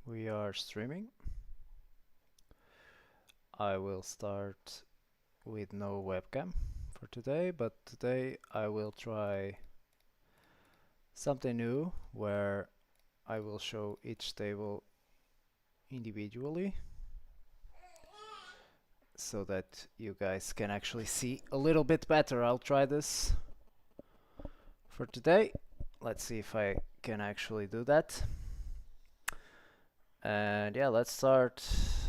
We are streaming. I will start with no webcam for today, but today I will try something new where I will show each table individually so that you guys can actually see a little bit better. I'll try this for today. Let's see if I can actually do that. And yeah, let's start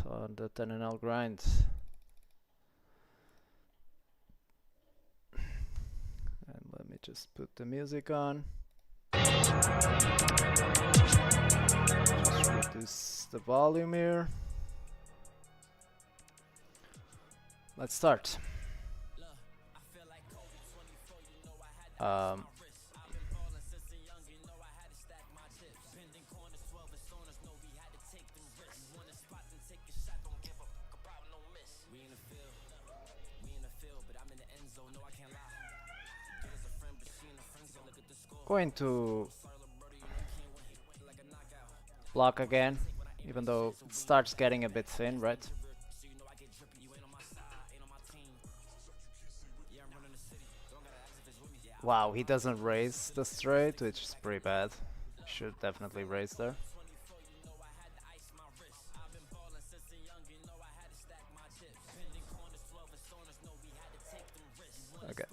on the 10NL grind. And let me just put the music on. Just reduce the volume here. Let's start. Going to block again, even though it starts getting a bit thin, right? Wow, he doesn't raise the straight, which is pretty bad. Should definitely raise there. Okay.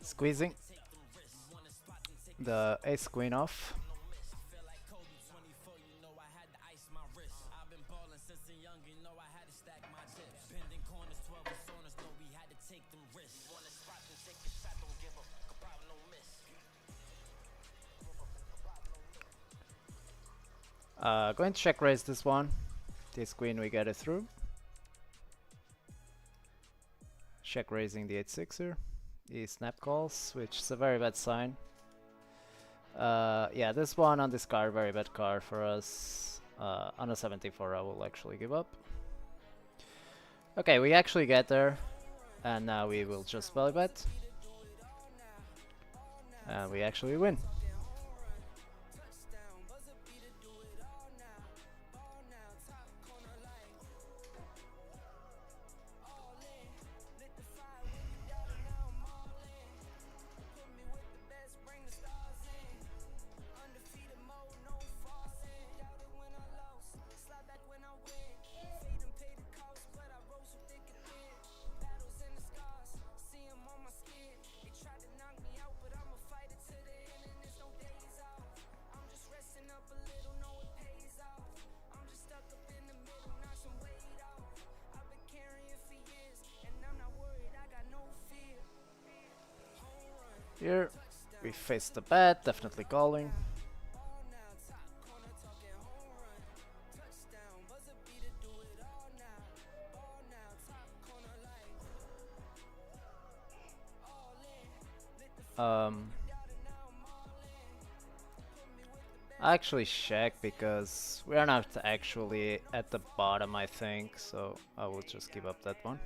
Squeezing the ace queen off. Going to check raise this one. This queen we get it through. Check raising the 8-6er. He snap calls, which is a very bad sign. Yeah, this one on this card, very bad card for us. On a 74 I will actually give up. Okay, we actually get there. And now we will just belly bet. And we actually win. Here we face the bet, definitely calling. I actually check because we are not actually at the bottom, I think, so I will just give up that one.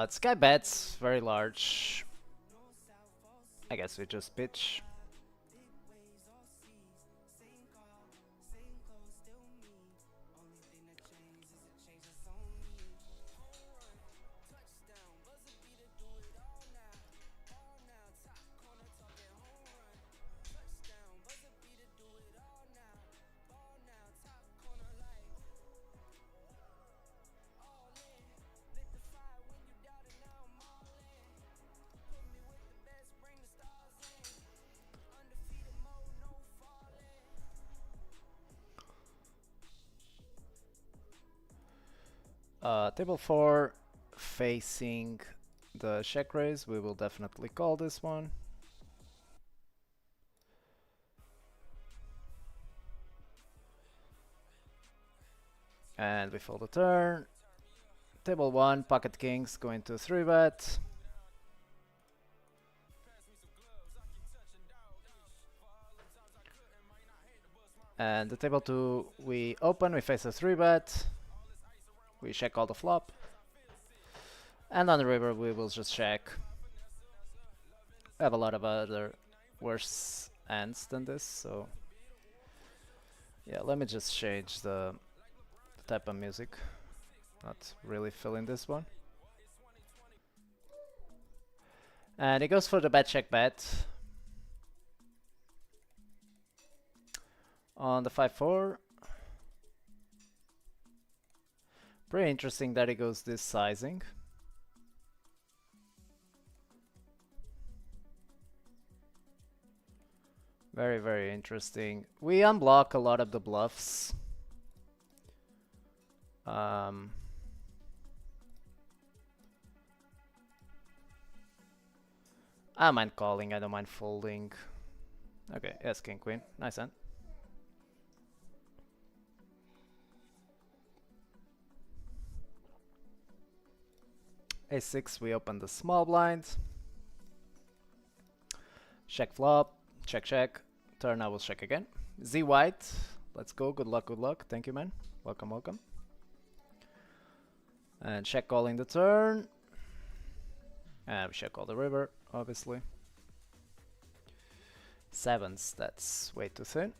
This guy bets very large. I guess we just pitch. Table 4 facing the check raise. We will definitely call this one. And we fold the turn. Table 1, pocket kings going to 3-bet. And the table 2, we open, we face a 3-bet. We check all the flop. And on the river, we will just check. We have a lot of other worse hands than this, so yeah, let me just change the type of music. Not really feeling this one. And he goes for the bet check bet. On the 5-4. Pretty interesting that he goes this sizing. Very, very interesting. We unblock a lot of the bluffs. I don't mind calling, I don't mind folding. Okay, yes, king, queen. Nice hand. A6, we open the small blind. Check flop, check, check. Turn, I will check again. Z white, let's go. Good luck, good luck. Thank you, man. Welcome, welcome. And check calling the turn. And we check all the river, obviously. Sevens, that's way too thin.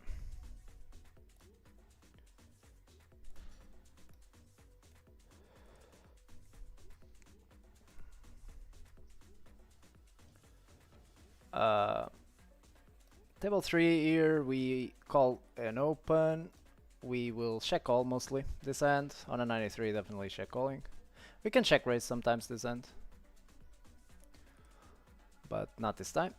Table 3 here, we call an open. We will check call mostly this end. On a 93, definitely check calling. We can check raise sometimes this end, but not this time.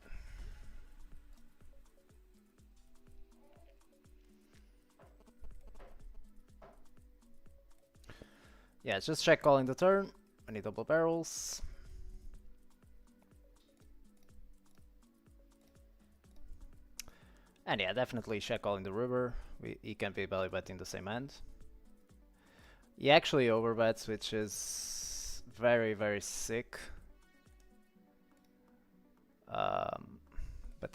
Yeah, it's just check calling the turn. I need double barrels. And yeah, definitely check calling the river. He can be value betting the same hand. He actually overbets, which is very, very sick. But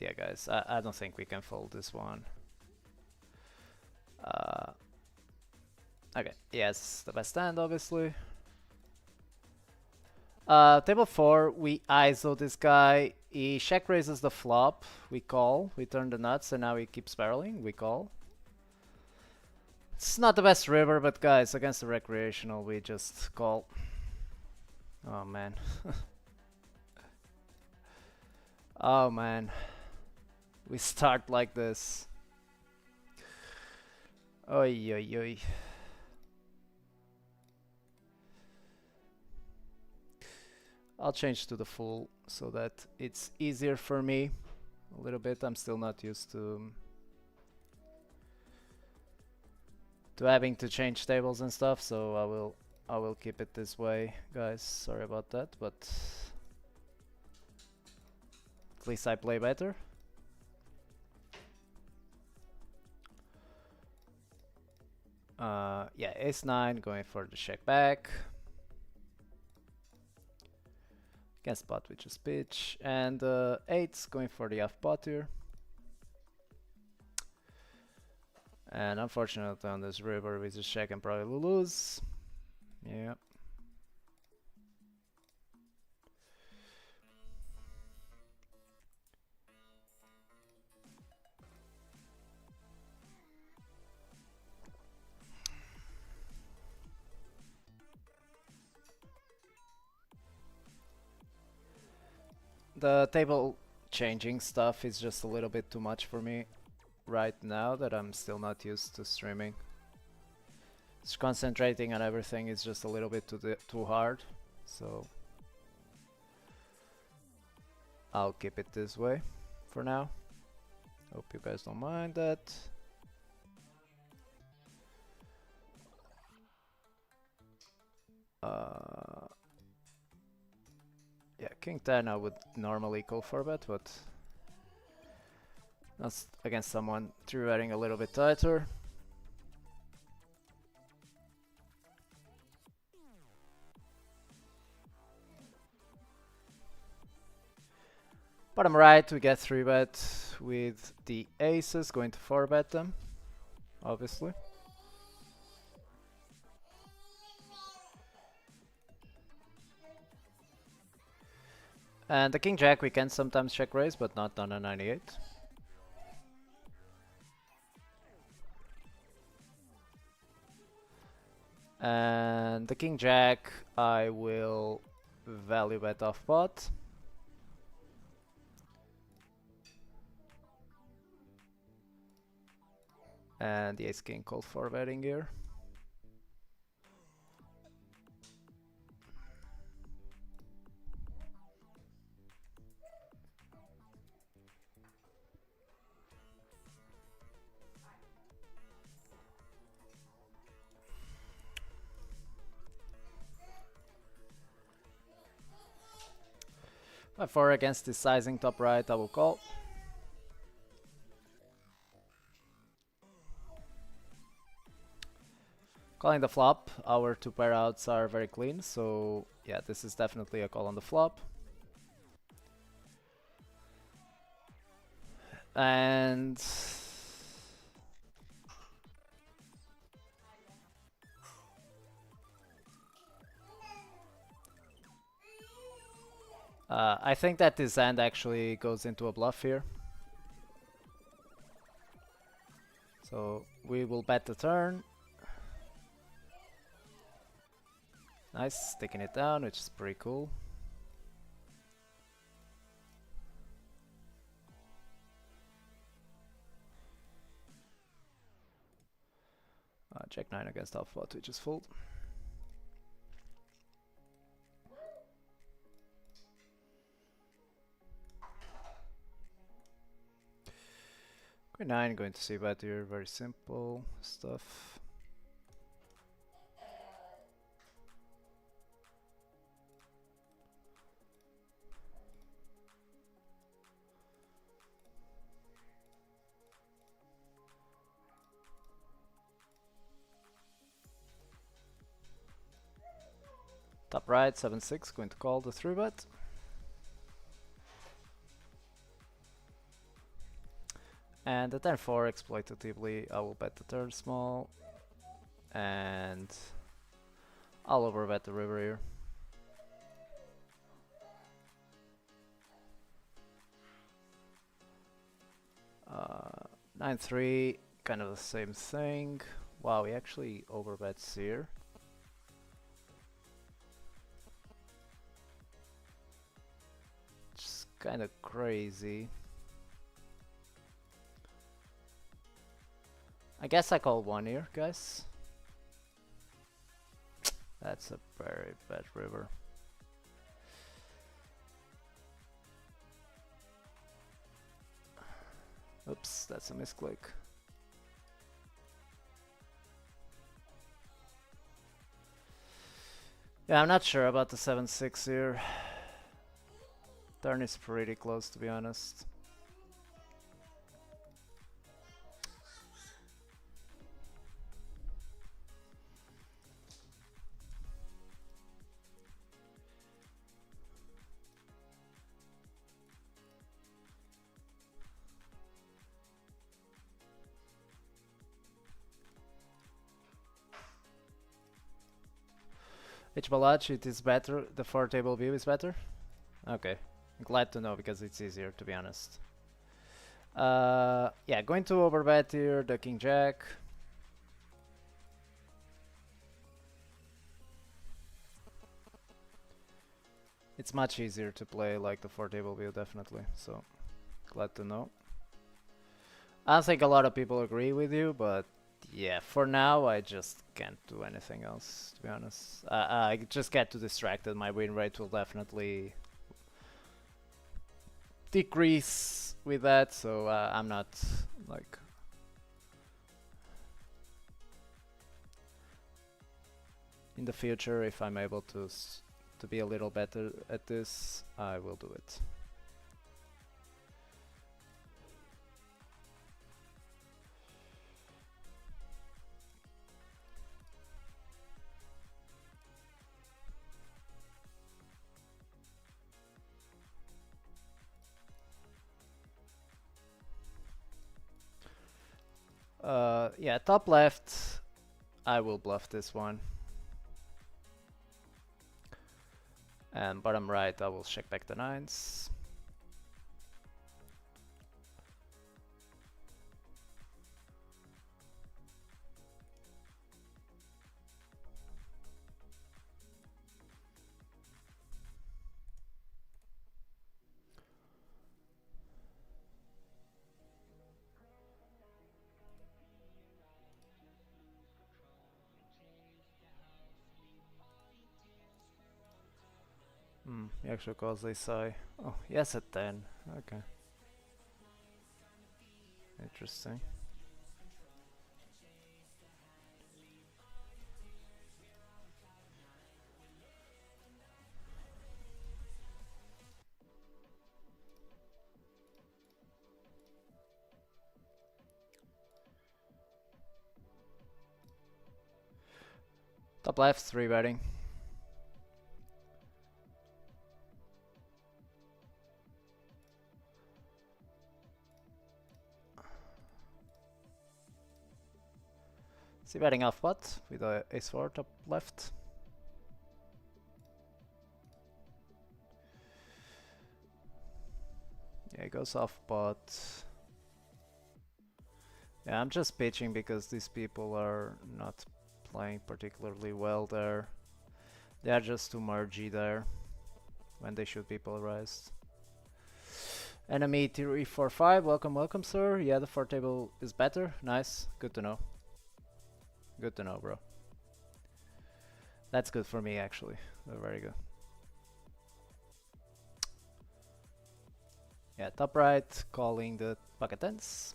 yeah, guys, I don't think we can fold this one. Okay, yes, the best hand, obviously. Table 4, we ISO this guy. He check raises the flop. We call. We turn the nuts, and now he keeps barreling. We call. It's not the best river, but guys, against the recreational, we just call. Oh man. Oh man. We start like this. Oi, oi, oi. I'll change to the full so that it's easier for me a little bit. I'm still not used to having to change tables and stuff, so I will keep it this way, guys. Sorry about that, but at least I play better. Yeah, ace-9 going for the check back. Against pot, which is pitch, and 8's going for the off pot here. And unfortunately on this river we just check and probably lose. Yeah. The table changing stuff is just a little bit too much for me right now that I'm still not used to streaming. Just concentrating on everything is just a little bit too hard, so I'll keep it this way for now. Hope you guys don't mind that. Yeah, king 10 I would normally call for bet, but that's against someone three-betting a little bit tighter. Bottom right, we get 3-bet with the aces, going to 4-bet them, obviously. And the king jack we can sometimes check raise, but not on a 98. And the king jack I will value bet off pot. And the ace king called for betting here. By 4 against this sizing top right, I will call. Calling the flop, our two pair outs are very clean, so yeah, this is definitely a call on the flop. And I think that this hand actually goes into a bluff here. So we will bet the turn. Nice, taking it down, which is pretty cool. Jack 9 against half pot, which is fold. Queen 9 going to see bet here, very simple stuff. Top right, 7-6, going to call the 3-bet. And the 10-4 exploitatively, I will bet the turn small. And I'll overbet the river here. Uh, 9-3, kind of the same thing. Wow, he actually overbets here. Just kind of crazy. I guess I call 1 here, guys. That's a very bad river. Oops, that's a misclick. Yeah, I'm not sure about the 7-6 here. Turn is pretty close, to be honest. H-Balach, it is better, the 4 table view is better? Okay, glad to know because it's easier, to be honest. Yeah, going to overbet here, the king jack. It's much easier to play like the 4 table view, definitely, so glad to know. I don't think a lot of people agree with you, but yeah, for now I just can't do anything else, to be honest. I just get too distracted. My win rate will definitely decrease with that, so I'm not like... in the future, if I'm able to be a little better at this, I will do it. Yeah, top left, I will bluff this one. And bottom right, I will check back the nines. He actually calls they say. Oh, yes at 10. Okay. Interesting. Top left, 3 betting. See betting off pot with a ace 4 top left. Yeah, he goes off pot. Yeah, I'm just pitching because these people are not playing particularly well there. They are just too mergy there when they should be polarized. Enemy 345, welcome, welcome, sir. Yeah, the 4 table is better. Nice, good to know. Good to know, bro. That's good for me, actually. They're very good. Yeah, top right, calling the pocket tens.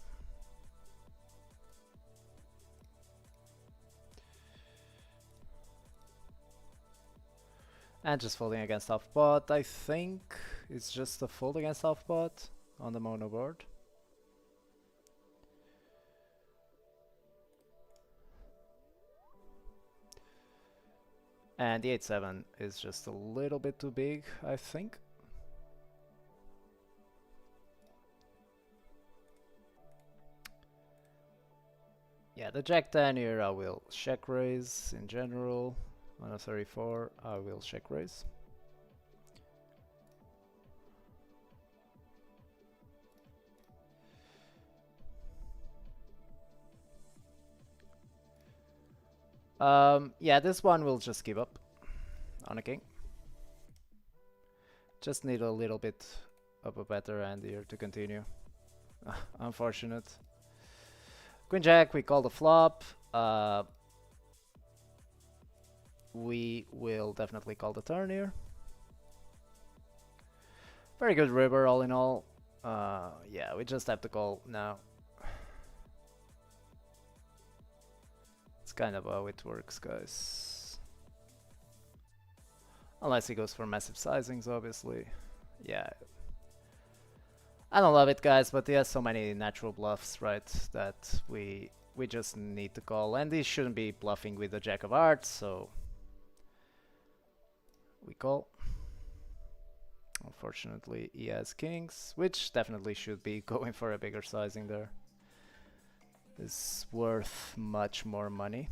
And just folding against half pot. I think it's just a fold against half pot on the mono board. And the 8-7 is just a little bit too big, I think. Yeah, the Jack 10 here I will check raise in general. On a 34 I will check raise. Yeah, this one will just give up on a king. Just need a little bit of a better hand here to continue. Unfortunate. Queen Jack, we call the flop. We will definitely call the turn here. Very good river all in all. Yeah, we just have to call now. It's kind of how it works, guys. Unless he goes for massive sizings, obviously. Yeah. I don't love it, guys, but he has so many natural bluffs, right, that we just need to call. And he shouldn't be bluffing with the Jack of Hearts, so we call. Unfortunately, he has kings, which definitely should be going for a bigger sizing there. Is worth much more money,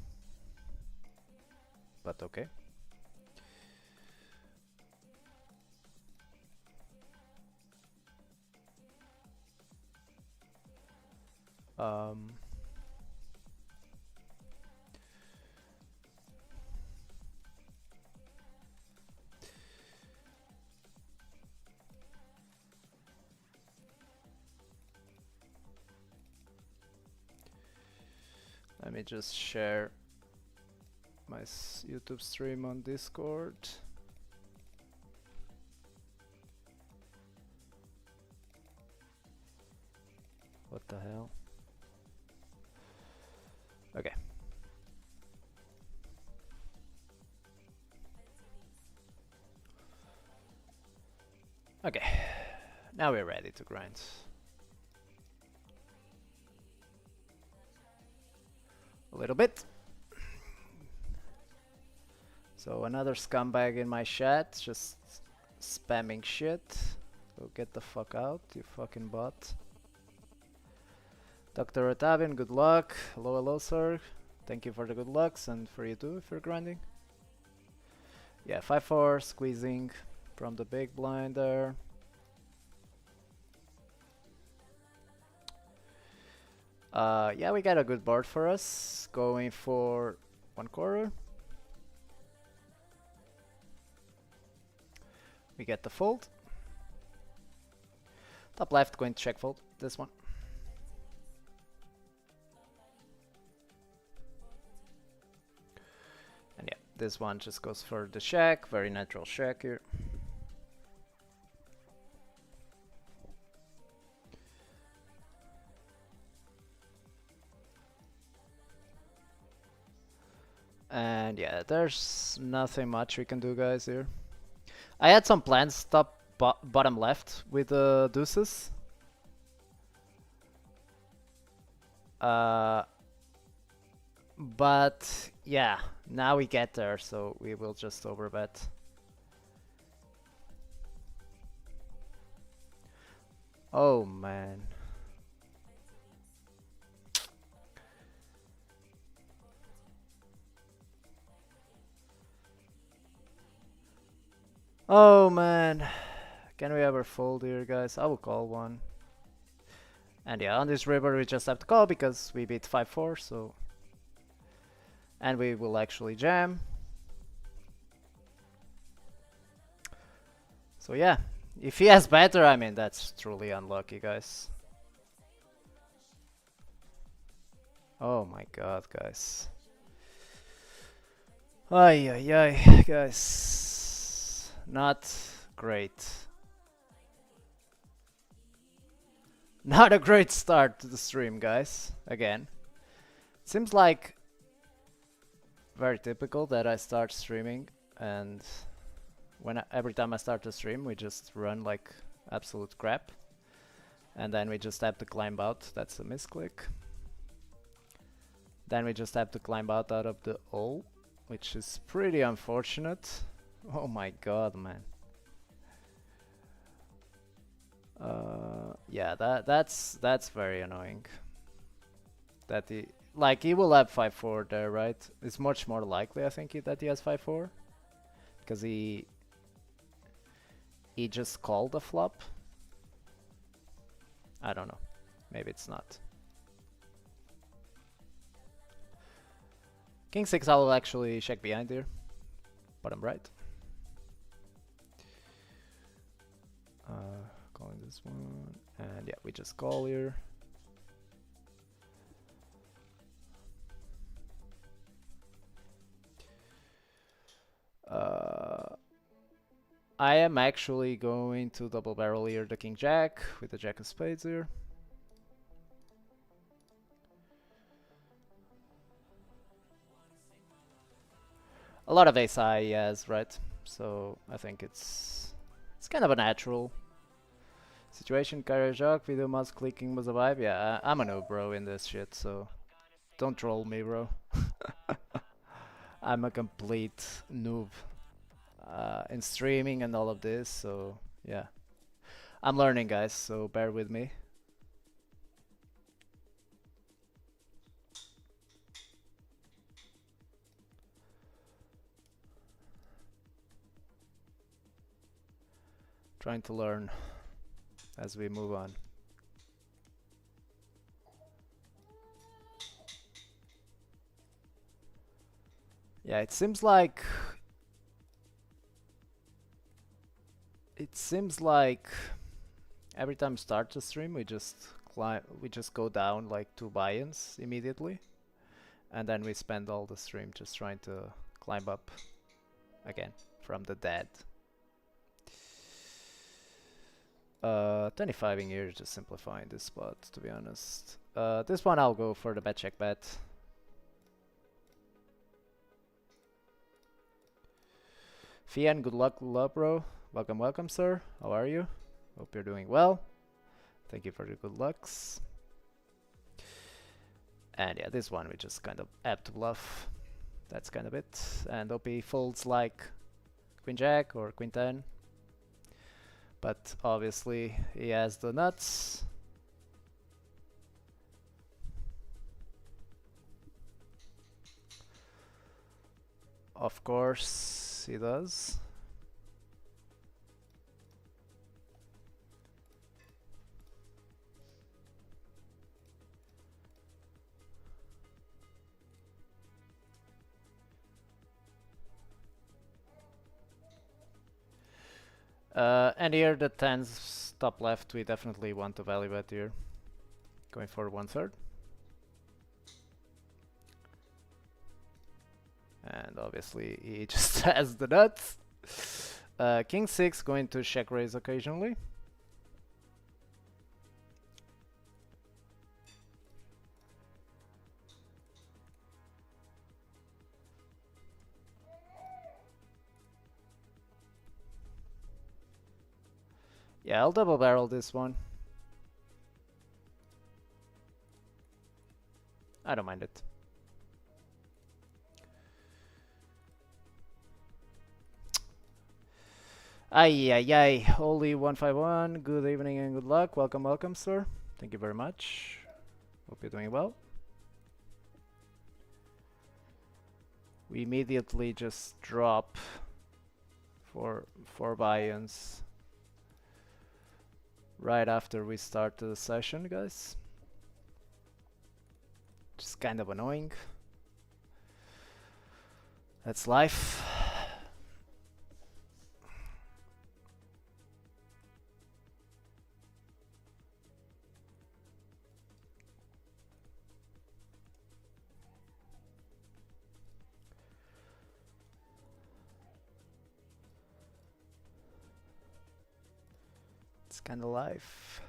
but okay. Let me just share my YouTube stream on Discord. What the hell? Okay. Okay, now we're ready to grind. A little bit. So another scumbag in my chat, just spamming shit. So get the fuck out, you fucking bot. Dr. Otavian, good luck. Hello, hello, sir. Thank you for the good lucks and for you too if you're grinding. Yeah, 5-4, squeezing from the big blind there. Yeah, we got a good board for us. Going for 1/4. We get the fold. Top left going to check fold, this one. And yeah, this one just goes for the check, very natural check here. And yeah, there's nothing much we can do, guys, here. I had some plans top bottom left with the deuces. But yeah, now we get there, so we will just overbet. Oh man. Oh man. Can we ever fold here, guys? I will call one. And yeah, on this river we just have to call because we beat 5-4, so... And we will actually jam. So yeah, if he has better, I mean, that's truly unlucky, guys. Oh my god, guys. Ay, ay, ay, guys. Not great. Not a great start to the stream, guys. Again. Seems like very typical that I start streaming and every time I start to stream we just run like absolute crap and then we just have to climb out. That's a misclick. Then we just have to climb out of the hole, which is pretty unfortunate. Oh my god, man. Yeah, that's very annoying. That he will have 5-4 there, right? It's much more likely, I think, that he has 5-4 because he just called the flop. I don't know. Maybe it's not. King 6, I will actually check behind here. Bottom right. Calling this one. And yeah, we just call here. I am actually going to double barrel here the King Jack with the Jack of Spades here. A lot of ace high he has, right? So I think it's kind of a natural situation. Karajok, video mouse clicking was a vibe. Yeah, I'm a noob, bro, in this shit, so don't troll me, bro. I'm a complete noob in streaming and all of this, so yeah. I'm learning, guys, so bear with me. Trying to learn as we move on. Yeah, it seems like every time we start the stream we just go down like 2 buy-ins immediately, and then we spend all the stream just trying to climb up again from the dead. 25 in here, just simplifying this spot, to be honest. This one I'll go for the bet check bet. Fian, good luck, bro. Welcome, welcome, sir. How are you? Hope you're doing well. Thank you for the good lucks. And yeah, this one we just kind of have to bluff. That's kind of it. And OP folds like Queen Jack or Queen 10. But obviously he has the nuts. Of course he does. And here the 10s top left, we definitely want to value bet here. Going for 1/3. And obviously he just has the nuts. King 6 going to check raise occasionally. Yeah, I'll double barrel this one. I don't mind it. Ay, ay, ay. Holy 151. Good evening and good luck. Welcome, welcome, sir. Thank you very much. Hope you're doing well. We immediately just drop for 4 buy-ins right after we start the session, guys. Just kind of annoying. That's life. It's kind of life.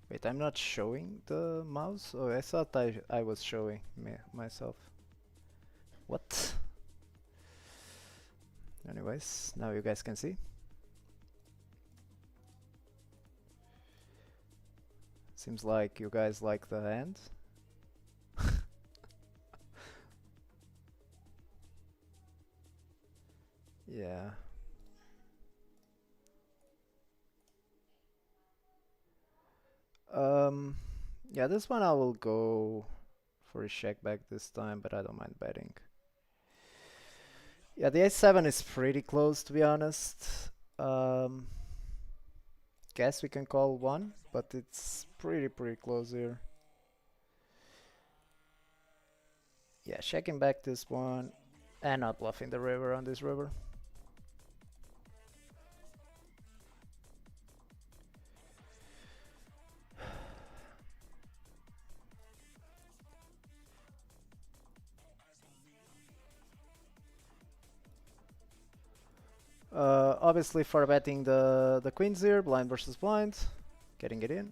Wait, I'm not showing the mouse? Oh, I thought I was showing myself. What? Anyways, now you guys can see. Seems like you guys like the hand. Yeah. Yeah, this one I will go for a check back this time, but I don't mind betting. Yeah, the a7 is pretty close, to be honest. Guess we can call one, but it's pretty close here. Yeah, checking back this one and not bluffing the river on this river. Obviously for betting the queens here, blind versus blind, getting it in.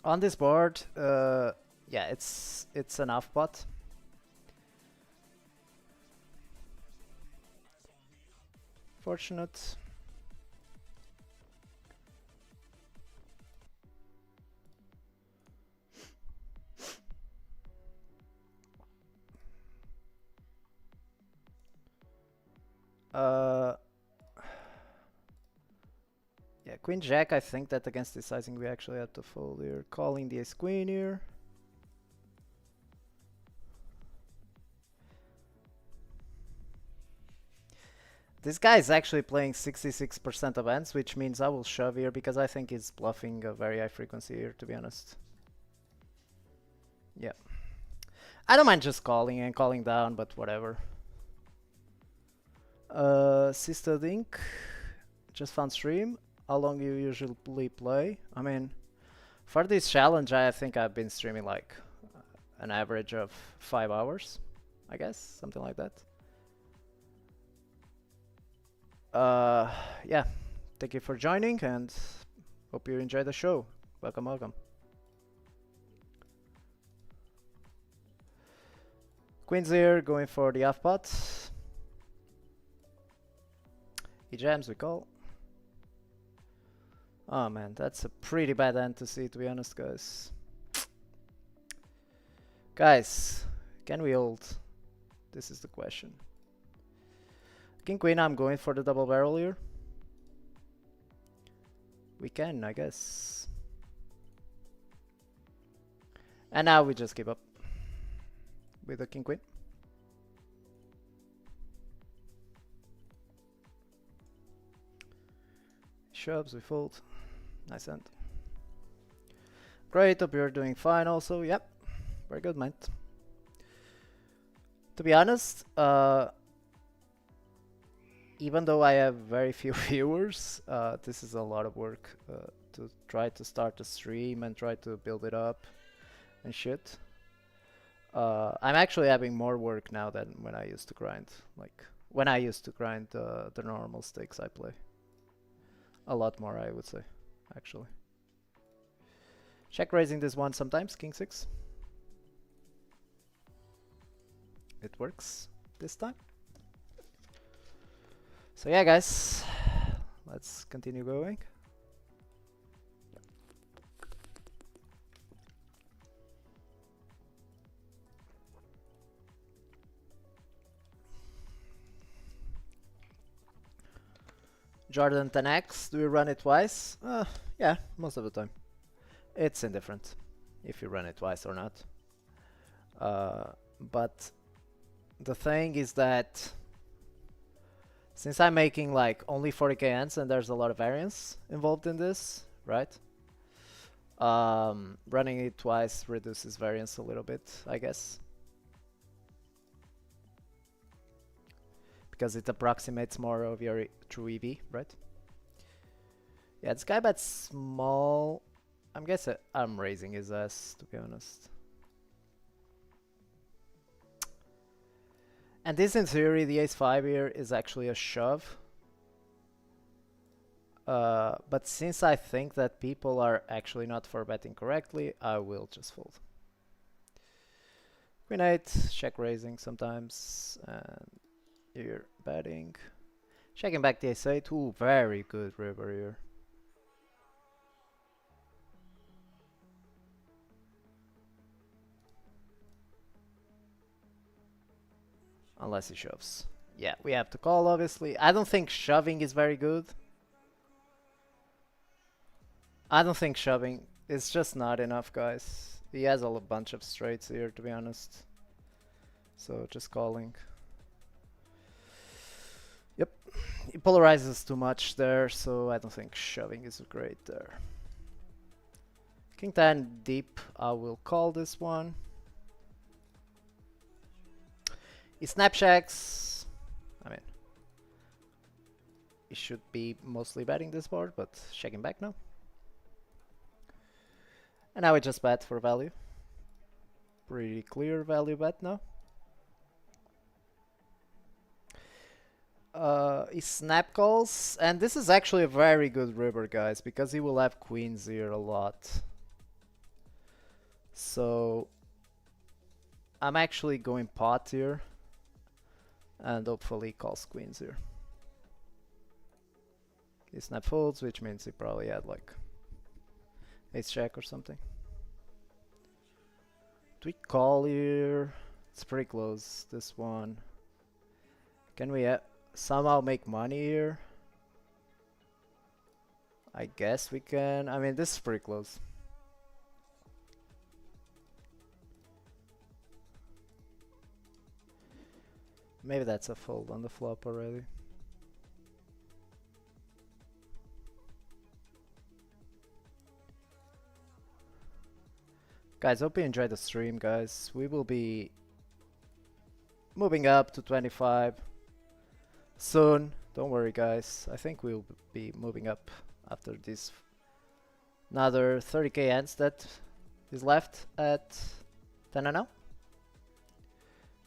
On this board, yeah, it's an off pot. Fortunate. Yeah, Queen Jack, I think that against this sizing we actually had to fold here. Calling the ace queen here. This guy is actually playing 66% of hands, which means I will shove here because I think he's bluffing a very high frequency here, to be honest. Yeah. I don't mind just calling and calling down, but whatever. Sister Dink, just found stream. How long you usually play? I mean, for this challenge, I think I've been streaming like an average of 5 hours, I guess, something like that. Yeah, thank you for joining and hope you enjoy the show. Welcome, welcome. Queen's here, going for the off pot. He jams, we call. Oh man, that's a pretty bad end to see, to be honest, guys. Guys, can we hold? This is the question. King Queen, I'm going for the double barrel here. We can, I guess. And now we just give up with the King Queen. Shoves, we fold. Nice end. Great, hope you're doing fine also. Yep, very good, man. To be honest, even though I have very few viewers, this is a lot of work to try to start a stream and try to build it up and shit. I'm actually having more work now than when I used to grind. Like, when I used to grind the normal stakes I play. A lot more, I would say, actually. Check raising this one sometimes, King 6. It works this time. So yeah, guys, let's continue going. Jordan 10x, do you run it twice? Yeah, most of the time. It's indifferent if you run it twice or not. But the thing is that since I'm making like only 40k ends and there's a lot of variance involved in this, right? Running it twice reduces variance a little bit, I guess. Because it approximates more of your true EV, right? Yeah, this guy bets small. I'm guessing I'm raising his ass, to be honest. And this, in theory, the ace-5 here is actually a shove. But since I think that people are actually not for betting correctly, I will just fold. Queen 8, check raising sometimes, and here betting. Checking back the ace-8. Ooh, very good river here. Unless he shoves. Yeah, we have to call, obviously. I don't think shoving is very good. I don't think shoving is just not enough, guys. He has a bunch of straights here, to be honest. So just calling. Yep. He polarizes too much there, so I don't think shoving is great there. King 10 deep. I will call this one. He snap checks. I mean, he should be mostly betting this board, but checking back now. And now we just bet for value. Pretty clear value bet now. He snap calls, and this is actually a very good river, guys, because he will have queens here a lot. So I'm actually going pot here. And hopefully calls queens here. He snap folds, which means he probably had like ace jack or something. Do we call here? It's pretty close, this one. Can we somehow make money here? I guess we can. I mean, this is pretty close. Maybe that's a fold on the flop already. Guys, hope you enjoyed the stream, guys. We will be moving up to 25 soon. Don't worry, guys. I think we'll be moving up after this another 30k ends that is left at 10 and 0.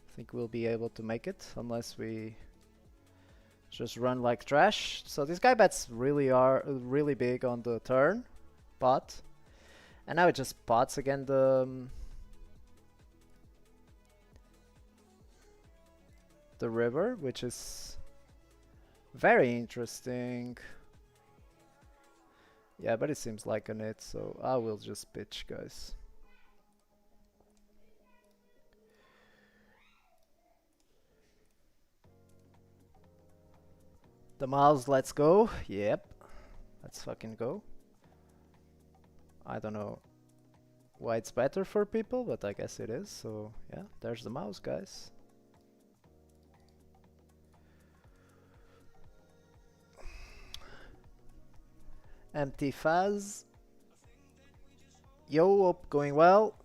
I think we'll be able to make it unless we Just run like trash. So this guy bets really big on the turn pot, and now it just pots again the river, which is very interesting. Yeah, but it seems like a nit, so I will just pitch, guys. The mouse, let's go. Yep, let's fucking go. I don't know why it's better for people, but I guess it is. So yeah, there's the mouse, guys. Empty Faz. Yo, hope going well.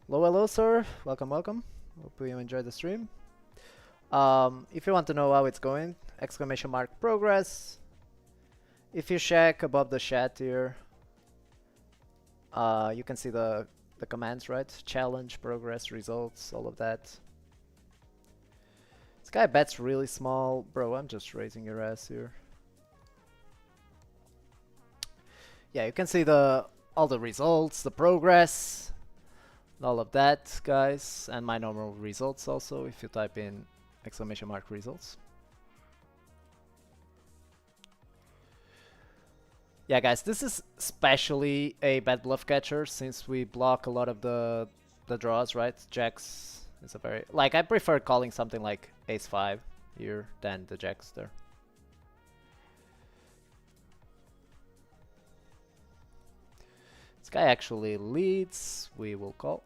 Hello, sir. Welcome, welcome. Hope you enjoyed the stream. If you want to know how it's going, exclamation mark progress. If you check above the chat here, you can see the commands, right? Challenge, progress, results, all of that. This guy bets really small. Bro, I'm just raising your ass here. Yeah, you can see all the results, the progress, all of that, guys, and my normal results also if you type in exclamation mark results. Yeah, guys, this is especially a bad bluff catcher since we block a lot of the draws, right? Jacks is a very... Like, I prefer calling something like ace-5 here than the jacks there. This guy actually leads, we will call.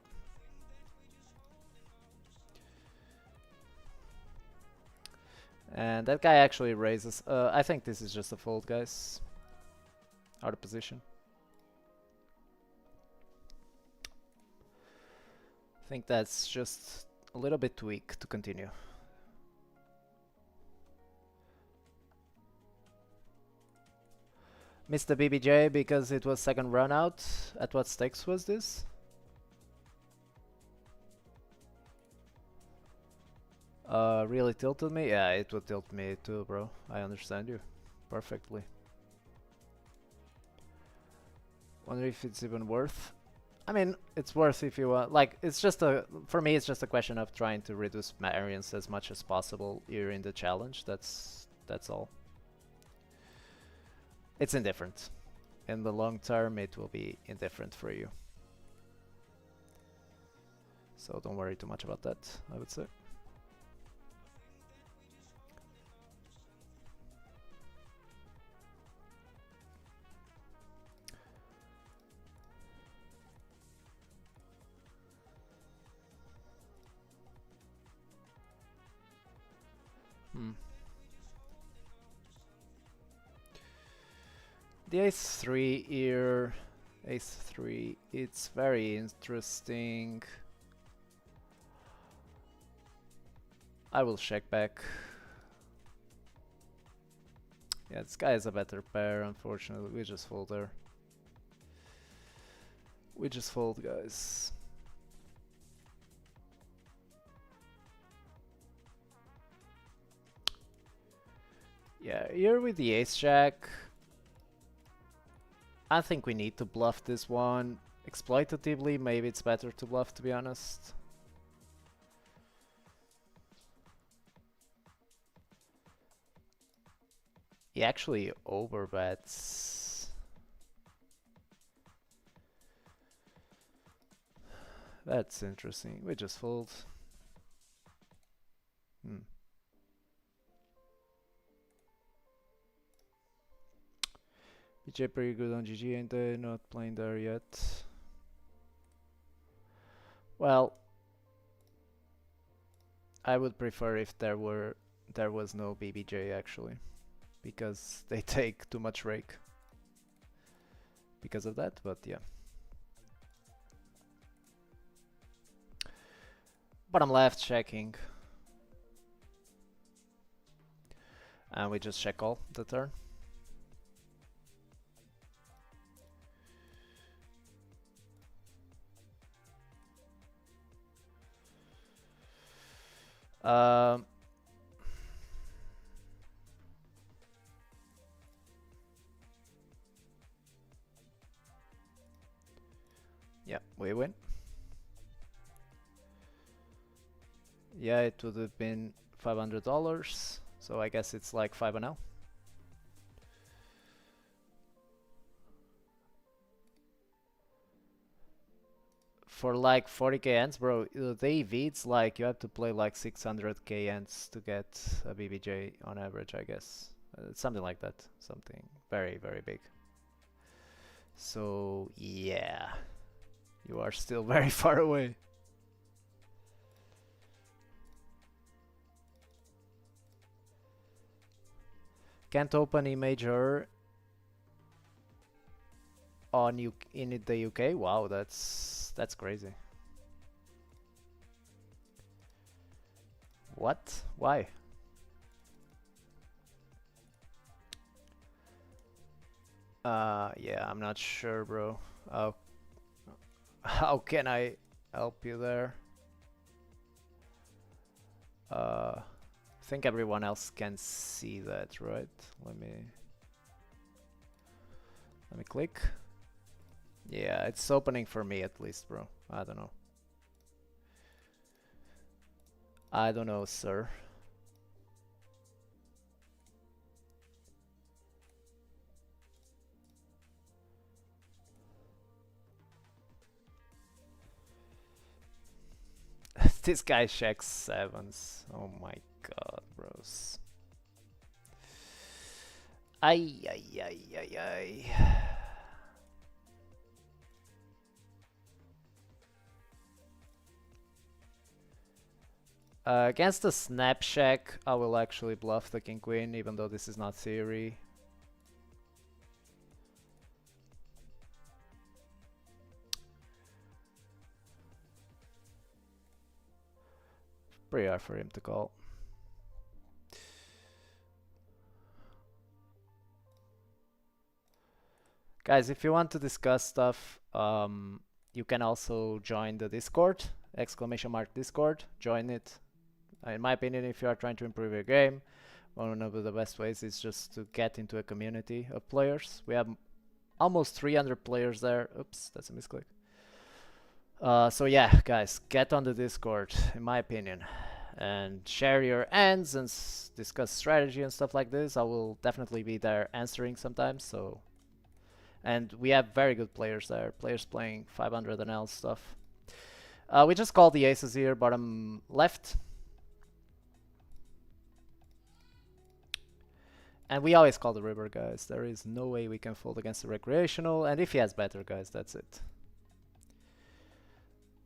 And that guy actually raises. I think this is just a fold, guys. Out of position. I think that's just a little bit weak to continue. Missed the BBJ because it was second run out. At what stakes was this? Really tilted me? Yeah, it would tilt me too, bro. I understand you perfectly. Wonder if it's even worth. I mean, it's worth if you want. Like, it's just for me, it's just a question of trying to reduce variance as much as possible here in the challenge. That's all. It's indifferent. In the long term, it will be indifferent for you. So don't worry too much about that, I would say. The ace-3 here, ace-3, it's very interesting. I will check back. Yeah, this guy is a better pair, unfortunately. We just fold there. We just fold, guys. Yeah, here with the ace-jack, I think we need to bluff this one. Exploitatively, maybe it's better to bluff, to be honest. He actually overbets. That's interesting. We just fold. BJ pretty good on GG, ain't they? Not playing there yet. Well, I would prefer if there was no BBJ actually, because they take too much rake because of that, but yeah. Bottom left checking. And we just check all the turn. We win. Yeah, it would have been $500, so I guess it's like 5-0. For like 40k ends, bro, the EV, it's like you have to play like 600k ends to get a BBJ on average, I guess. Something like that. Something very, very big. So, yeah. You are still very far away. Can't open Imager on in the UK? Wow, that's crazy. What? Why? Yeah, I'm not sure, bro. How can I help you there? I think everyone else can see that, right? Let me click. Yeah, it's opening for me at least, bro. I don't know. I don't know, sir. This guy checks sevens. Oh my god, bros. Ay, ay, ay, ay, ay. Against the snap shack, I will actually bluff the king queen, even though this is not theory. Pretty hard for him to call. Guys, if you want to discuss stuff, you can also join the Discord, !Discord, join it. In my opinion, if you are trying to improve your game, one of the best ways is just to get into a community of players. We have almost 300 players there. Oops, that's a misclick. So yeah, guys, get on the Discord, in my opinion, and share your ends and discuss strategy and stuff like this. I will definitely be there answering sometimes, so... And we have very good players there, players playing 500 NL stuff. We just call the aces here, bottom left. And we always call the river, guys. There is no way we can fold against the recreational. And if he has better, guys, that's it.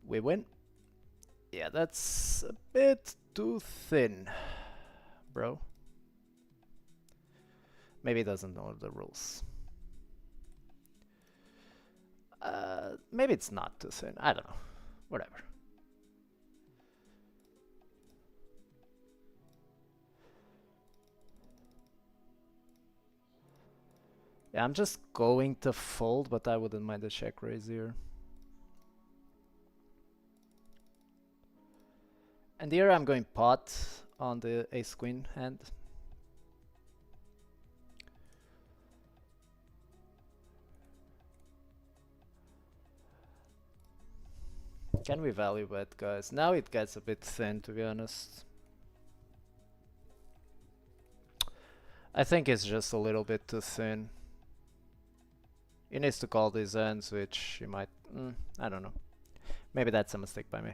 We win. Yeah, that's a bit too thin, bro. Maybe he doesn't know the rules. Maybe it's not too thin. I don't know. Whatever. Yeah, I'm just going to fold, but I wouldn't mind a check raise here. And here I'm going pot on the ace queen hand. Can we value bet, guys? Now it gets a bit thin, to be honest. I think it's just a little bit too thin. He needs to call these ends, which he might... I don't know. Maybe that's a mistake by me.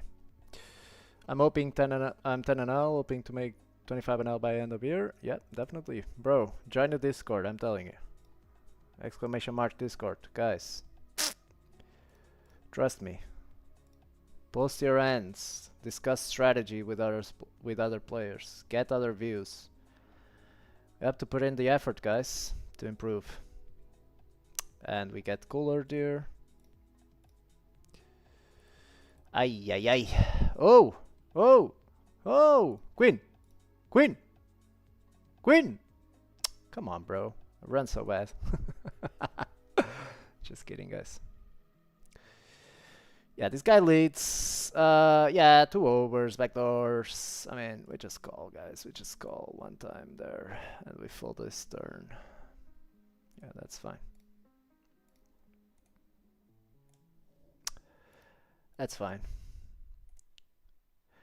I'm hoping 10 and I'm 10 and L, hoping to make 25 and L by end of year. Yeah, definitely. Bro, join the Discord, I'm telling you. Exclamation mark Discord. Guys. Trust me. Post your ends. Discuss strategy with other players. Get other views. You have to put in the effort, guys, to improve. And we get cooler deer. Ay, ay, ay. Oh! Oh! Oh! Queen! Queen! Queen! Come on, bro. I run so bad. Just kidding, guys. Yeah, this guy leads. Yeah, 2 overs, backdoors. I mean, we just call, guys. We just call one time there. And we fold this turn. Yeah, that's fine. That's fine.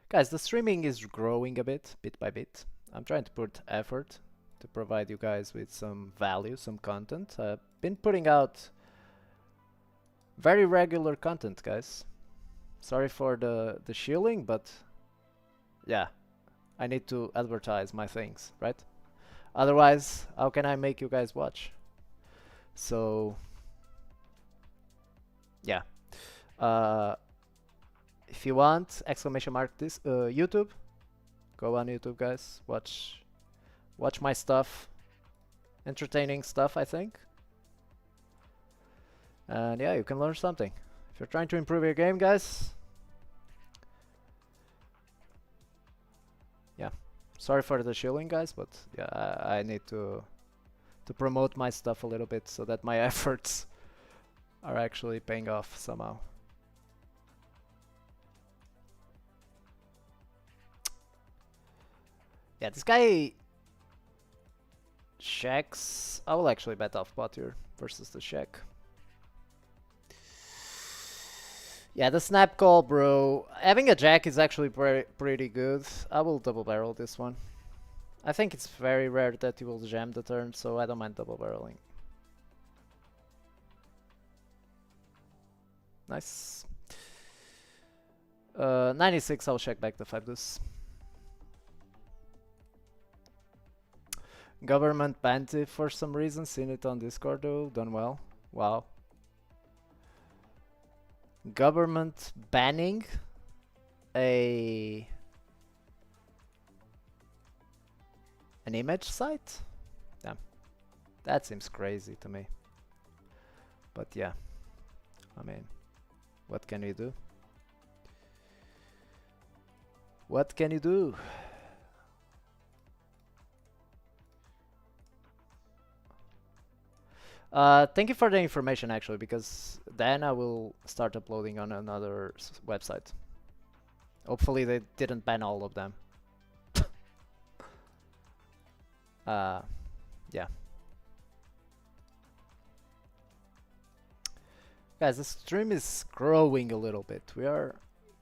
Guys, the streaming is growing a bit by bit. I'm trying to put effort to provide you guys with some value, some content. I've been putting out very regular content, guys. Sorry for the shilling, but yeah, I need to advertise my things, right? Otherwise, how can I make you guys watch? So, yeah. Uh, if you want, exclamation mark this YouTube. Go on YouTube, guys. Watch my stuff. Entertaining stuff, I think. And yeah, you can learn something. If you're trying to improve your game, guys. Yeah. Sorry for the shilling, guys, but yeah, I need to promote my stuff a little bit so that my efforts are actually paying off somehow. Yeah, this guy checks. I will actually bet off pot here versus the check. Yeah, the snap call, bro. Having a jack is actually pretty good. I will double barrel this one. I think it's very rare that he will jam the turn, so I don't mind double barreling. Nice. 96, I'll check back the 5 deuce. Government banned it for some reason. Seen it on Discord though. Done well. Wow. Government banning an image site? Damn. That seems crazy to me. But yeah. I mean, what can you do? What can you do? Thank you for the information actually, because then I will start uploading on another website. Hopefully they didn't ban all of them. Yeah. Guys, the stream is growing a little bit. We are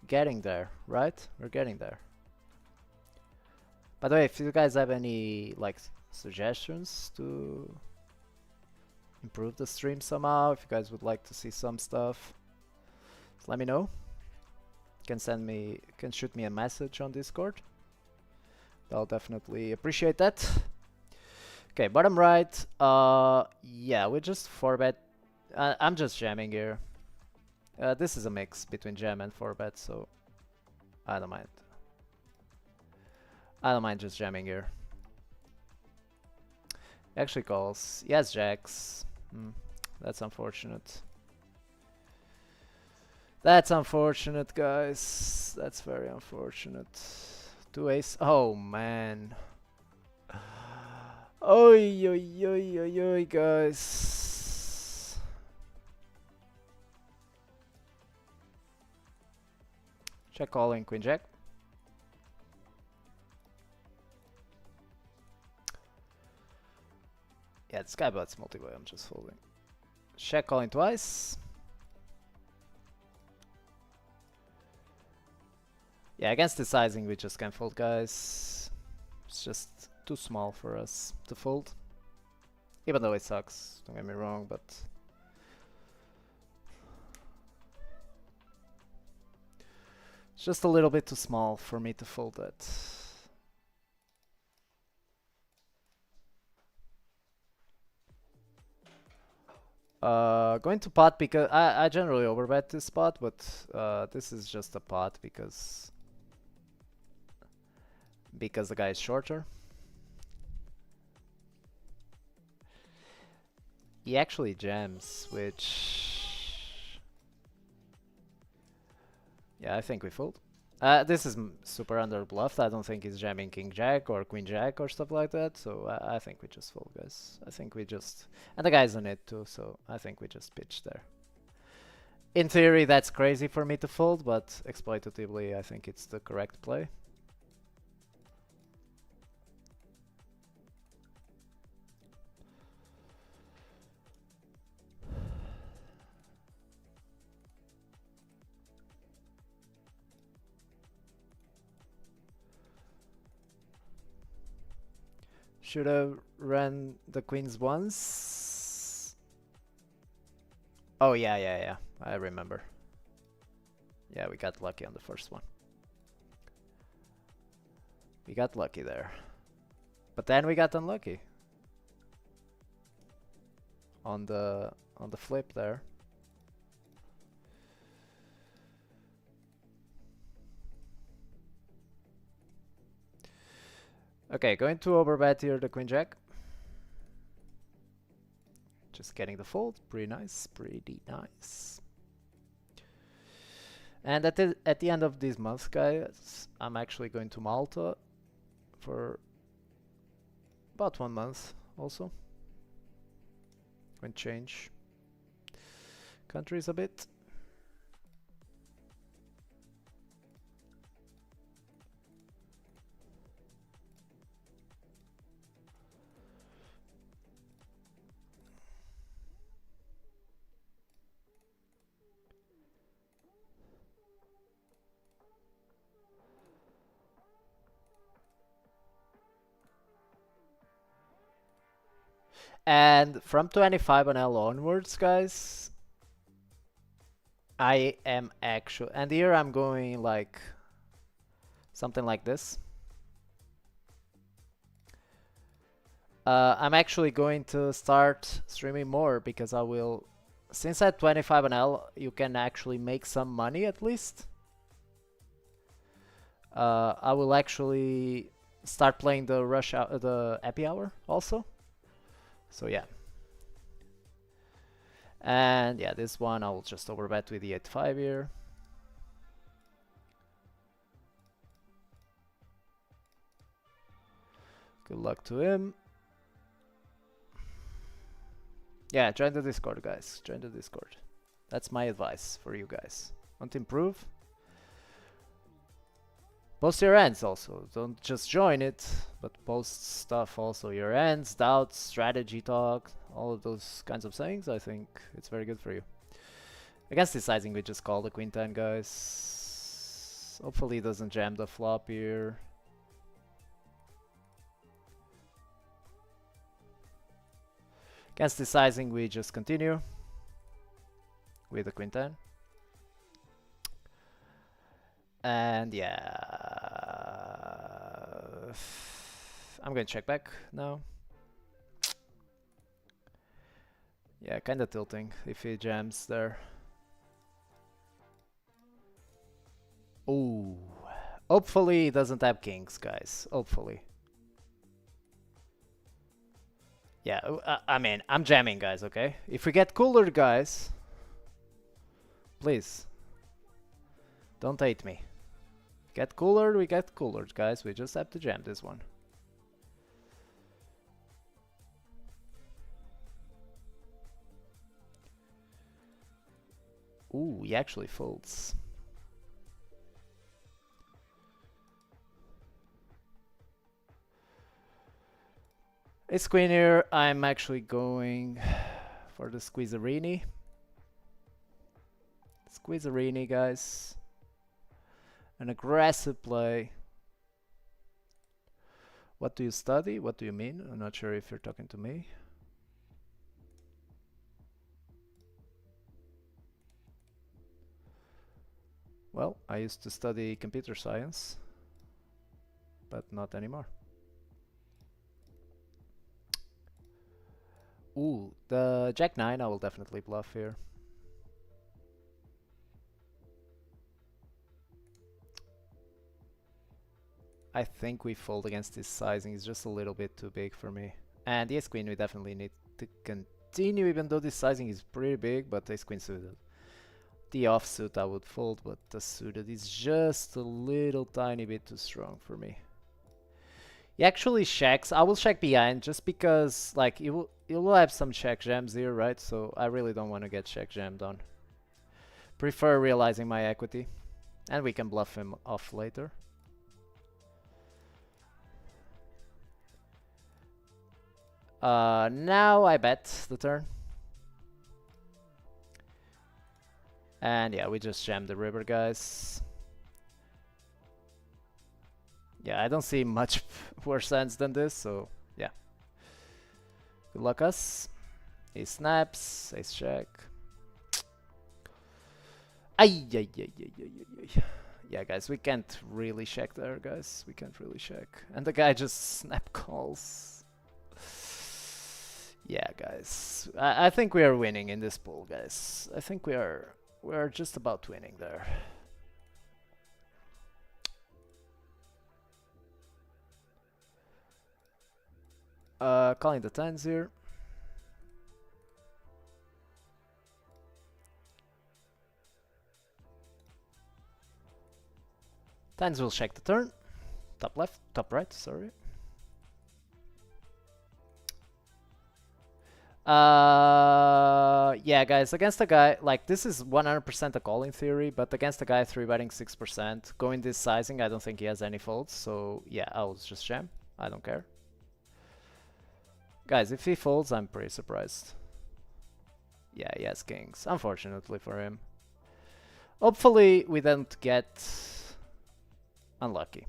getting there, right? We're getting there. By the way, if you guys have any like suggestions to improve the stream somehow, if you guys would like to see some stuff, just let me know. Can shoot me a message on Discord. I'll definitely appreciate that. Okay, bottom right. Yeah, we just 4-bet. I'm just jamming here. This is a mix between jam and 4-bet, so I don't mind. I don't mind just jamming here. Actually calls. Yes, jacks. That's unfortunate. That's unfortunate, guys. That's very unfortunate. 2 ace. Oh, man. Oi, oi, oi, oi, oi, guys. Check calling queen jack. Yeah, this guy bets multi-way, I'm just folding. Check calling twice. Yeah, against the sizing we just can't fold, guys. It's just too small for us to fold. Even though it sucks, don't get me wrong, but... it's just a little bit too small for me to fold that. Going to pot because I generally overbet this spot, but this is just a pot because the guy is shorter. He actually jams, which yeah, I think we fold. This is super under bluffed. I don't think he's jamming king jack or queen jack or stuff like that. So I think we just fold, guys. I think we just, and the guy's on it too. So I think we just pitch there. In theory, that's crazy for me to fold, but exploitatively, I think it's the correct play. Should have ran the queens once. Oh yeah. I remember. Yeah, we got lucky on the first one. We got lucky there. But then we got unlucky. On the flip there. Okay, going to overbet here the queen jack. Just getting the fold, pretty nice, pretty nice. And at the end of this month, guys, I'm actually going to Malta for about 1 month also. Going to change countries a bit. And from 25 and L onwards, guys, I am actually, and here I'm going like something like this. I'm actually going to start streaming more because I will, since at 25 and L, you can actually make some money at least. I will actually start playing the the happy hour also. So yeah. And yeah, this one I will just overbet with the 8-5 here. Good luck to him. Yeah, join the Discord, guys. Join the Discord. That's my advice for you guys. Want to improve? Post your ends also. Don't just join it, but post stuff also. Your ends, doubts, strategy talk, all of those kinds of things. I think it's very good for you. Against this sizing, we just call the queen 10, guys. Hopefully it doesn't jam the flop here. Against this sizing, we just continue with the queen 10. And yeah, I'm going to check back now. Yeah, kind of tilting if he jams there. Ooh, hopefully he doesn't have kings, guys. Hopefully. Yeah, I mean, I'm jamming, guys, okay? If we get cooler, guys, please, don't hate me. Get cooler, we get cooler, guys. We just have to jam this one. Ooh, he actually folds. It's queen here. I'm actually going for the squeezerini. Squeezerini, guys. An aggressive play. What do you study? What do you mean? I'm not sure if you're talking to me. Well, I used to study computer science, but not anymore. Ooh, the Jack 9 I will definitely bluff here. I think we fold against this sizing. It's just a little bit too big for me. And the ace queen we definitely need to continue, even though this sizing is pretty big, but ace queen suited. The offsuit I would fold, but the suited is just a little tiny bit too strong for me. He actually checks. I will check behind just because, like, you will have some check jams here, right? So I really don't want to get check jammed on. Prefer realizing my equity, and we can bluff him off later. Now I bet the turn. And yeah, we just jammed the river, guys. Yeah, I don't see much worse ends than this, so yeah, Good luck us. Ace snaps, ace check. Ay, ay, ay, ay, ay, ay, ay. Yeah, guys, we can't really check there, guys. We can't really check. And the guy just snap calls. Yeah, guys. I think we are winning in this pool, guys. I think we are just about winning there. Calling the tens here. Tens will check the turn. Top left, top right, sorry. Yeah, guys, against a guy, like, this is 100% a call in theory, but against a guy 3-betting 6%, going this sizing, I don't think he has any folds, so yeah, I'll just jam. I don't care. Guys, if he folds, I'm pretty surprised. Yeah, he has kings, unfortunately for him. Hopefully, we don't get unlucky.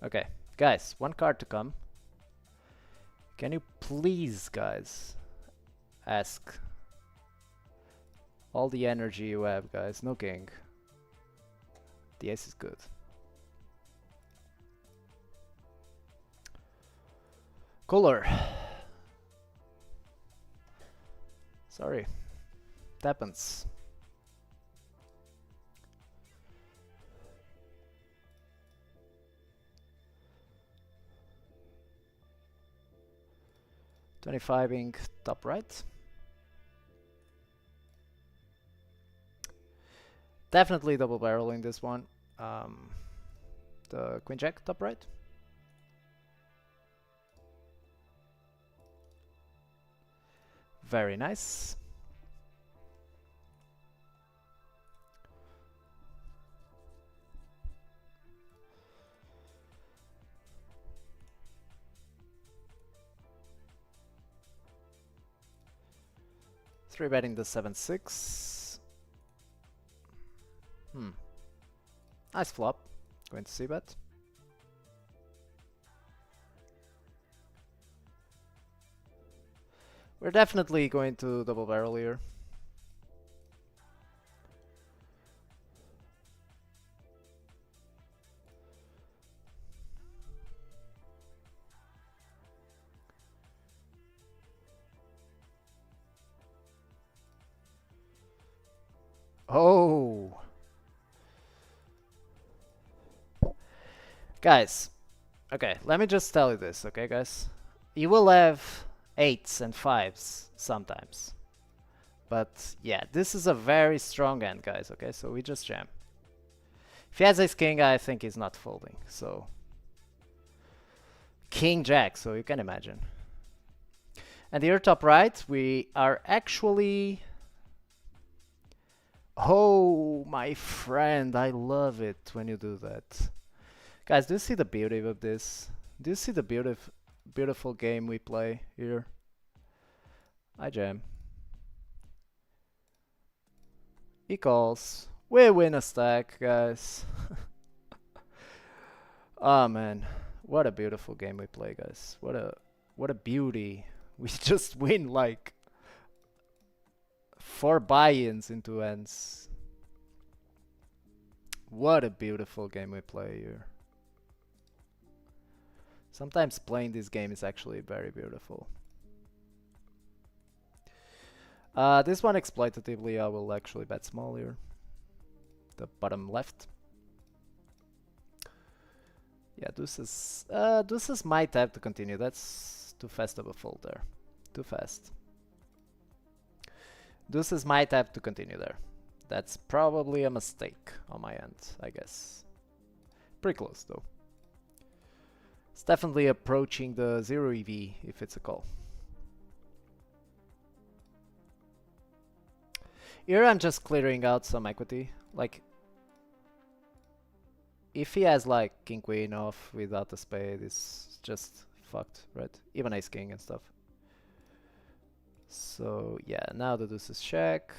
Okay, guys, one card to come. Can you please, guys, ask all the energy you have, guys? No king. The ace is good. Cooler. Sorry. It happens. $25 ink top right. Definitely double barreling this one. The queen jack top right. Very nice. Three betting the 7-6. Nice flop. Going to see bet. We're definitely going to double barrel here. Oh! Guys, okay, let me just tell you this, okay, guys? You will have 8s and 5s sometimes. But yeah, this is a very strong hand, guys, okay? So we just jam. If he has ace king, I think he's not folding, so... King jack, so you can imagine. And here top right, we are actually... Oh, my friend, I love it when you do that. Guys, do you see the beauty of this? Do you see the beautiful game we play here? I jam. He calls. We win a stack, guys. Oh man, what a beautiful game we play, guys. What a beauty. We just win like 4 buy-ins into hands. What a beautiful game we play here. Sometimes playing this game is actually very beautiful. This one exploitatively, I will actually bet small here. The bottom left. Yeah, deuces might have to continue. That's too fast of a fold there. Too fast. Deuces might have to continue there. That's probably a mistake on my end, I guess. Pretty close though. It's definitely approaching the 0 EV if it's a call. Here I'm just clearing out some equity. Like, if he has like king queen off without a spade, it's just fucked, right? Even ace king and stuff. So yeah, now the deuces check.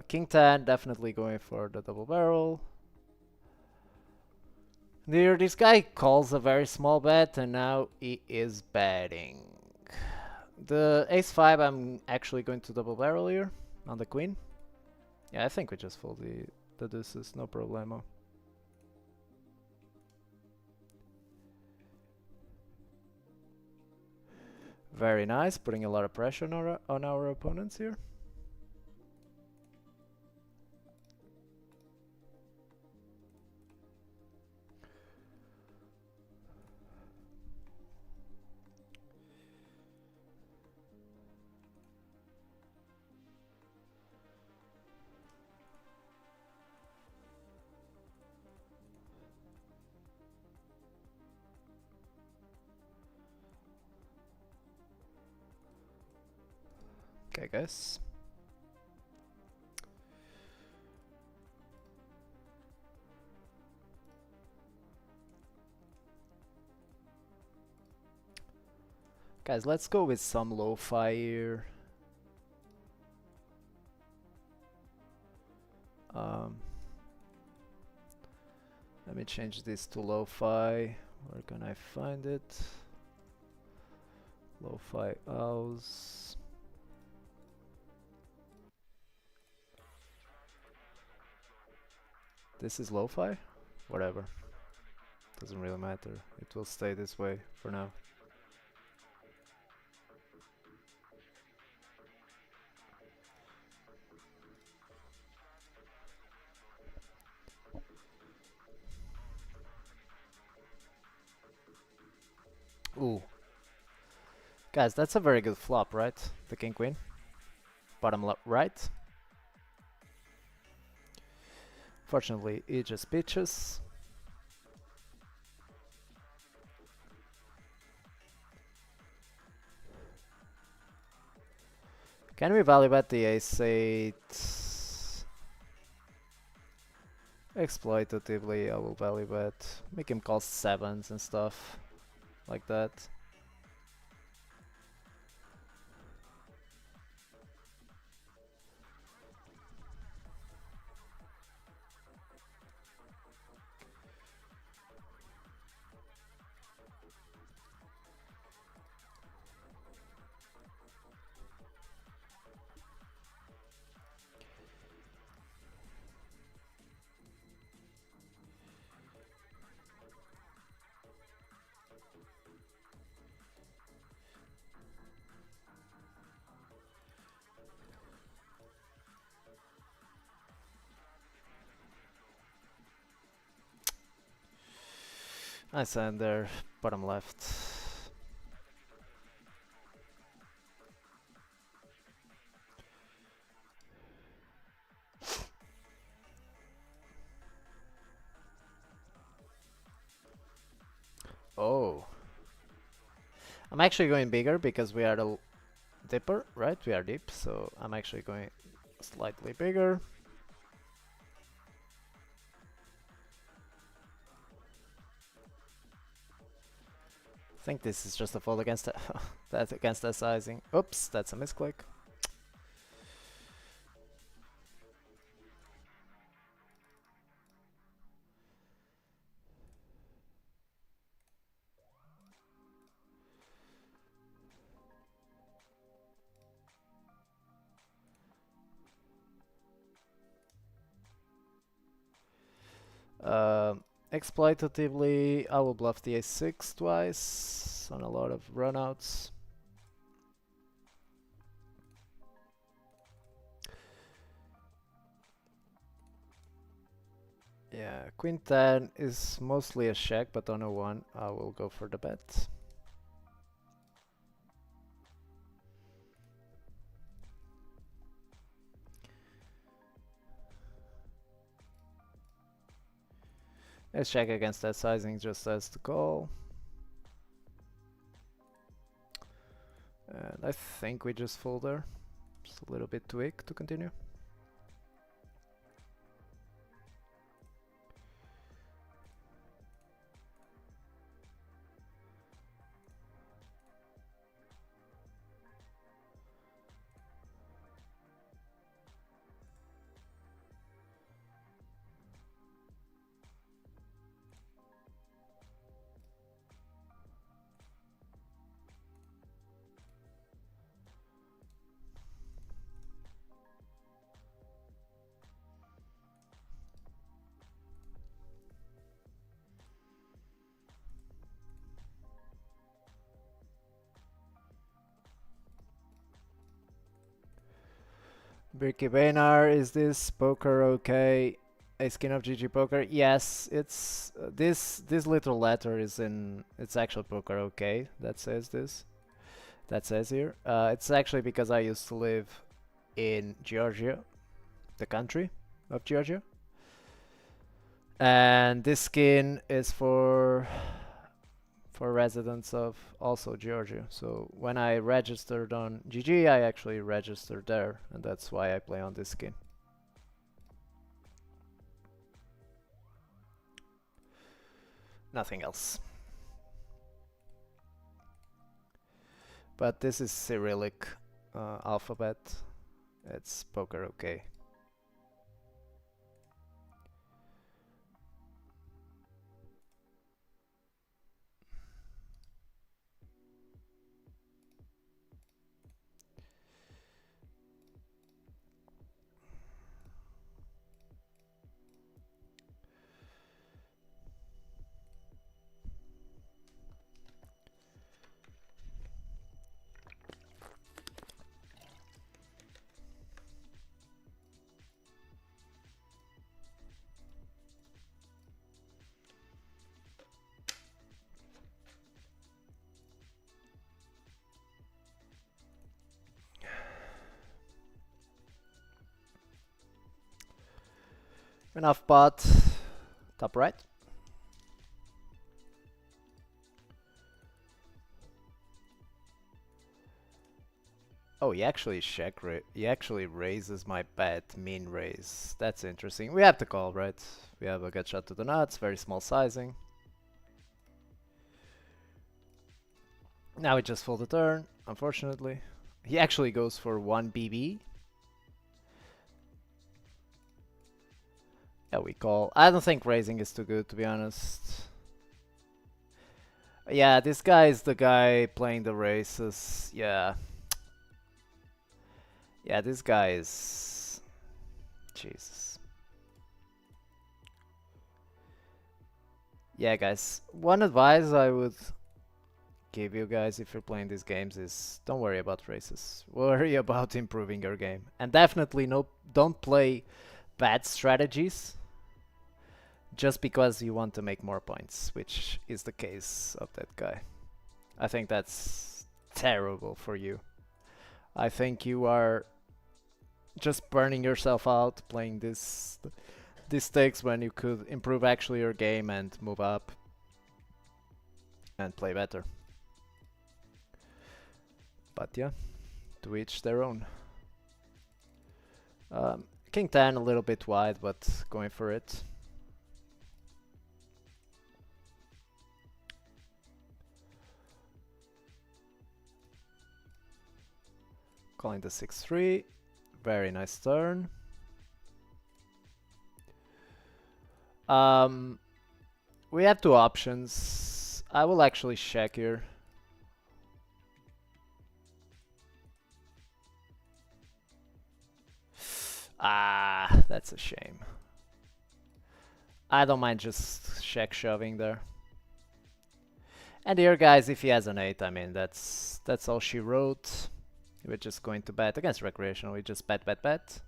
King 10 definitely going for the double barrel. Here, this guy calls a very small bet, and now he is betting. The ace-5, I'm actually going to double barrel here on the queen. Yeah, I think we just fold the deuces, no problemo. Very nice, putting a lot of pressure on our opponents here. Okay, guys. Guys, let's go with some lo-fi here. Let me change this to lo-fi. Where can I find it? Lo-fi house. This is lo-fi? Whatever. Doesn't really matter. It will stay this way for now. Ooh. Guys, that's a very good flop, right? The king queen. Bottom right. Fortunately, it just pitches. Can we value bet the ace-8? Exploitatively, I will value bet. Make him call 7s and stuff like that. Nice hand there, bottom left. Oh. I'm actually going bigger because we are the dipper, right? We are deep, so I'm actually going slightly bigger. I think this is just a fold against that against that sizing. Oops, that's a misclick. Exploitatively, I will bluff the ace-6 twice on a lot of runouts. Yeah, queen 10 is mostly a check, but on a 1 I will go for the bet. Let's check against that sizing just as the call. And I think we just fold there. Just a little bit too weak to continue. Bricky Bainar, is this poker okay? A skin of GG Poker? Yes, it's this little letter is in it's actual poker okay that says this. That says here. It's actually because I used to live in Georgia, the country of Georgia. And this skin is for residents of also Georgia. So when I registered on GG, I actually registered there, and that's why I play on this skin. Nothing else. But this is Cyrillic alphabet. It's poker okay. Enough pot, top right. Oh, he actually he actually raises my bet, min raise. That's interesting. We have to call, right? We have a good shot to the nuts, very small sizing. Now we just fold the turn, unfortunately. He actually goes for 1 BB. Yeah, we call. I don't think raising is too good, to be honest. Yeah, this guy is the guy playing the races. Yeah. Yeah, this guy is... Jesus. Yeah, guys. One advice I would give you guys if you're playing these games is don't worry about races. Worry about improving your game. And definitely don't play bad strategies just because you want to make more points, which is the case of that guy. I think that's terrible for you. I think you are just burning yourself out playing these stakes when you could improve actually your game and move up and play better. But yeah, to each their own. King 10 a little bit wide, but going for it. Calling the 6-3. Very nice turn. We have two options. I will actually check here. Ah, that's a shame. I don't mind just check shoving there. And here, guys, if he has an 8, I mean, that's all she wrote. We're just going to bet against recreational. We just bet, bet, bet.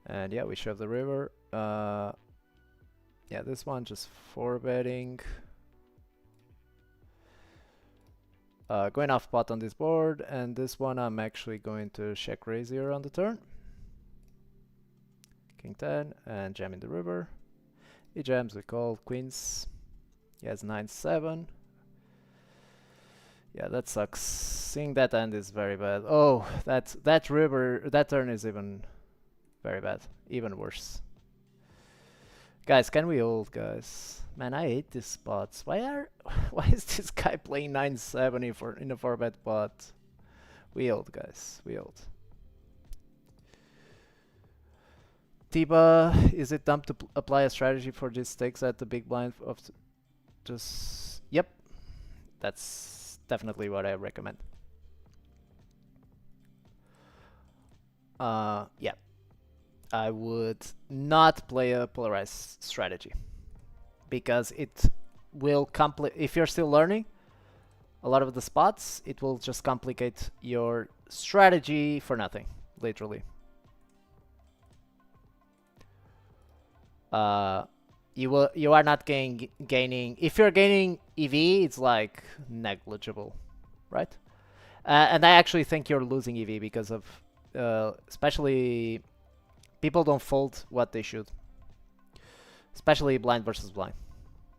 And yeah, we shove the river. Yeah, this one just 4-betting. Going off pot on this board, and this one I'm actually going to check raise here on the turn. King 10 and jam in the river. He jams, we call queens. He has 9-7. Yeah, that sucks. Seeing that end is very bad. Oh, that river, that turn is even very bad. Even worse. Guys, can we hold, guys? Man, I hate these spots. Why is this guy playing 9-7 in a 4-bet pot? We hold, guys. We hold. Tiba, is it dumb to apply a strategy for these stakes at the big blind of just... Yep. That's definitely what I recommend. Yeah. I would not play a polarized strategy because it will if you're still learning, a lot of the spots, it will just complicate your strategy for nothing, literally. You are not gaining. If you're gaining EV, it's like negligible, right? And I actually think you're losing EV because of, especially people don't fold what they should, especially blind versus blind.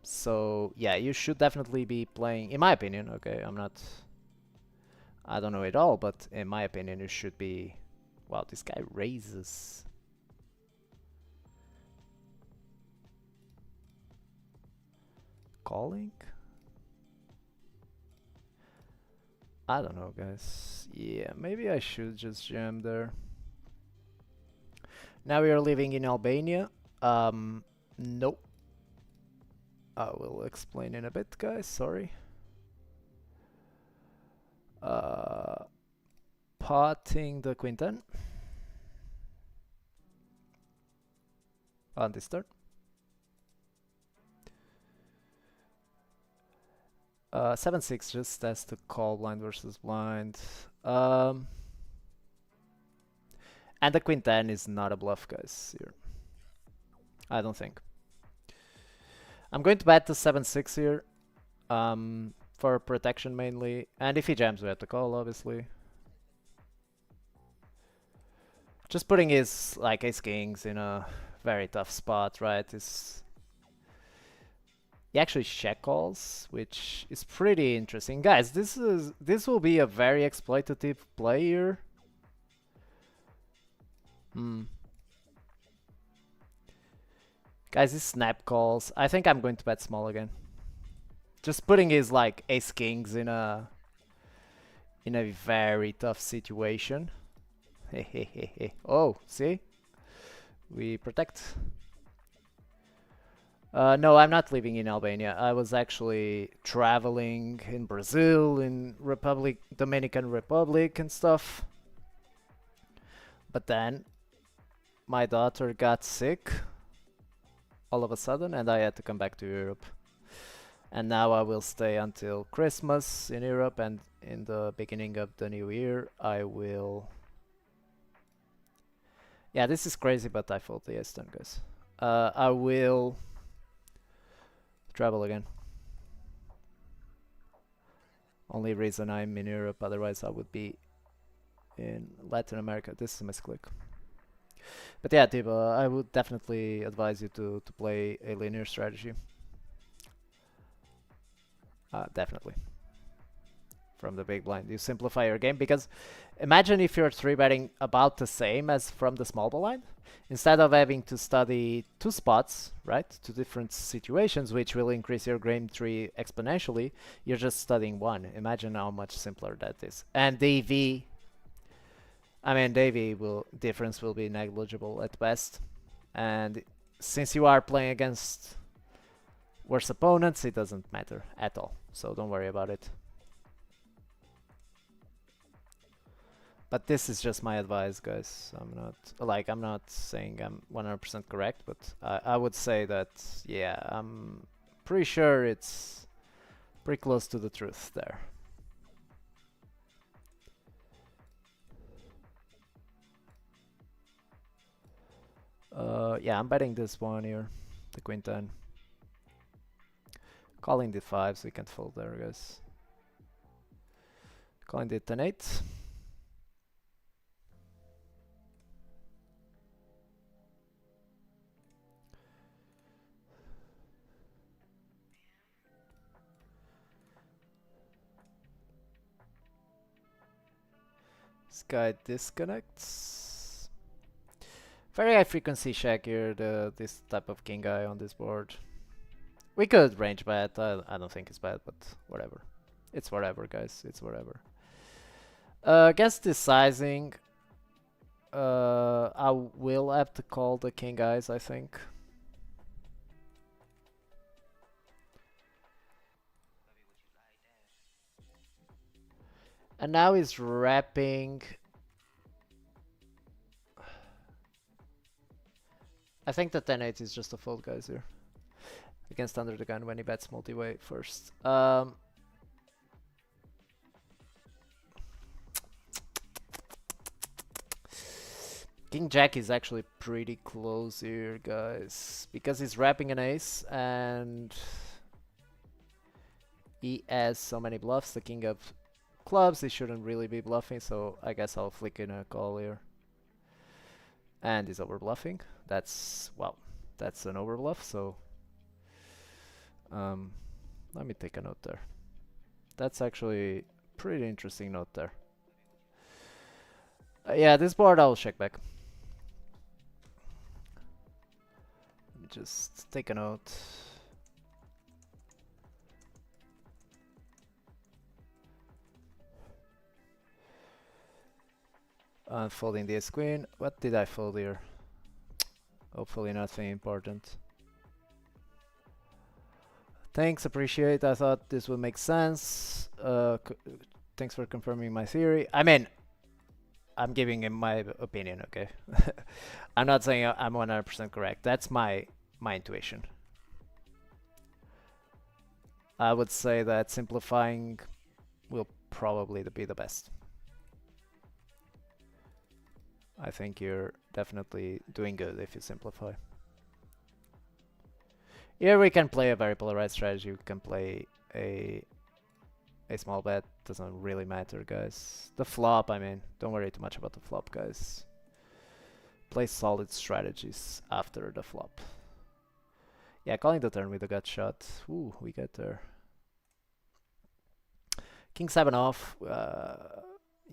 So yeah, you should definitely be playing, in my opinion. Okay, I don't know it all, but in my opinion, you should be. Wow, this guy raises. Calling? I don't know, guys. Yeah, maybe I should just jam there. Now we are living in Albania. Nope. I will explain in a bit, guys. Sorry. Potting the queen 10 on this turn. 7-6 just has to call blind versus blind. And the queen 10 is not a bluff, guys, here. I don't think. I'm going to bet the 7-6 here. For protection mainly. And if he jams, we have to call, obviously. Just putting his, like, ace kings in a very tough spot, right? He actually check calls, which is pretty interesting. Guys, this will be a very exploitative play here. Guys, this snap calls. I think I'm going to bet small again. Just putting his like ace kings in a very tough situation. Oh, see? We protect. No, I'm not living in Albania. I was actually traveling in Brazil, in Dominican Republic and stuff. But then my daughter got sick all of a sudden and I had to come back to Europe. And now I will stay until Christmas in Europe, and in the beginning of the new year I will... Yeah, this is crazy, but I fold the ace-10, guys. I will travel again. Only reason I'm in Europe, otherwise I would be in Latin America. This is a misclick. But yeah, Tiba, I would definitely advise you to play a linear strategy. Definitely. From the big blind. You simplify your game, because imagine if you're 3-betting about the same as from the small blind. Instead of having to study 2 spots, right? 2 different situations, which will increase your game tree exponentially, you're just studying 1. Imagine how much simpler that is. And the EV, I mean, the EV difference will be negligible at best. And since you are playing against worse opponents, it doesn't matter at all. So don't worry about it. But this is just my advice, guys. I'm not saying I'm 100% correct, but I would say that, yeah, I'm pretty sure it's pretty close to the truth there. Yeah, I'm betting this one here, the queen 10. Calling the 5, so you can't fold there, guys. Calling the 10-8. This guy disconnects. Very high frequency check here, this type of king guy on this board. We could range bet. I don't think it's bad, but whatever. It's whatever, guys. It's whatever. Against this sizing, I will have to call the king guys, I think. And now he's wrapping. I think the 10-8 is just a fold, guys, here. Against under the gun when he bets multi-way first. King Jack is actually pretty close here, guys, because he's wrapping an ace and he has so many bluffs. The king of clubs, he shouldn't really be bluffing, so I guess I'll flick in a call here. And he's over bluffing. That's, well, that's an over bluff, so let me take a note there. That's actually pretty interesting note there. Yeah, this board I'll check back. Let me just take a note. Folding the ace queen. What did I fold here? Hopefully nothing important. Thanks, appreciate. I thought this would make sense. Thanks for confirming my theory. I mean, I'm giving him my opinion, okay? I'm not saying I'm 100% correct. That's my intuition. I would say that simplifying will probably be the best. I think you're definitely doing good if you simplify. Here we can play a very polarized strategy. We can play a small bet. Doesn't really matter, guys. The flop, I mean, don't worry too much about the flop, guys. Play solid strategies after the flop. Yeah, calling the turn with a gut shot. Ooh, we get there. King 7 off.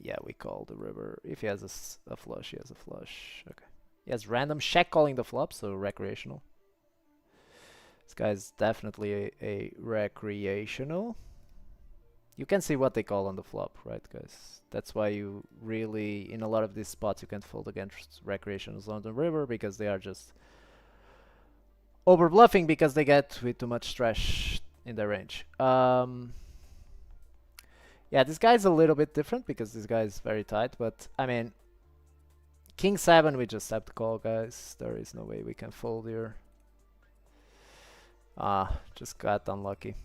Yeah, we call the river. If he has a flush, he has a flush. Okay. He has random check calling the flop, so recreational. This guy's definitely a recreational. You can see what they call on the flop, right, guys? That's why you really, in a lot of these spots, you can't fold against recreationals on the river because they are just over bluffing because they get with too much trash in their range. Yeah, this guy's a little bit different because this guy is very tight, but I mean, King 7, we just have to call, guys. There is no way we can fold here. Just got unlucky.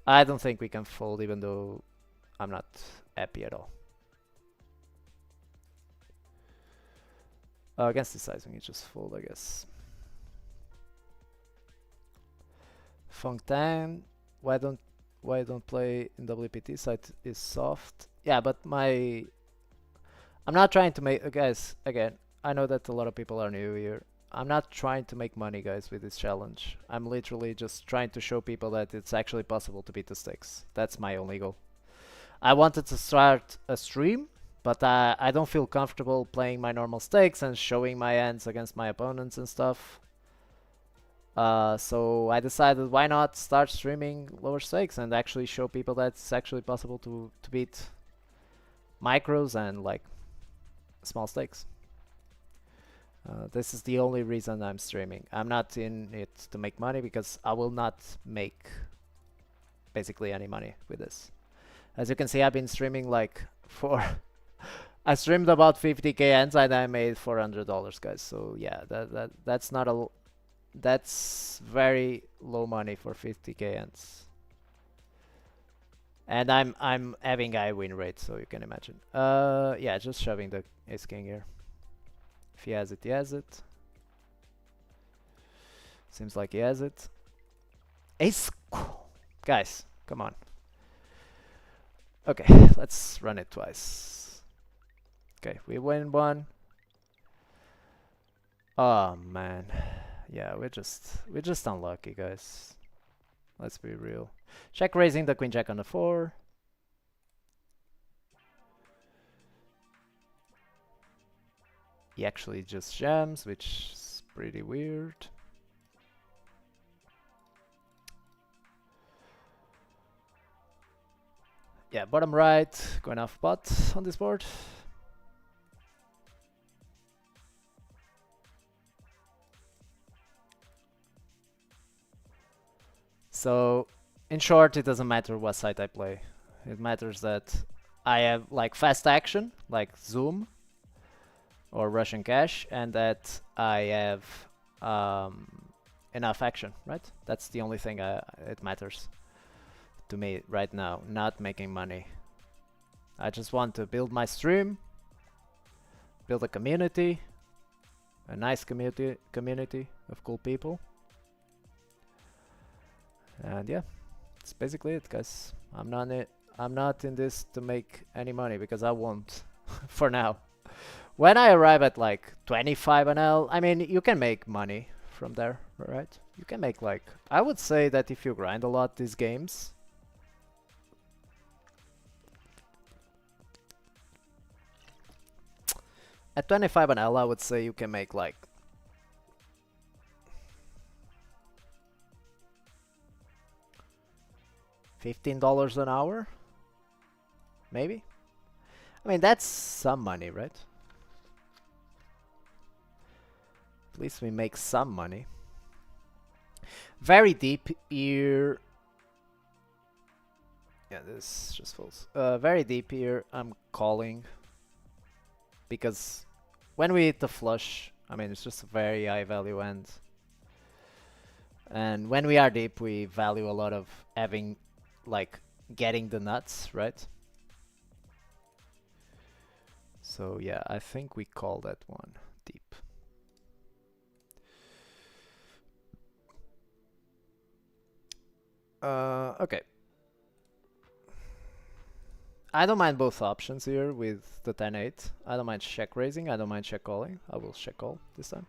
I don't think we can fold, even though I'm not happy at all. Against the sizing, you just fold, I guess. Fontaine, why don't play in WPT? Side is soft. Yeah, but I'm not trying to make guys. Again, I know that a lot of people are new here. I'm not trying to make money, guys, with this challenge. I'm literally just trying to show people that it's actually possible to beat the stakes. That's my only goal. I wanted to start a stream, but I don't feel comfortable playing my normal stakes and showing my hands against my opponents and stuff. So I decided why not start streaming lower stakes and actually show people that it's actually possible to beat micros and like small stakes. This is the only reason I'm streaming. I'm not in it to make money because I will not make basically any money with this. As you can see, I've been streaming like I streamed about 50k ends and I made $400, guys. So yeah, that's not a that's very low money for 50k ends. And I'm having high win rate, so you can imagine. Yeah, just shoving the ace king here. If he has it, he has it. Seems like he has it. Ace, guys, come on. Okay, let's run it twice. Okay, we win one. Oh man, yeah, we're just unlucky, guys. Let's be real. Check raising the queen jack on the 4. He actually just jams, which is pretty weird. Yeah, bottom right, going off pot on this board. So, in short, it doesn't matter what side I play. It matters that I have like fast action, like zoom or Russian cash, and that I have enough action, right? That's the only thing it matters to me right now, not making money. I just want to build my stream, build a community, a nice community of cool people. And yeah, that's basically it, guys. I'm not in this to make any money because I won't for now. When I arrive at like 25 NL, I mean, you can make money from there, right? You can make like, I would say that if you grind a lot these games, at 25 NL, I would say you can make like $15 an hour, maybe. I mean, that's some money, right? At least we make some money. Very deep here. Yeah, this just falls. Very deep here, I'm calling. Because when we hit the flush, I mean, it's just a very high value end. And when we are deep, we value a lot of having, like, getting the nuts, right? So yeah, I think we call that one deep. Okay. I don't mind both options here with the 10-8. I don't mind check raising, I don't mind check calling. I will check call this time.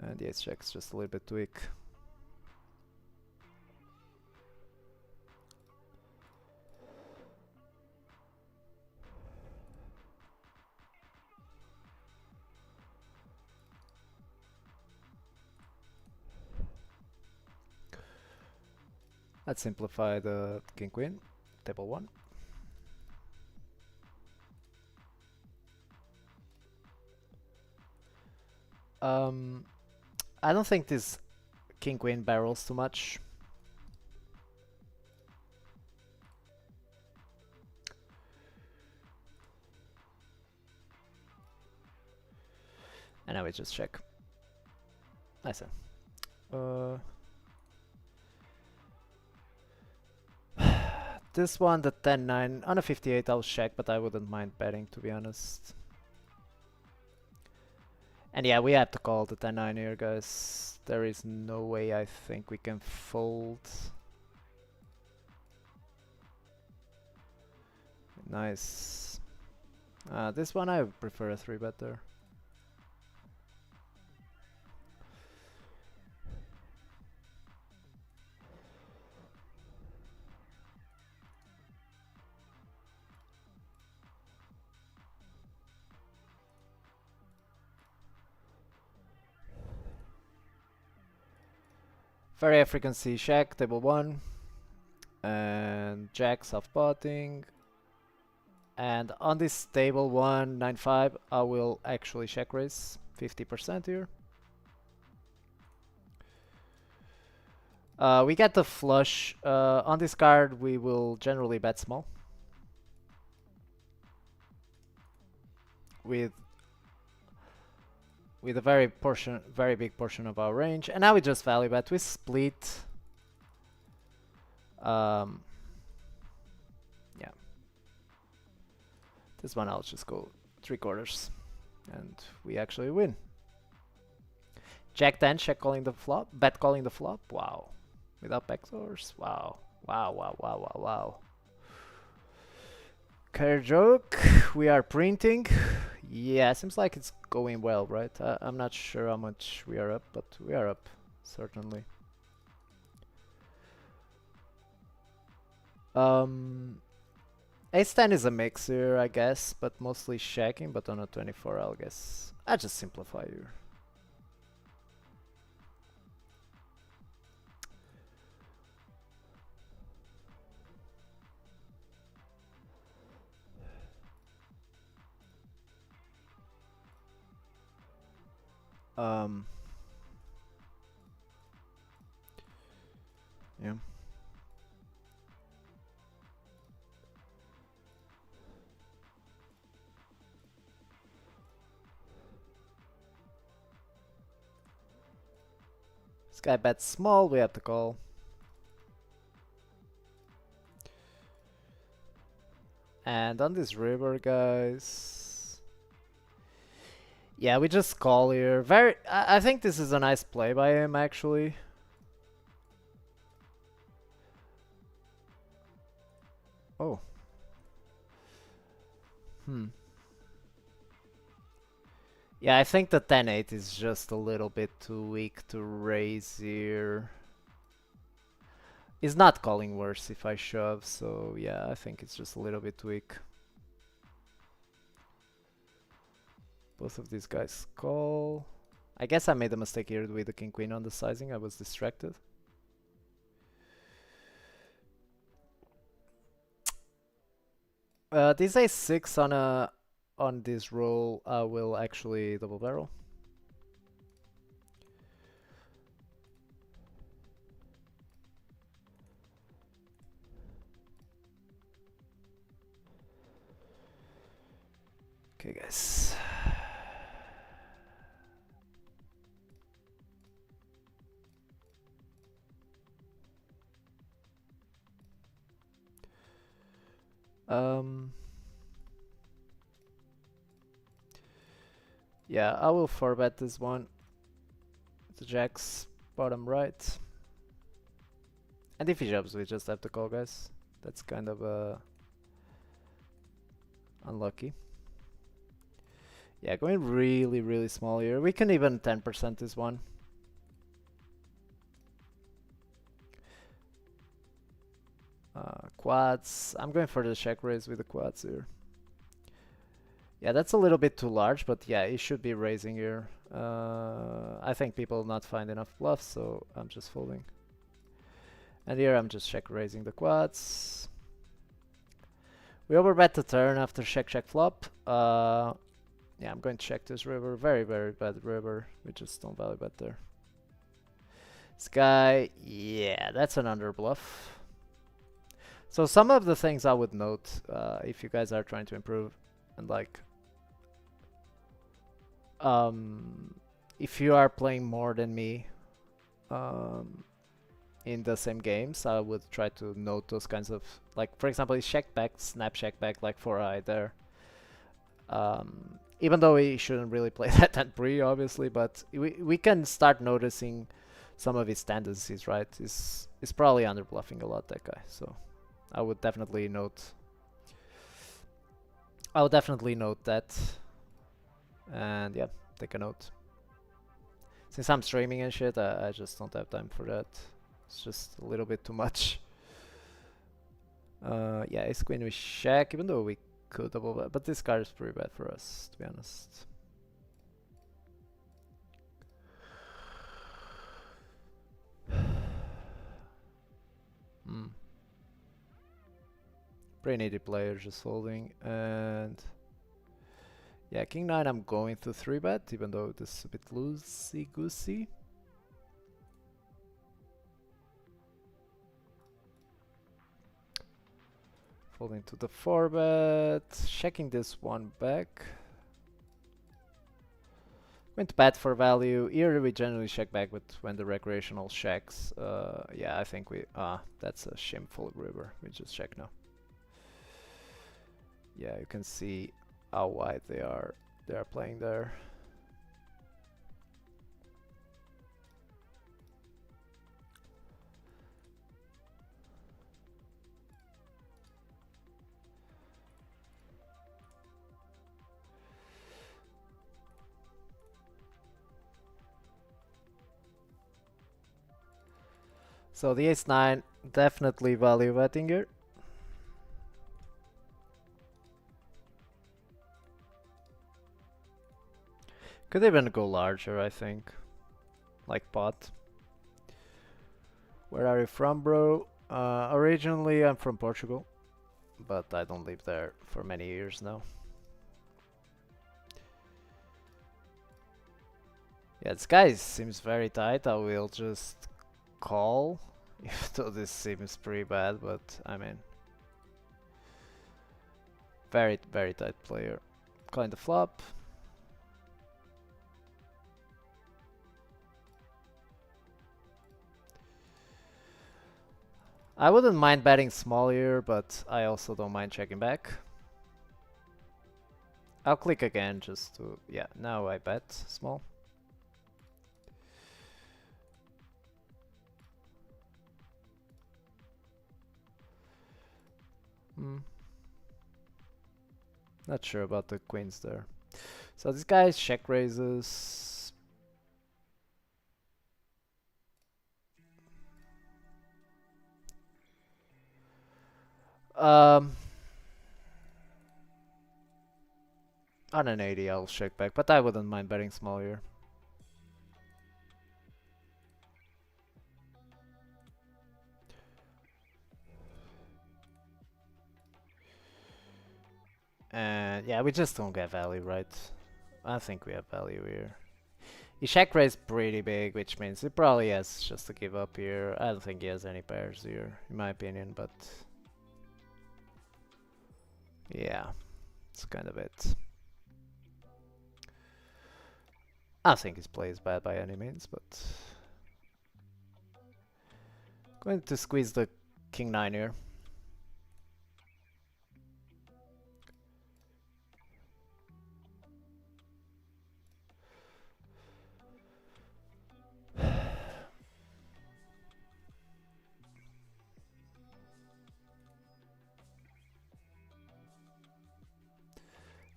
And the ace check's just a little bit weak. Let's simplify the king queen, table 1. I don't think this king queen barrels too much. And now we just check. Nice. This one, the 10-9, on a 58 I'll check, but I wouldn't mind betting, to be honest. And yeah, we have to call the 10-9 here, guys. There is no way I think we can fold. Nice. This one I prefer a 3-bet there. Very high frequency check, table 1. And jack soft potting. And on this table 1, 9-5, I will actually check raise 50% here. We get the flush. On this card, we will generally bet small. With a very big portion of our range. And now we just value bet. We split. Yeah. This one I'll just go 3/4. And we actually win. Jack 10, check calling the flop. Bet calling the flop. Wow. Without backdoors. Wow. Wow, wow, wow, wow, wow. Care joke. We are printing. Yeah, seems like it's going well, right? I'm not sure how much we are up, but we are up, certainly. Ace-10 is a mixer, I guess, but mostly checking, but on a 24, I'll guess. I just simplify here. Yeah. This guy bets small, we have to call. And on this river, guys, yeah, we just call here. I think this is a nice play by him, actually. Oh. Yeah, I think the 10-8 is just a little bit too weak to raise here. It's not calling worse if I shove, so yeah, I think it's just a little bit weak. Both of these guys call. I guess I made a mistake here with the king queen on the sizing. I was distracted. This a6 on this roll will actually double barrel. Okay, guys. Yeah, I will 4-bet this one. The jack's bottom right. And if he jumps, we just have to call, guys. That's kind of unlucky. Yeah, going really, really small here. We can even 10% this one. Quads. I'm going for the check raise with the quads here. Yeah, that's a little bit too large, but yeah, he should be raising here. I think people will not find enough bluffs, so I'm just folding. And here I'm just check raising the quads. We overbet the turn after check flop. Yeah, I'm going to check this river. Very, very bad river. We just don't value bet there. This guy, yeah, that's an underbluff. So some of the things I would note, if you guys are trying to improve, and like, if you are playing more than me, in the same games, I would try to note those kinds of, like, for example, he check back, snap check back, like 4-eye there. Even though he shouldn't really play that at pre, obviously, but we can start noticing some of his tendencies, right? He's probably underbluffing a lot, that guy. So I would definitely note. I would definitely note that. And yeah, take a note. Since I'm streaming and shit, I just don't have time for that. It's just a little bit too much. Yeah, ace queen we check, even though we could double bet, but this card is pretty bad for us, to be honest. Pretty needy player, just folding, and yeah, king 9 I'm going to 3-bet, even though this is a bit loosey-goosey. Folding to the 4-bet, checking this one back. Going to bet for value. Here we generally check back, but when the recreational checks, yeah, I think that's a shameful river. We just check now. Yeah, you can see how wide they are playing there. So the ace-9 definitely value betting here. Could even go larger, I think. Like pot. Where are you from, bro? Originally I'm from Portugal, but I don't live there for many years now. Yeah, this guy seems very tight. I will just call, even though this seems pretty bad, but I mean, very, very tight player. Calling the flop. I wouldn't mind betting small here, but I also don't mind checking back. I'll click again just to... Yeah, now I bet small. Not sure about the queens there. So this guy's check raises. On an 80 I'll check back, but I wouldn't mind betting small here. And yeah, we just don't get value, right? I think we have value here. He check raised pretty big, which means he probably has just to give up here. I don't think he has any pairs here, in my opinion, but yeah, it's kind of it. I don't think his play is bad by any means, but going to squeeze the king 9 here.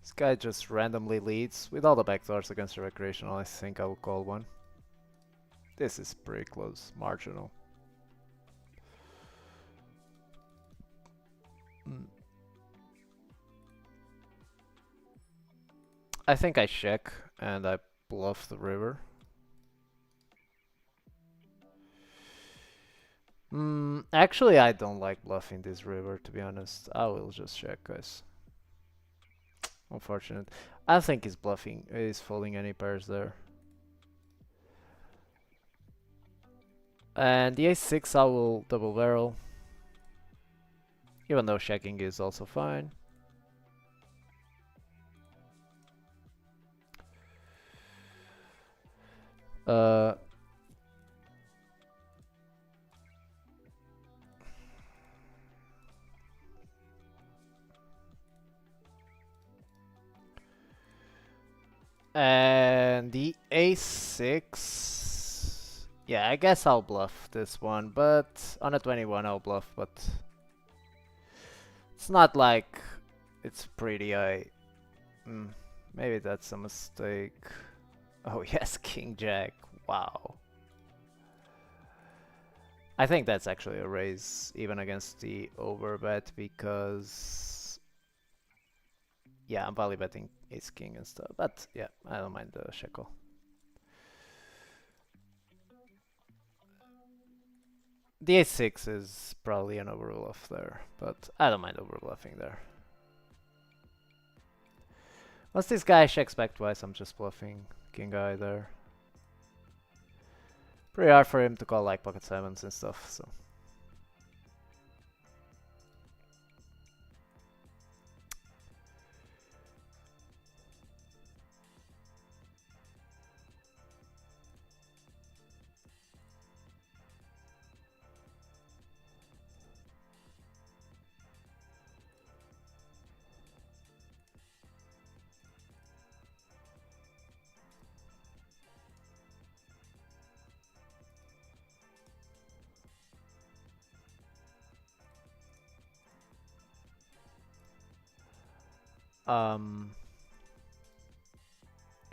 This guy just randomly leads with all the backdoors against the recreational. I think I will call one. This is pretty close, marginal. I think I check and I bluff the river. Actually, I don't like bluffing this river, to be honest. I will just check, guys. Unfortunate. I think he's bluffing. He's folding any pairs there. And the ace-6 I will double barrel. Even though checking is also fine. And the ace-6. Yeah, I guess I'll bluff this one, but on a 21 I'll bluff, but it's not like it's pretty high. Maybe that's a mistake. Oh yes, king jack. Wow. I think that's actually a raise even against the overbet because yeah, I'm value betting ace king and stuff, but yeah, I don't mind the shekel. The ace-6 is probably an overbluff there, but I don't mind overbluffing there. Once this guy checks back twice, I'm just bluffing king eye there. Pretty hard for him to call like pocket sevens and stuff, so.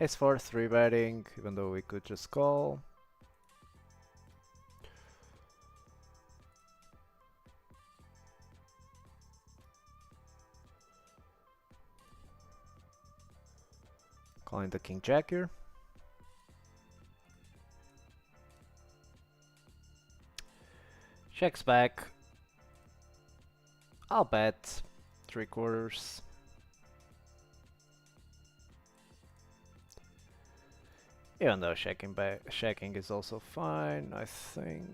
It's for 3-betting, even though we could just call. Calling the king jack here. Checks back. I'll bet 3/4. Even though checking is also fine, I think.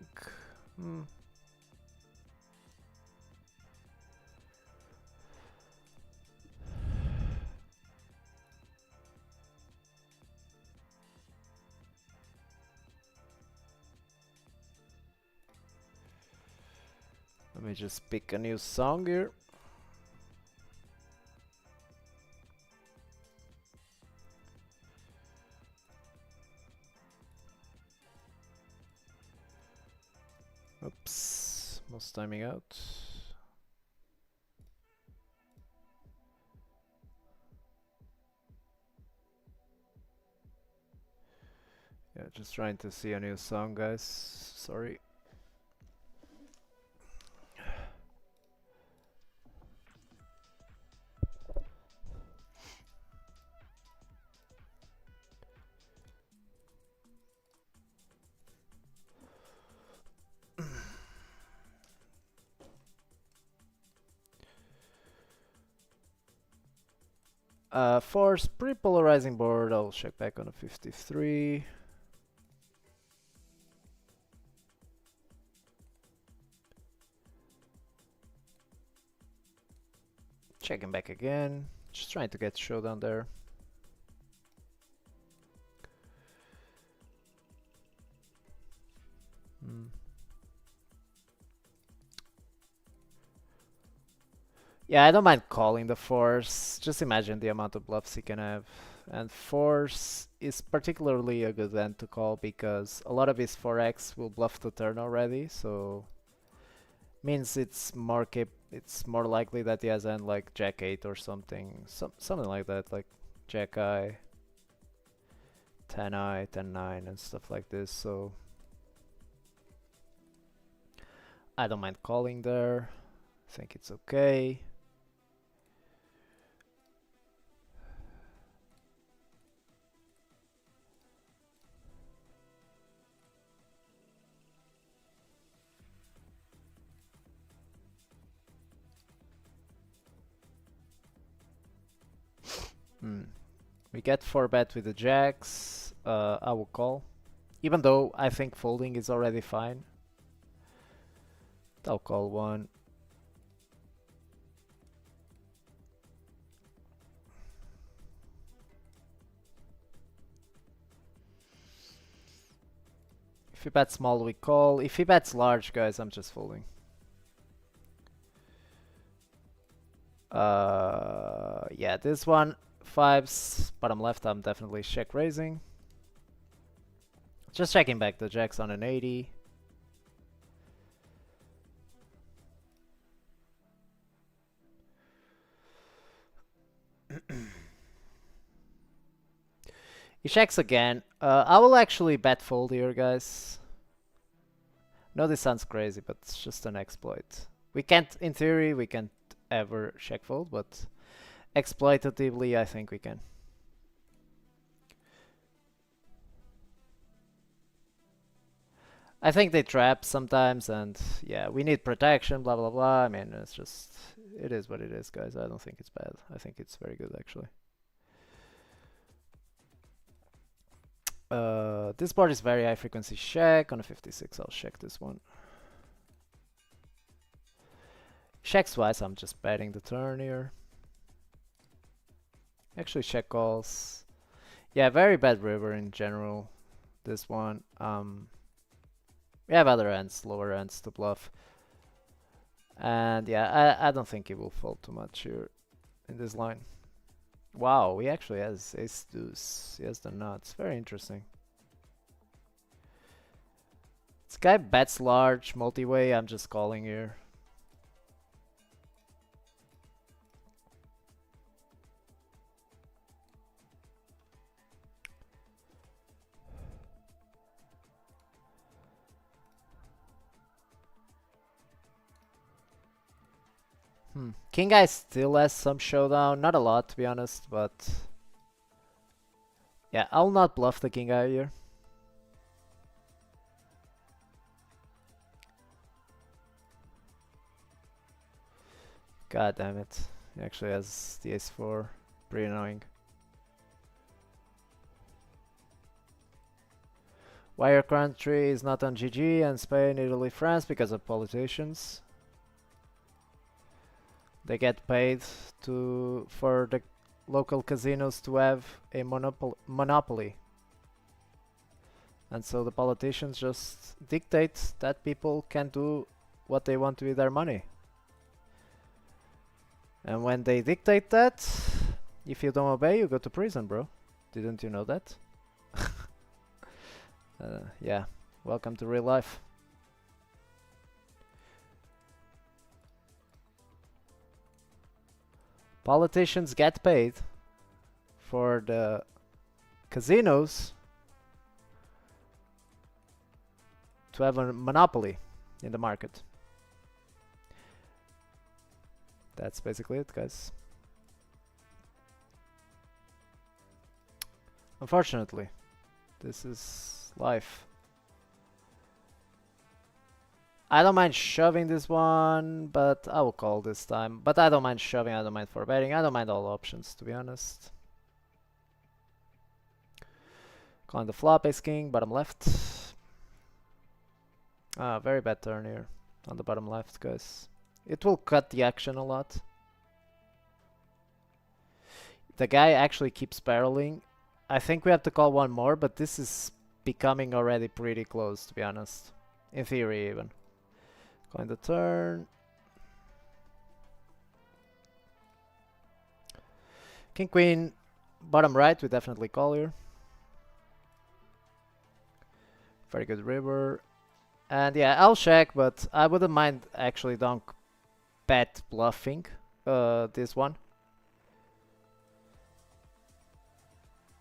Let me just pick a new song here. just timing out. Yeah, just trying to see a new song, guys. Sorry. Force pre-polarizing board. I'll check back on a 53. Checking back again. Just trying to get showdown there. Yeah, I don't mind calling the force. Just imagine the amount of bluffs he can have. And force is particularly a good hand to call because a lot of his 4x will bluff the turn already, so means it's more likely that he has a hand like Jack 8 or something. Something like that, like Jack I, 10 I, 10-9 and stuff like this, so I don't mind calling there. I think it's okay. We get 4-bet with the jacks. I will call. Even though I think folding is already fine. I'll call one. If he bets small, we call. If he bets large, guys, I'm just folding. Yeah, this one, 5s, bottom left, I'm definitely check raising. Just checking back the jacks on an 80. He checks again. I will actually bet fold here, guys. No, this sounds crazy, but it's just an exploit. We can't, in theory, we can't ever check fold, but exploitatively, I think we can. I think they trap sometimes, and yeah, we need protection, blah blah blah. I mean, it's just, it is what it is, guys. I don't think it's bad. I think it's very good, actually. This board is very high frequency check. On a 56, I'll check this one. Checks twice, I'm just betting the turn here. Actually, check calls. Yeah, very bad river in general. This one. We have other hands, lower hands to bluff. And yeah, I don't think he will fold too much here in this line. Wow, he actually has ace deuce. He has the nuts. Very interesting. This guy bets large, multi-way. I'm just calling here. King guy still has some showdown. Not a lot, to be honest, but yeah, I'll not bluff the king guy here. God damn it. He actually has the ace-4. Pretty annoying. Why your country is not on GG and Spain, Italy, France because of politicians. They get paid for the local casinos to have a monopoly. And so the politicians just dictate that people can do what they want with their money. And when they dictate that, if you don't obey, you go to prison, bro. Didn't you know that? Yeah, welcome to real life. Politicians get paid for the casinos to have a monopoly in the market. That's basically it, guys. Unfortunately, this is life. I don't mind shoving this one, but I will call this time. But I don't mind shoving, I don't mind forbearing, I don't mind all options, to be honest. Calling the flop, ace king, bottom left. Ah, very bad turn here on the bottom left, guys. It will cut the action a lot. The guy actually keeps barreling. I think we have to call one more, but this is becoming already pretty close, to be honest. In theory, even. Calling the turn. King, queen, bottom right, we definitely call here. Very good river. And yeah, I'll check, but I wouldn't mind actually donk bet bluffing this one.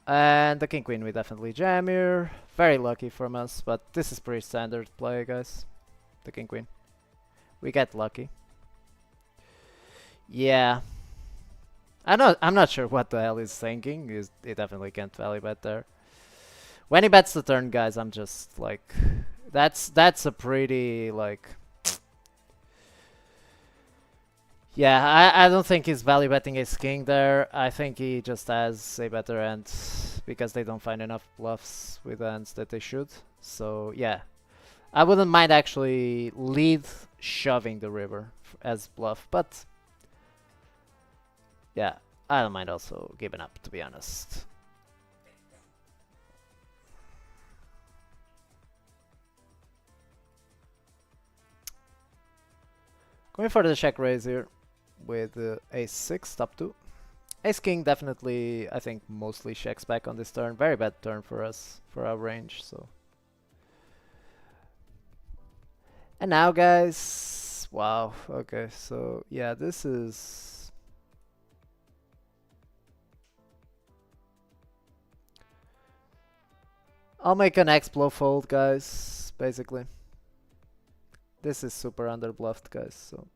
And the king queen we definitely jam here. Very lucky from us, but this is pretty standard play, guys. The king queen. We get lucky. Yeah. I'm not sure what the hell he's thinking. He definitely can't value bet there. When he bets the turn, guys, I'm just like, that's a pretty like, yeah, I don't think he's value betting his king there. I think he just has a better hand because they don't find enough bluffs with the hands that they should. So yeah, I wouldn't mind actually lead shoving the river as bluff, but yeah, I don't mind also giving up, to be honest. Going for the check raise here with ace 6, top 2. Ace king definitely, I think, mostly checks back on this turn. Very bad turn for us, for our range, so. And now, guys, wow, okay, so yeah, this is... I'll make an X-blow fold, guys, basically. This is super underbluffed, guys, so.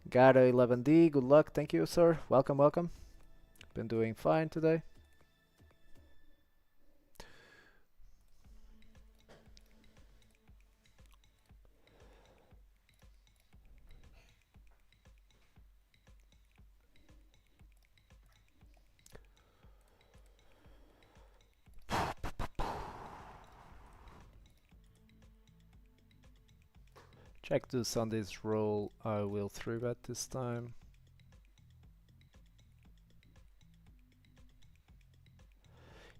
Got a 11D, good luck, thank you, sir. Welcome, welcome. Been doing fine today. Check to Sunday's roll. I will 3-bet this time.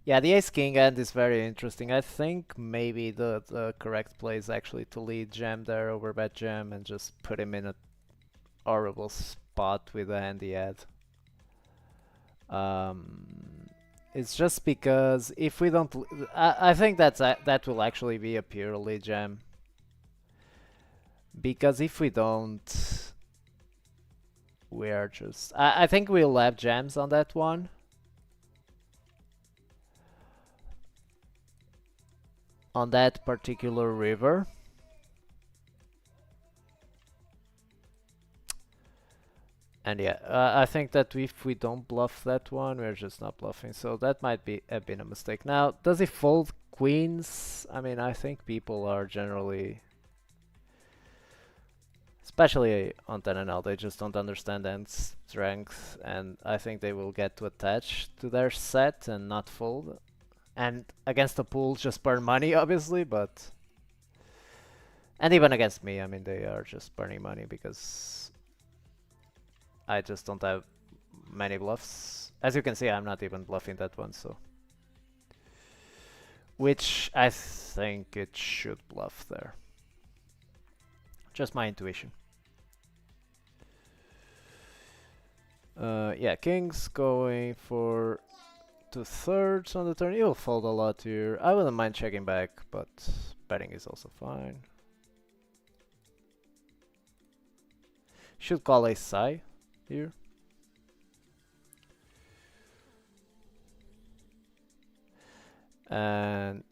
Yeah, the ace king end is very interesting. I think maybe the correct play is actually to lead jam there over bet jam and just put him in a horrible spot with the hand he had. It's just because if we don't, I think that will actually be a pure lead jam. Because if we don't, we are just... I think we'll have jams on that one. On that particular river. And yeah, I think that if we don't bluff that one, we're just not bluffing. So that might have been a mistake. Now, does he fold queens? I mean, I think people are generally... Especially on 10NL, they just don't understand end strength, and I think they will get too attached to their set and not fold. And against the pool, just burn money, obviously, but... And even against me, I mean, they are just burning money because I just don't have many bluffs. As you can see, I'm not even bluffing that one, so... Which I think it should bluff there. Just my intuition. Yeah, king's going for 2/3 on the turn. He'll fold a lot here. I wouldn't mind checking back, but betting is also fine. Should call a psi here. And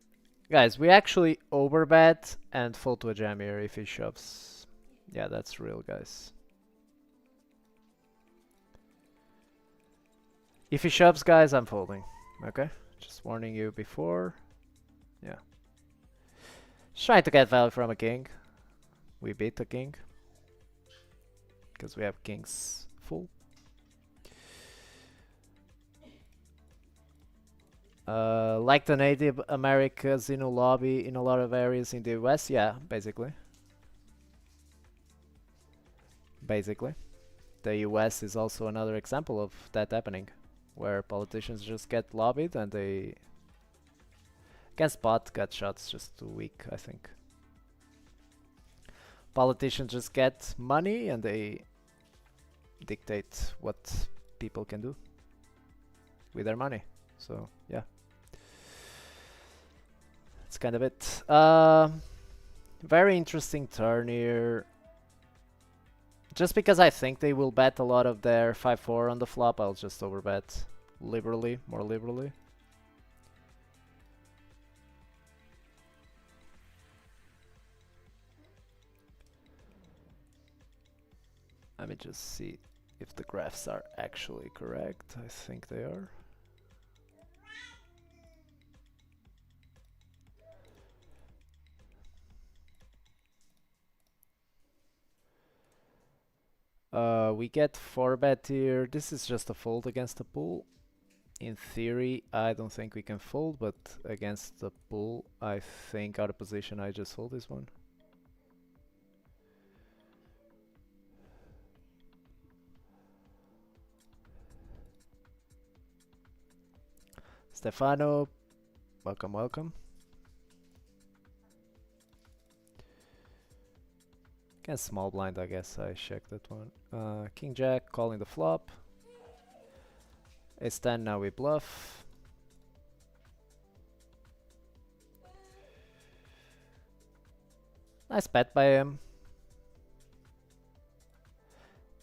guys, we actually overbet and fold to a jam here if he shoves. Yeah, that's real, guys. If he shoves, guys, I'm folding. Okay? Just warning you before. Yeah. Just trying to get value from a king. We beat the king. Because we have kings full. Like the Native Americans in a lobby in a lot of areas in the US? Yeah, basically. Basically. The US is also another example of that happening. Where politicians just get lobbied and they can't spot, got shots just too weak, I think. Politicians just get money and they dictate what people can do with their money. So, yeah. That's kind of it. Very interesting turn here. Just because I think they will bet a lot of their 5-4 on the flop, I'll just overbet liberally, more liberally. Let me just see if the graphs are actually correct. I think they are. We get 4-bet here. This is just a fold against the pool. In theory, I don't think we can fold, but against the pool, I think out of position I just fold this one. Stefano, welcome, welcome. Against small blind, I guess I checked that one. King Jack calling the flop. Ace 10, now we bluff. Nice bet by him.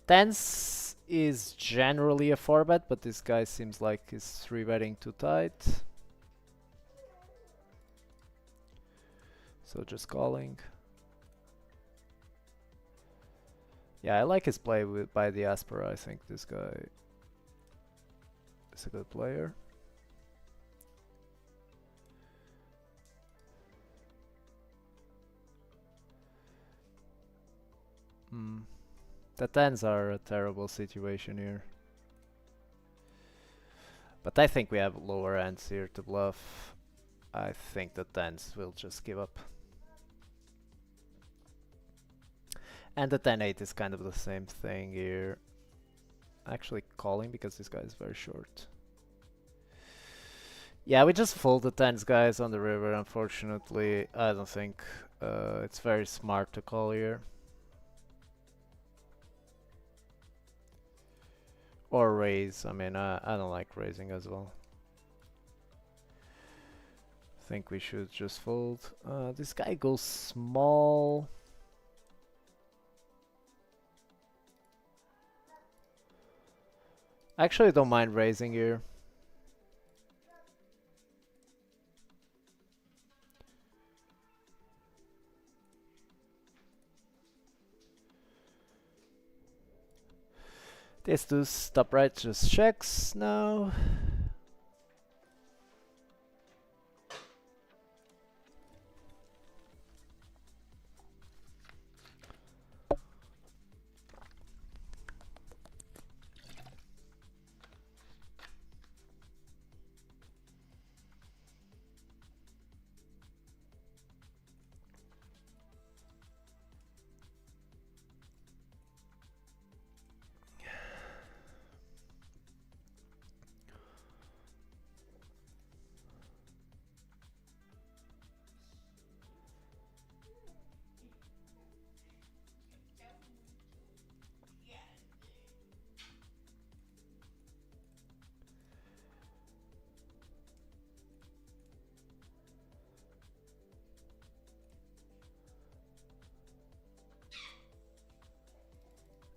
Tens is generally a 4-bet, but this guy seems like he's 3-betting too tight. So just calling. Yeah, I like his play by the Aspera. I think this guy is a good player. The tens are a terrible situation here. But I think we have lower ends here to bluff. I think the tens will just give up. And the 10-8 is kind of the same thing here. Actually calling because this guy is very short. Yeah, we just fold the tens, guys, on the river, unfortunately. I don't think it's very smart to call here. Or raise. I mean, I don't like raising as well. Think we should just fold. This guy goes small. Actually, don't mind raising here. This does top right just checks now.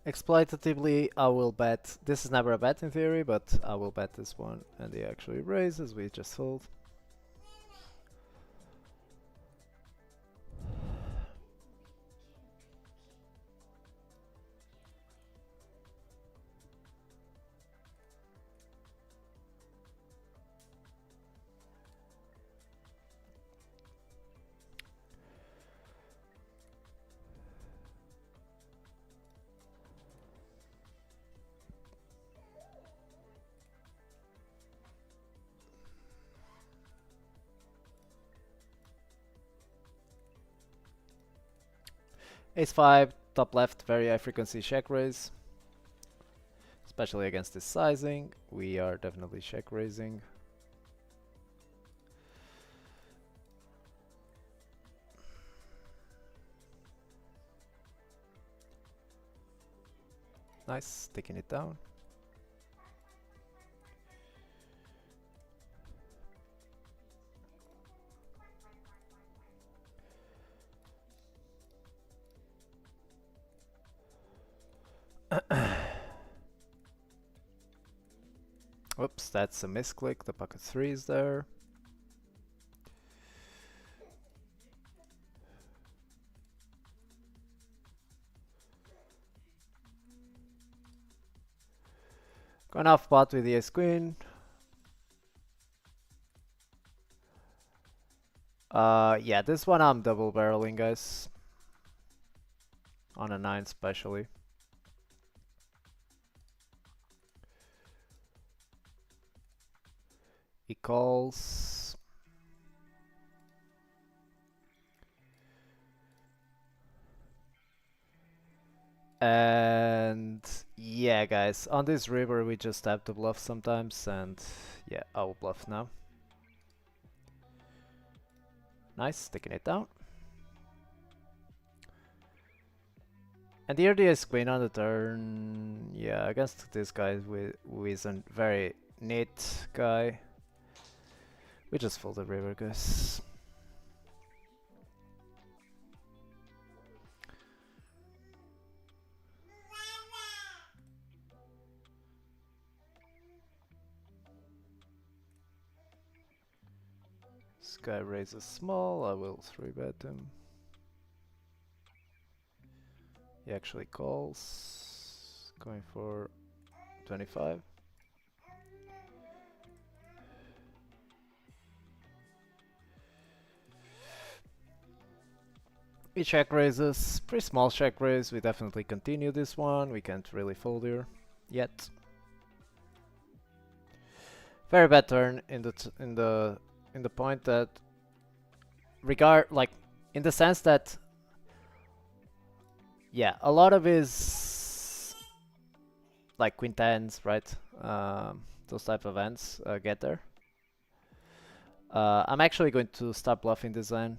Exploitatively, I will bet. This is never a bet in theory, but I will bet this one, and he actually raises. We just fold. Ace 5, top left, very high frequency check raise. Especially against this sizing, we are definitely check raising. Nice, taking it down. Oops, that's a misclick. The pocket 3 is there. Going off pot with the ace queen. Yeah, this one I'm double barreling, guys. On a 9 especially. He calls. And yeah, guys, on this river we just have to bluff sometimes, and yeah, I will bluff now. Nice, taking it down. And here the ace queen on the turn. Yeah, against this guy who is a very neat guy. We just fold the river, guys. This guy raises small, I will 3-bet him. He actually calls, going for 25. We check raises, pretty small check raise. We definitely continue this one. We can't really fold here yet. Very bad turn in the point that in the sense that yeah, a lot of his like queen tens, right? Those type of hands get there. I'm actually going to start bluffing this hand.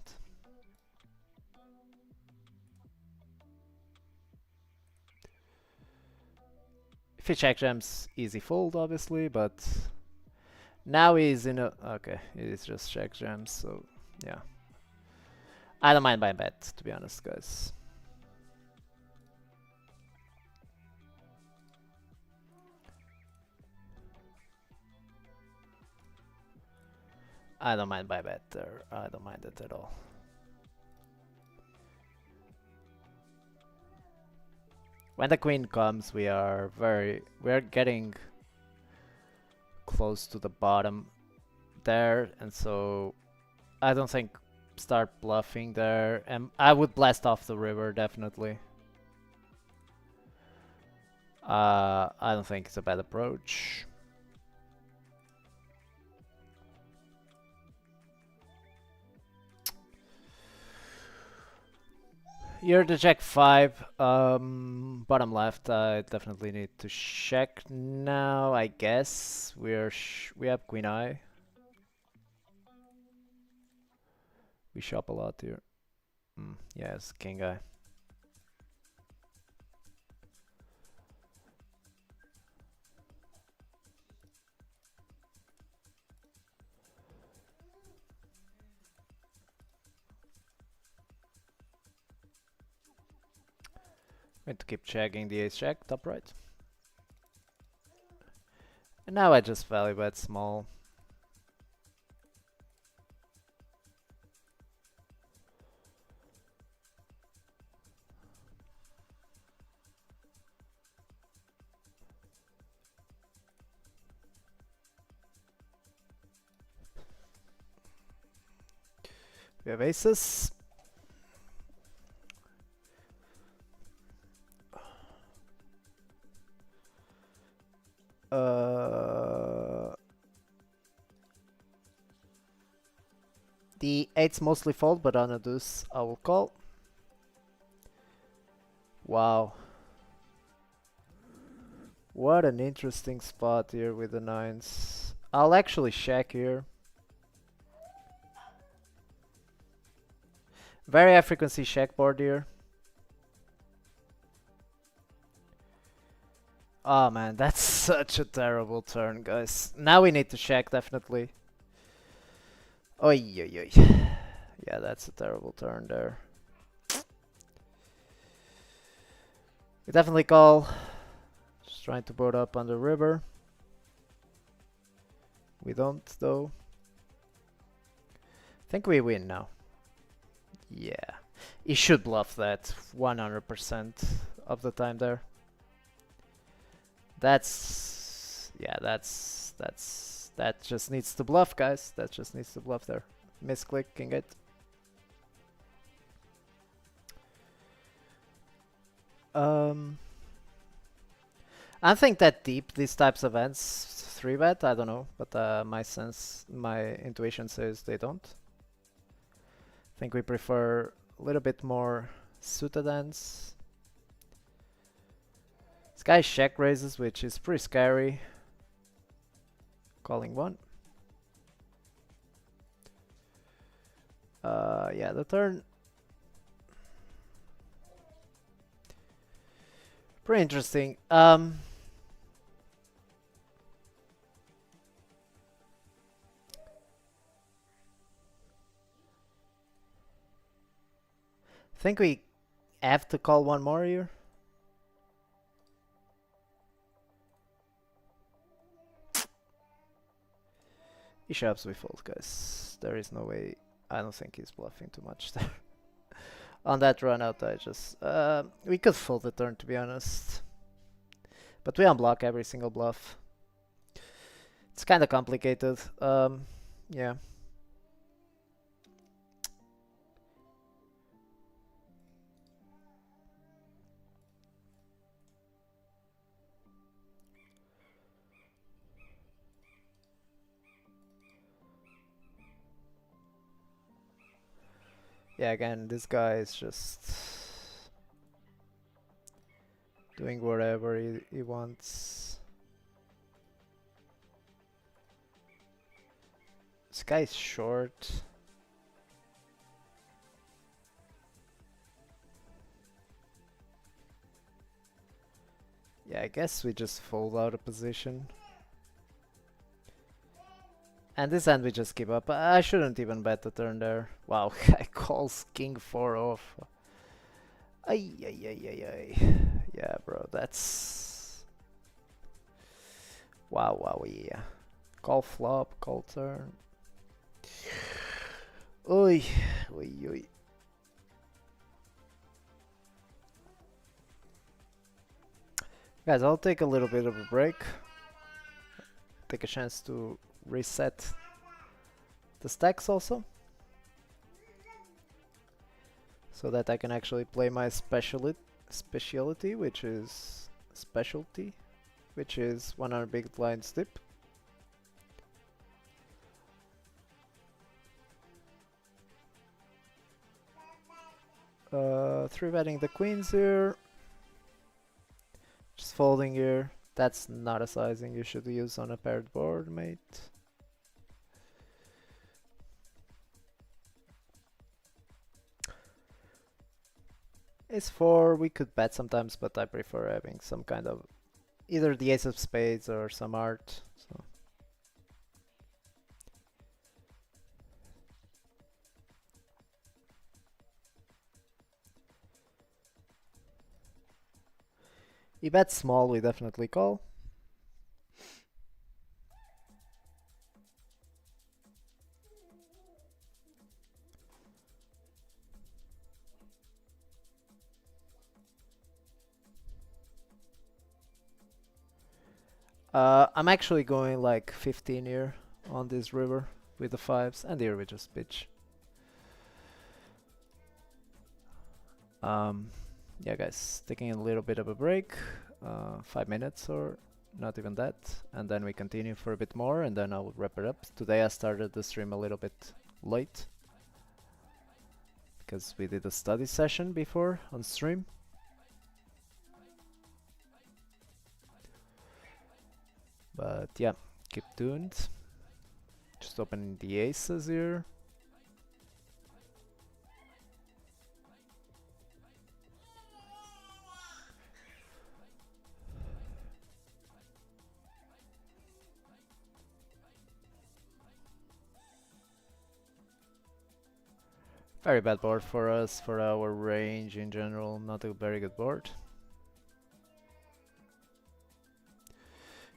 If he check jams, easy fold, obviously, but now he's in a... Okay, he's just check jams, so yeah. I don't mind my bet, to be honest, guys. I don't mind my bet there. I don't mind it at all. When the queen comes, we are getting close to the bottom there, and so I don't think start bluffing there, and I would blast off the river definitely. I don't think it's a bad approach. You're the jack 5, bottom left. I definitely need to check now. I guess we have queen eye. We shop a lot here. Yes, king eye. Going to keep checking the ace jack, top right. And now I just value bet small. We have aces. The 8s mostly fold, but on a deuce I will call. Wow. What an interesting spot here with the 9s. I'll actually check here. Very high frequency check board here. Oh man, that's such a terrible turn, guys. Now we need to check, definitely. Oy, oy, oy. Yeah, that's a terrible turn there. We definitely call. Just trying to board up on the river. We don't, though. I think we win now. Yeah. He should bluff that 100% of the time there. That's... Yeah, that just needs to bluff, guys. That just needs to bluff there. Misclicking it. I don't think that deep, these types of ends 3-bet, I don't know, but my intuition says they don't. I think we prefer a little bit more suited ends. This guy check raises, which is pretty scary. Calling one. Yeah, the turn. Pretty interesting. Think we have to call one more here. He shoves, we fold, guys. There is no way. I don't think he's bluffing too much there. On that run out, I just... we could fold the turn, to be honest. But we unblock every single bluff. It's kind of complicated. Yeah. Yeah, again, this guy is just doing whatever he wants. This guy is short. Yeah, I guess we just fold out of position. And this hand we just give up. I shouldn't even bet the turn there. Wow, guy calls king 4 off. Ay, ay, ay, ay, ay. Yeah, bro, that's... Wow, wow, yeah. Call flop, call turn. Oy, oy, oy. Guys, I'll take a little bit of a break. Take a chance to reset the stacks also. So that I can actually play my specialty, which is 100 big blinds dip. Three betting the queens here. Just folding here. That's not a sizing you should use on a paired board, mate. Ace 4, we could bet sometimes, but I prefer having some kind of either the ace of spades or some art. So. He bets small, we definitely call. I'm actually going like 15 here on this river with the fives, and here we just pitch. Yeah, guys, taking a little bit of a break, 5 minutes or not even that, and then we continue for a bit more, and then I'll wrap it up. Today I started the stream a little bit late because we did a study session before on stream. But yeah, keep tuned. Just opening the aces here. Very bad board for us, for our range in general, not a very good board.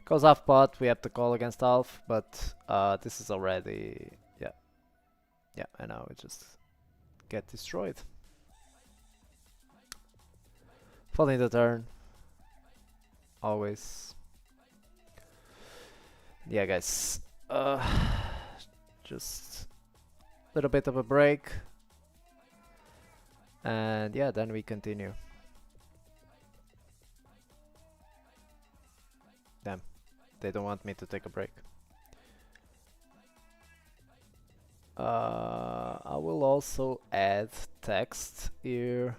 Goes half pot, we have to call against half, but this is already, yeah, and now we just get destroyed. Following the turn, always. Yeah, guys, just a little bit of a break, and yeah, then we continue. Damn, they don't want me to take a break. I will also add text here.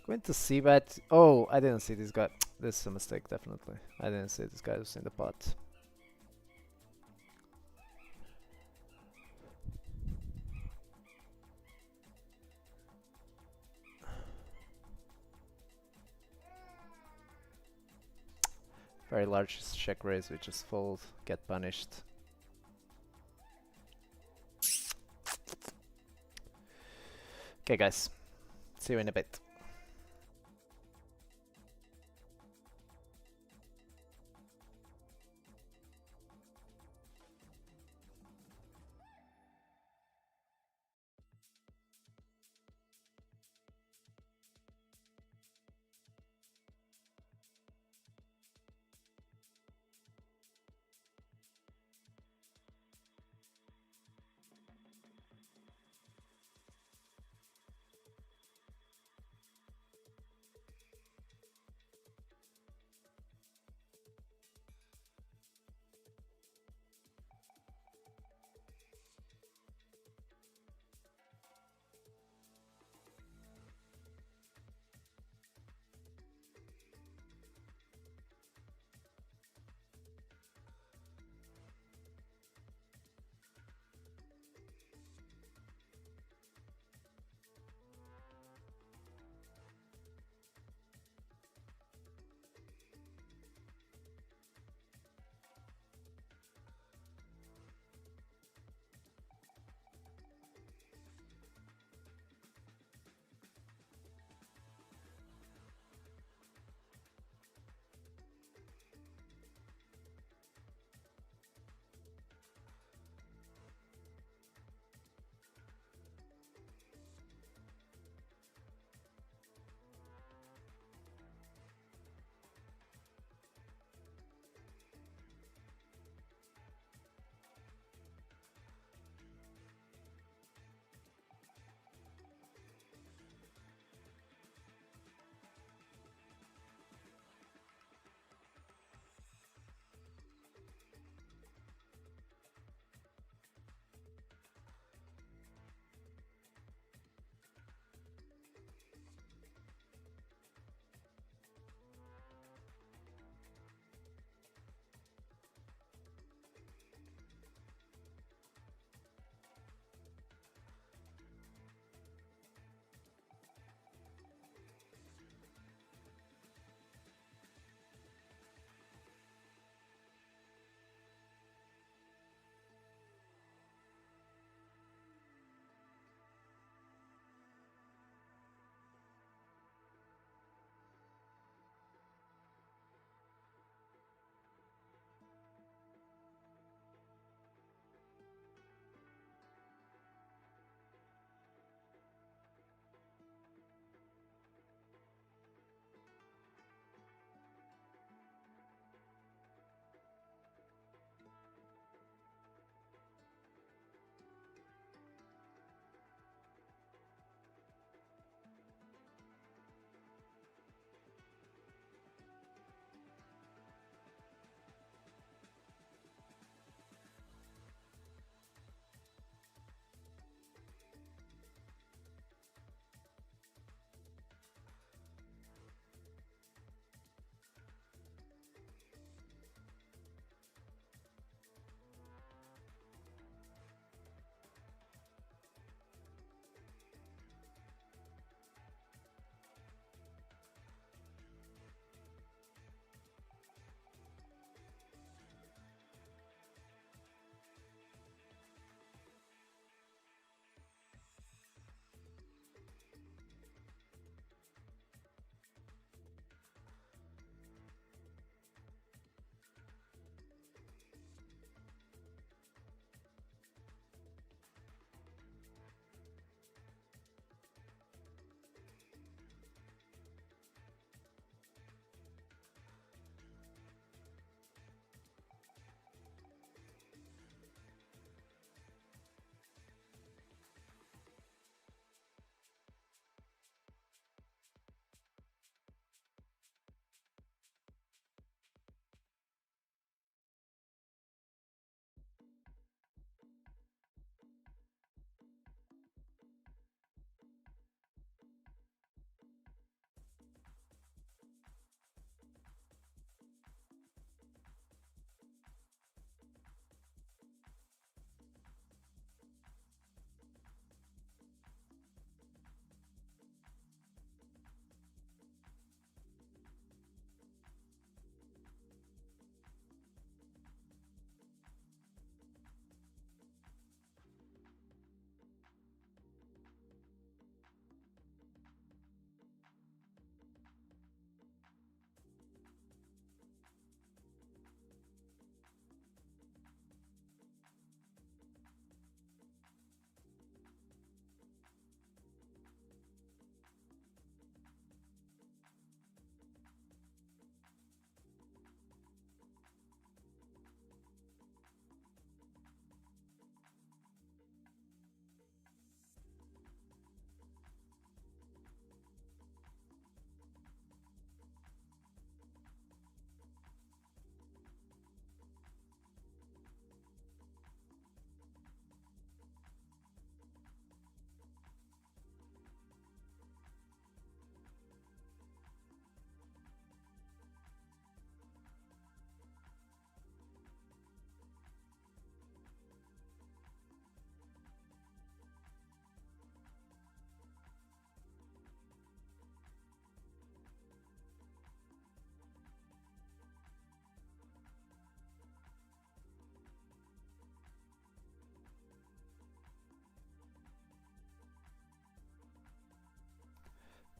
Going to see that. Oh, I didn't see this guy. This is a mistake, definitely. I didn't see this guy was in the pot. Very large check raise, we just fold, get punished. Okay, guys. See you in a bit.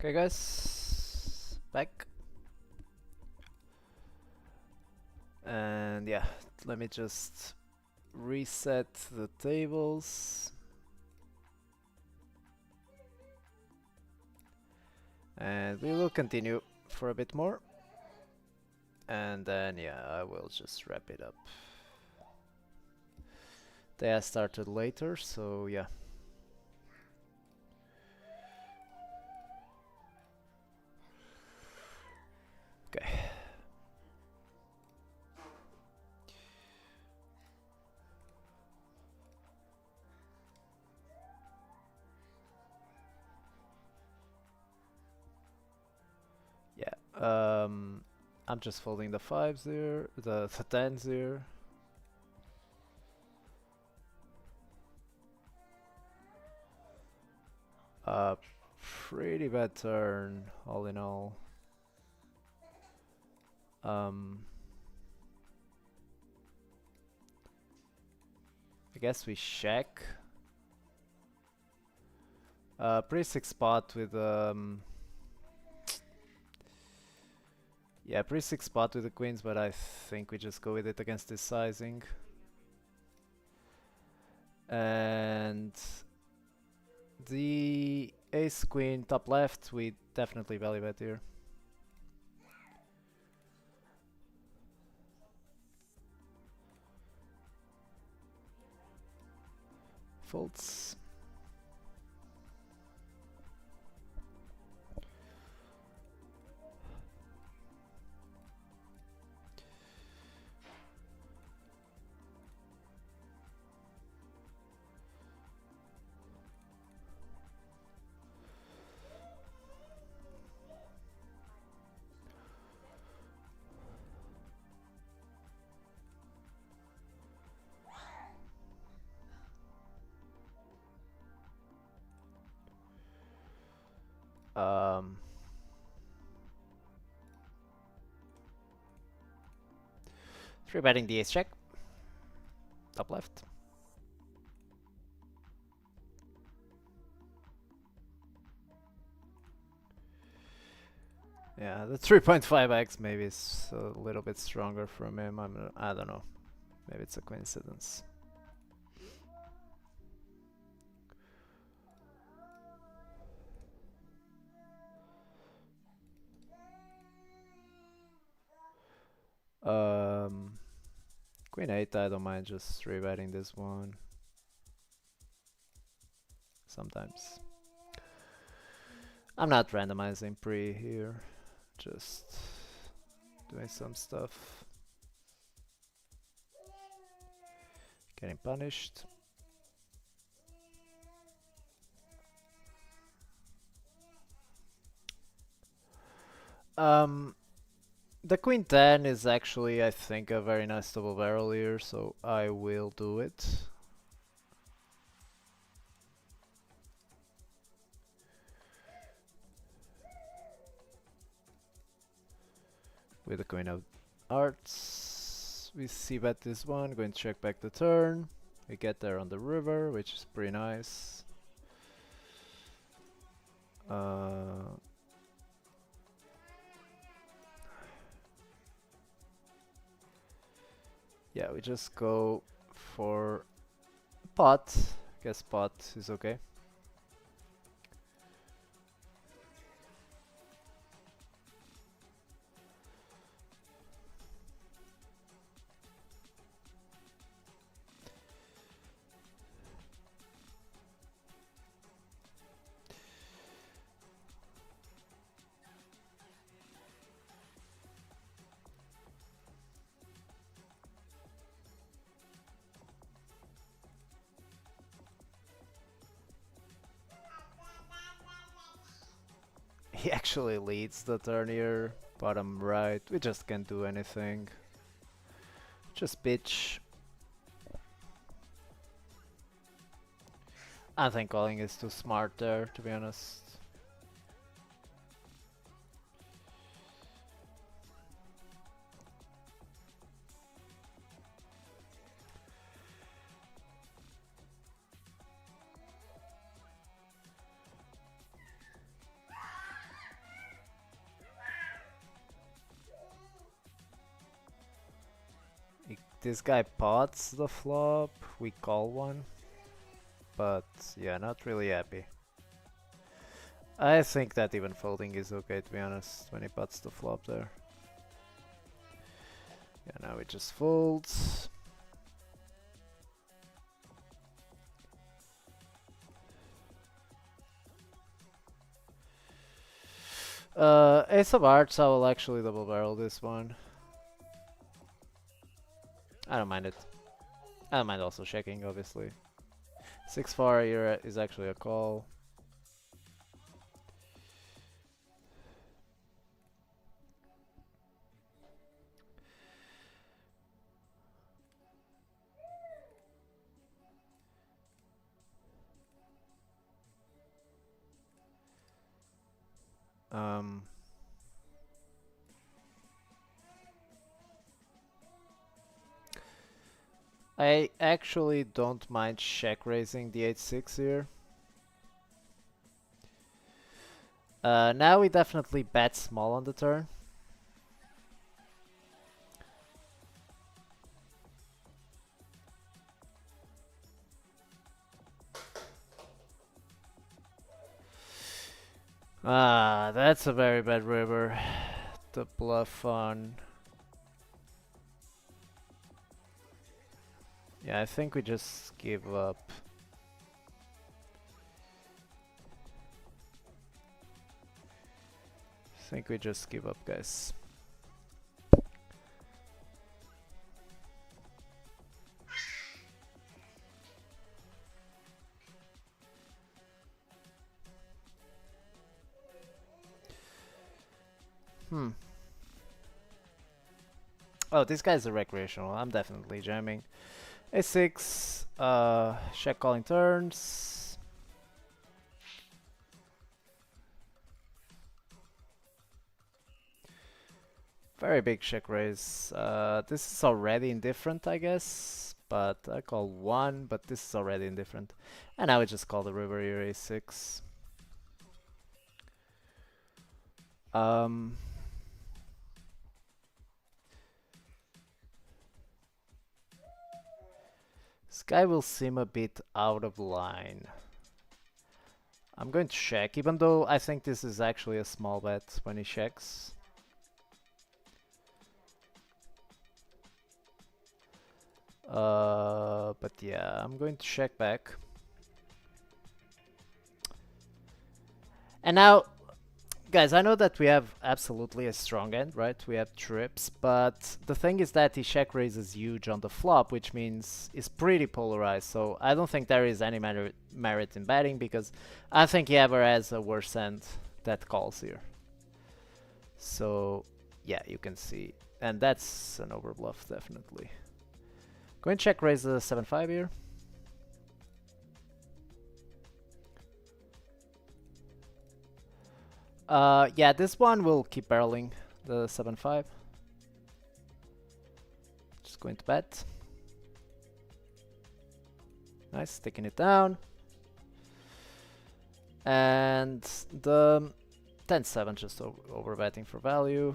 Okay guys, back. And yeah, let me just reset the tables. And we will continue for a bit more. And then yeah, I will just wrap it up. They started later, so yeah. Okay. Yeah. I'm just folding the 5s here, the 10s here. Pretty bad turn, all in all. I guess we check. Pretty sick spot with yeah, pretty sick spot with the queens, but I think we just go with it against this sizing. And the ace queen top left, we definitely value bet here. Folds. Three betting the ace check. Top left. Yeah, the 3.5x maybe is a little bit stronger from him. I don't know. Maybe it's a coincidence. Queen 8, I don't mind just rebetting this one. Sometimes. I'm not randomizing pre here, just doing some stuff. Getting punished. The queen 10 is actually, I think, a very nice double barrel here, so I will do it. With the queen of hearts, we see bet this one, going to check back the turn. We get there on the river, which is pretty nice. Yeah, we just go for pot. Guess pot is okay. He actually leads the turn here, bottom right. We just can't do anything. Just pitch. I think calling is too smart there, to be honest. this guy pots the flop, we call one. But yeah, not really happy. I think that even folding is okay, to be honest, when he pots the flop there. Yeah, now it just folds. Ace of Hearts, I will actually double barrel this one. I don't mind it. I don't mind also checking, obviously. 6-4 here is actually a call. I actually don't mind check raising the 8-6 here. Now we definitely bet small on the turn. Ah, that's a very bad river. The bluff on. Yeah, I think we just give up. I think we just give up, guys. Oh, this guy's a recreational. I'm definitely jamming. A6, check calling turns. Very big check raise. This is already indifferent, I guess. But I call 1, but this is already indifferent. And now we just call the river here, A6. This guy will seem a bit out of line. I'm going to check, even though I think this is actually a small bet when he checks. But yeah, I'm going to check back. And now, guys, I know that we have absolutely a strong end, right? We have trips, but the thing is that he check raises huge on the flop, which means it's pretty polarized. So I don't think there is any merit in betting, because I think he ever has a worse end that calls here. So yeah, you can see, and that's an overbluff definitely. Going to check raise the 7-5 here. Yeah, this one will keep barreling the 7-5. Just going to bet. Nice, taking it down. And the 10-7 just over betting for value.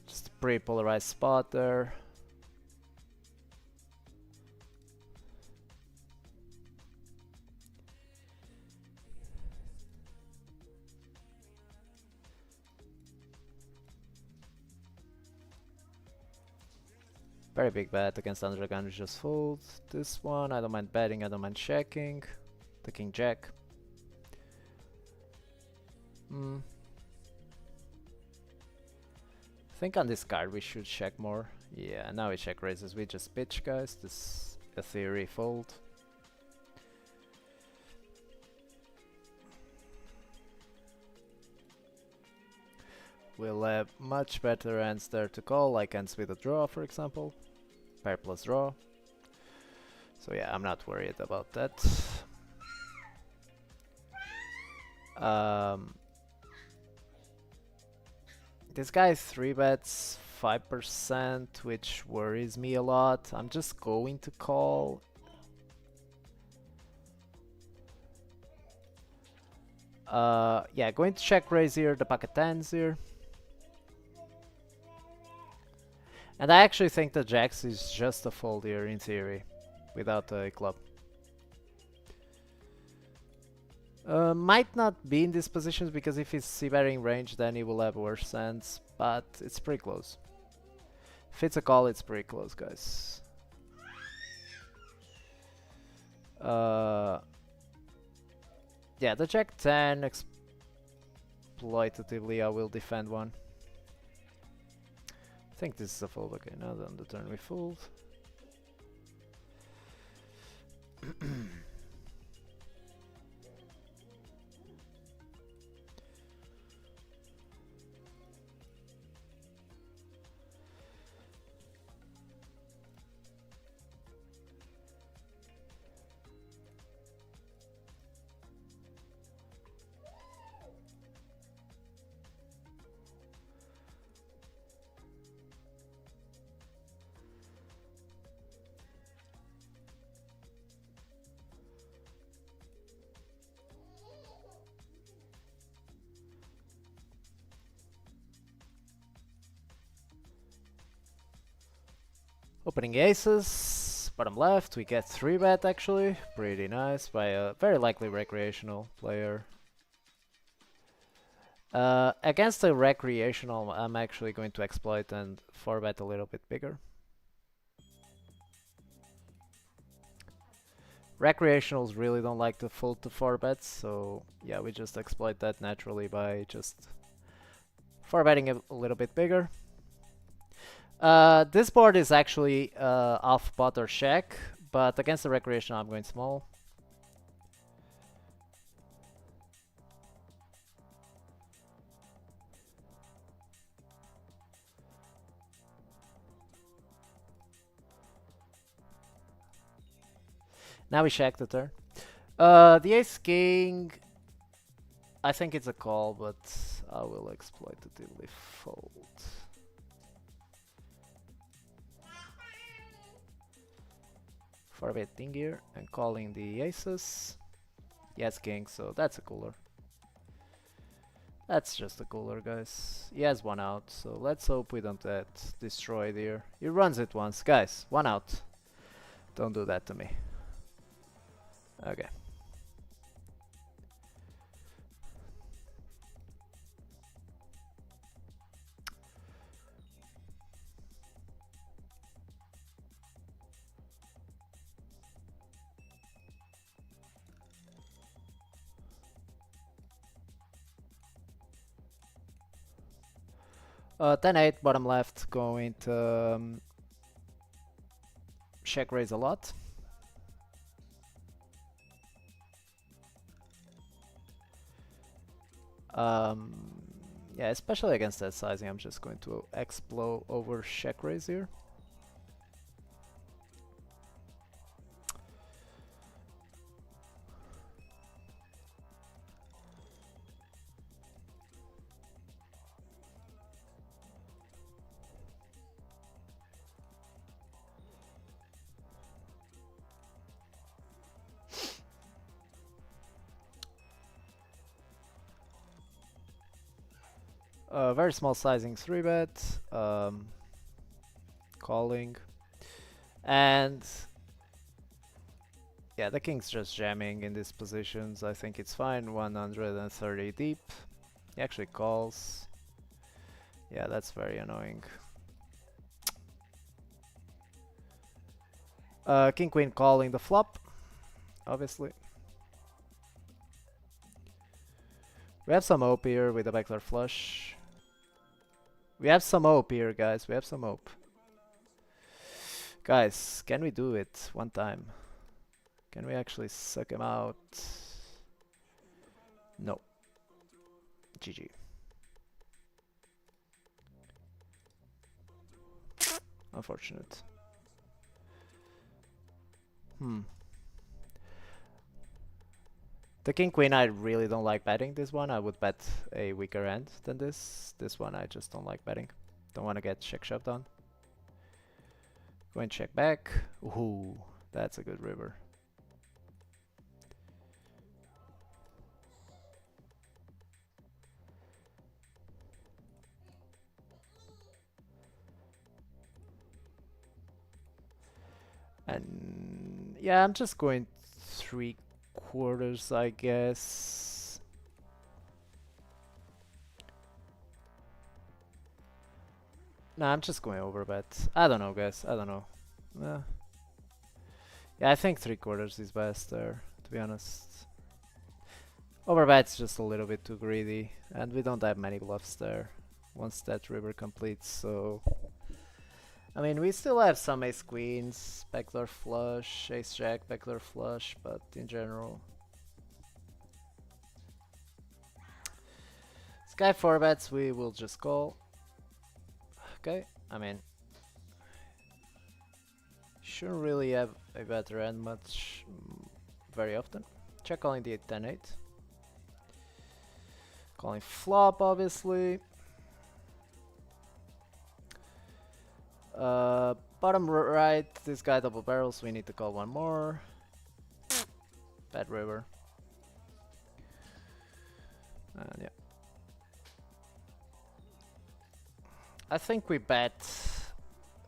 Just a pretty polarized spot there. Very big bet against under the gun, we just fold. This one, I don't mind betting, I don't mind checking. The king jack. I think on this card we should check more. Yeah, now we check raises, we just pitch, guys. This is a theory fold. We'll have much better hands there to call, like hands with a draw, for example. Pair plus draw. So yeah, I'm not worried about that. This guy 3-bets 5%, which worries me a lot. I'm just going to call. Yeah, going to check raise here, the pocket tens here. And I actually think that Jax is just a fold here in theory, without a club. Might not be in these positions because if he's C-betting range then he will have worse hands, but it's pretty close. If it's a call, it's pretty close, guys. Yeah, the Jack 10 exploitatively I will defend one. I think this is a fold. Okay, now on the turn we fold. Opening aces, bottom left, we get 3-bet actually, pretty nice, by a very likely recreational player. Against a recreational, I'm actually going to exploit and 4-bet a little bit bigger. Recreationals really don't like to fold to 4-bets, so yeah, we just exploit that naturally by just 4-betting a little bit bigger. This board is actually off pot or check, but against the recreational I'm going small. Now we check the turn. The ace king, I think it's a call, but I will exploitatively fold. For betting here and calling the aces. Yes, king, so that's a cooler. That's just a cooler, guys. He has one out, so let's hope we don't get destroyed here. He runs it once. Guys, one out. Don't do that to me. Okay. Uh, 10-8, bottom left, going to check raise a lot. Yeah, especially against that sizing, I'm just going to explode over check raise here. Very small sizing 3-bet, calling, and yeah, the king's just jamming in these positions. I think it's fine. 130 deep. He actually calls. Yeah, that's very annoying. King queen calling the flop, obviously. We have some hope here with the backdoor flush. We have some hope here, guys. We have some hope. Guys, can we do it one time? Can we actually suck him out? No. GG. Unfortunate. The king queen, I really don't like betting this one. I would bet a weaker hand than this. This one I just don't like betting. Don't want to get check shoved on. Go and check back. Ooh, that's a good river. And yeah, I'm just going 3/4, I guess. Nah, I'm just going over bet. I don't know, guys. I don't know. Yeah, I think 3/4 is best there, to be honest. Overbet's just a little bit too greedy, and we don't have many bluffs there once that river completes, so... I mean, we still have some ace queens, backdoor flush, ace jack, backdoor flush, but in general... This guy 4-bets, we will just call. Okay, I mean... Shouldn't really have a better end much, very often. Check calling the 8-10-8. Calling flop, obviously. Bottom right, this guy double barrels, we need to call one more. Bad river. And yeah. I think we bet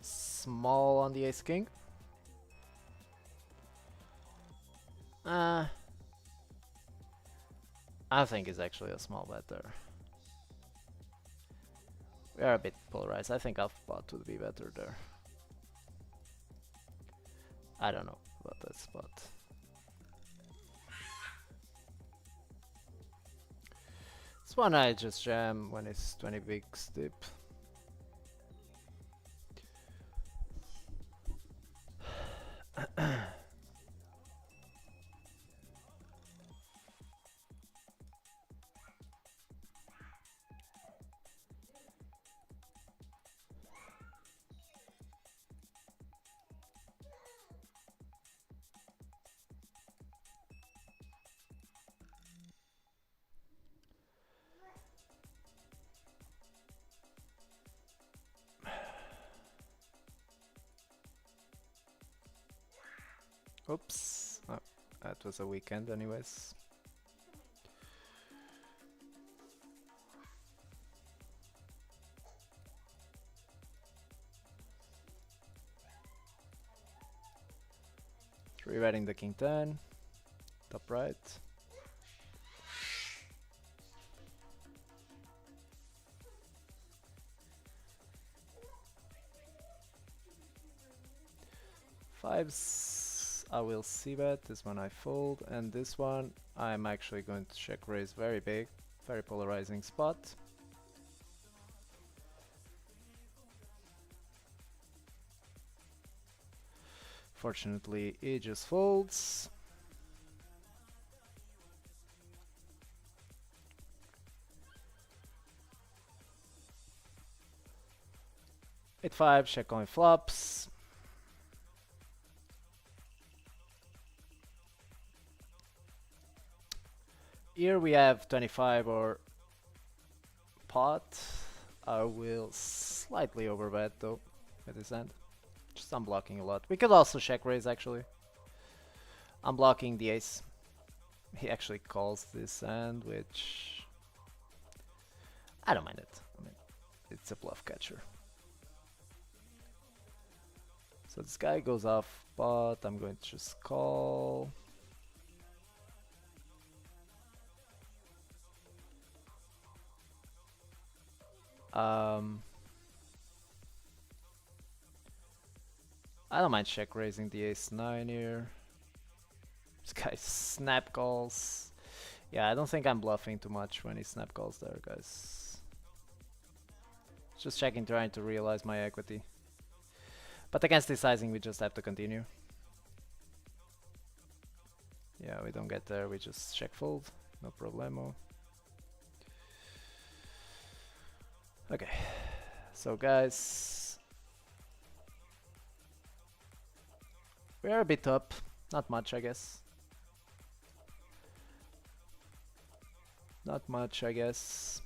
small on the ace king. I think it's actually a small bet there. We are a bit polarized. I think alpha pot would be better there. I don't know about that spot. This one I just jam when it's 20 bigs deep. Oops. Oh, that was a weekend anyways. Rewriting the king 10. Top right. Fives, I will see bet. This one I fold, and this one I'm actually going to check raise very big, very polarizing spot. Fortunately, he just folds. Eight five, check coin flops. Here we have 25 or pot. I will slightly overbet though at this end. Just unblocking a lot. We could also check raise actually. I'm blocking the ace. He actually calls this hand, which I don't mind it. I mean, it's a bluff catcher. So this guy goes off pot. I'm going to just call. I don't mind check raising the ace-9 here. This guy snap calls. Yeah, I don't think I'm bluffing too much when he snap calls there, guys. Just checking, trying to realize my equity. But against this sizing, we just have to continue. Yeah, we don't get there, we just check fold. No problemo. Okay, so guys, we are a bit up, not much I guess. Not much I guess.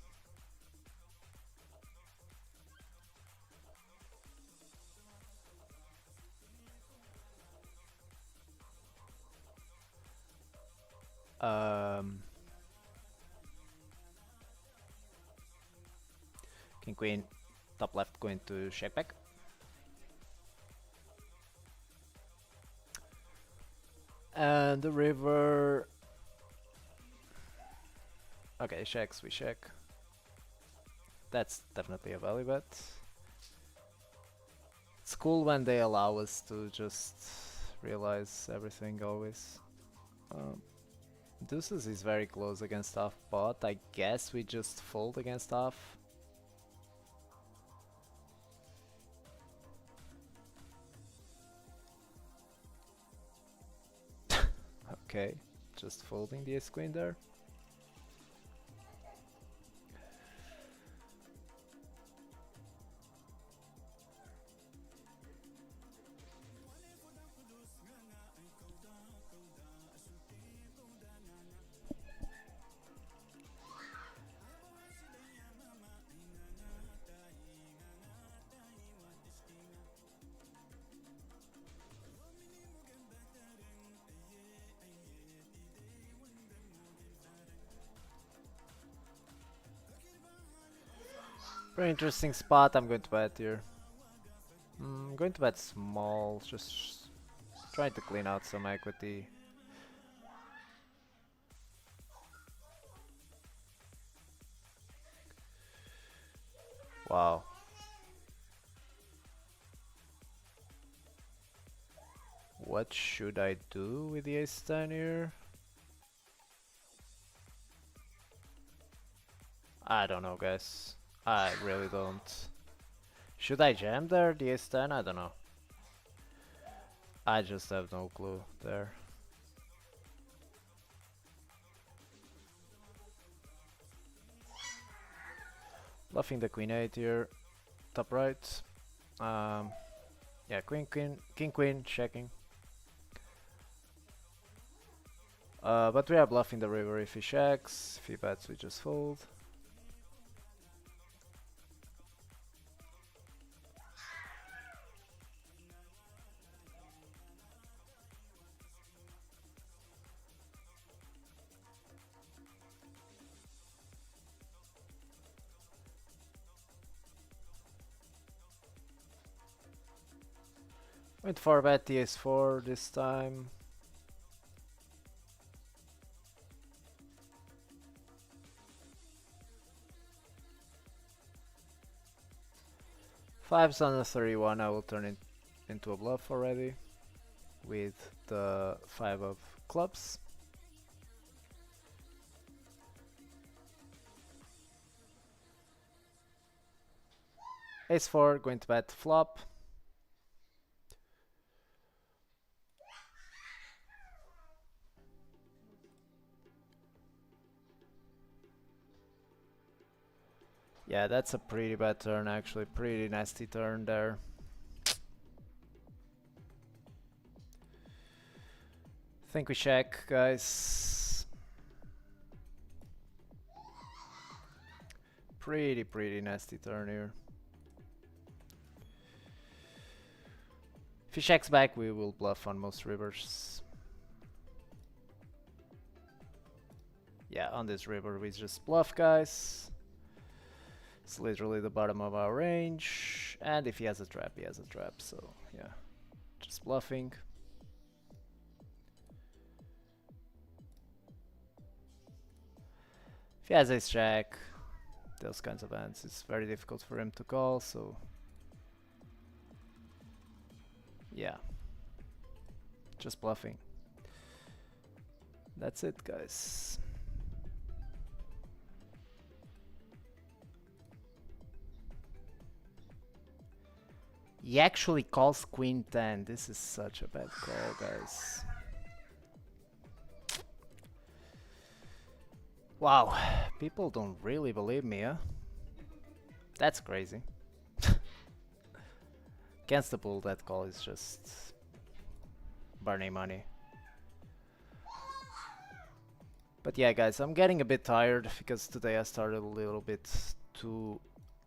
King queen, top left going to check back. And the river. Okay, checks, we check. That's definitely a value bet. It's cool when they allow us to just realize everything always. Deuces is very close against half pot. I guess we just fold against half. Okay, just folding the ace queen there. Very interesting spot. I'm going to bet here. I'm going to bet small, just trying to clean out some equity. Wow. What should I do with the ace 10 here? I don't know, guys. I really don't. Should I jam there, the ace 10? I don't know. I just have no clue there. Bluffing the queen 8 here, top right. Yeah, queen, queen, king, queen, checking. But we are bluffing the river if he checks. If he bets, we just fold. Went for bet the ace 4 this time. Fives on the 31, I will turn it into a bluff already with the 5 of clubs. Ace 4, going to bet flop. Yeah, that's a pretty bad turn actually, pretty nasty turn there. Think we check, guys. Pretty nasty turn here. If he checks back, we will bluff on most rivers. Yeah, on this river we just bluff, guys. It's literally the bottom of our range. And if he has a trap, he has a trap. So, yeah, just bluffing. If he has ace jack, those kinds of hands, it's very difficult for him to call, so yeah, just bluffing. That's it, guys. He actually calls queen 10. This is such a bad call, guys. Wow, people don't really believe me, huh? That's crazy. Against the bull, that call is just burning money. But yeah, guys, I'm getting a bit tired because today I started a little bit too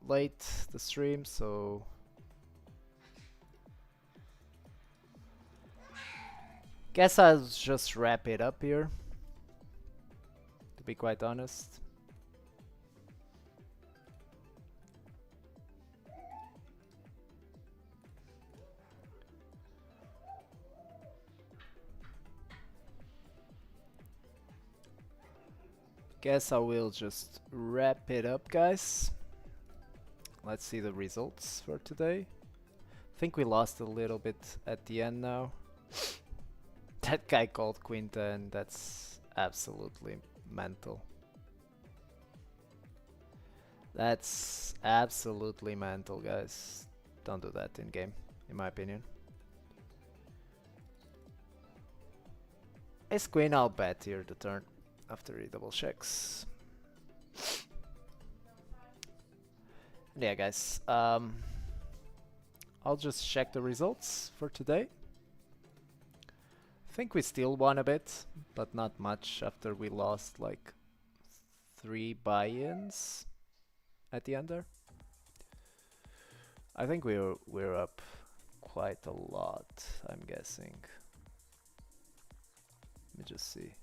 late the stream, so guess I'll just wrap it up here, to be quite honest. guess I will just wrap it up, guys. Let's see the results for today. I think we lost a little bit at the end now. That guy called Queen 10, that's absolutely mental. That's absolutely mental, guys. Don't do that in game, in my opinion. Ace Queen, I'll bet here the turn after he double checks. And yeah, guys, I'll just check the results for today. I think we still won a bit, but not much after we lost like 3 buy-ins at the end there. I think we're up quite a lot, I'm guessing. Let me just see.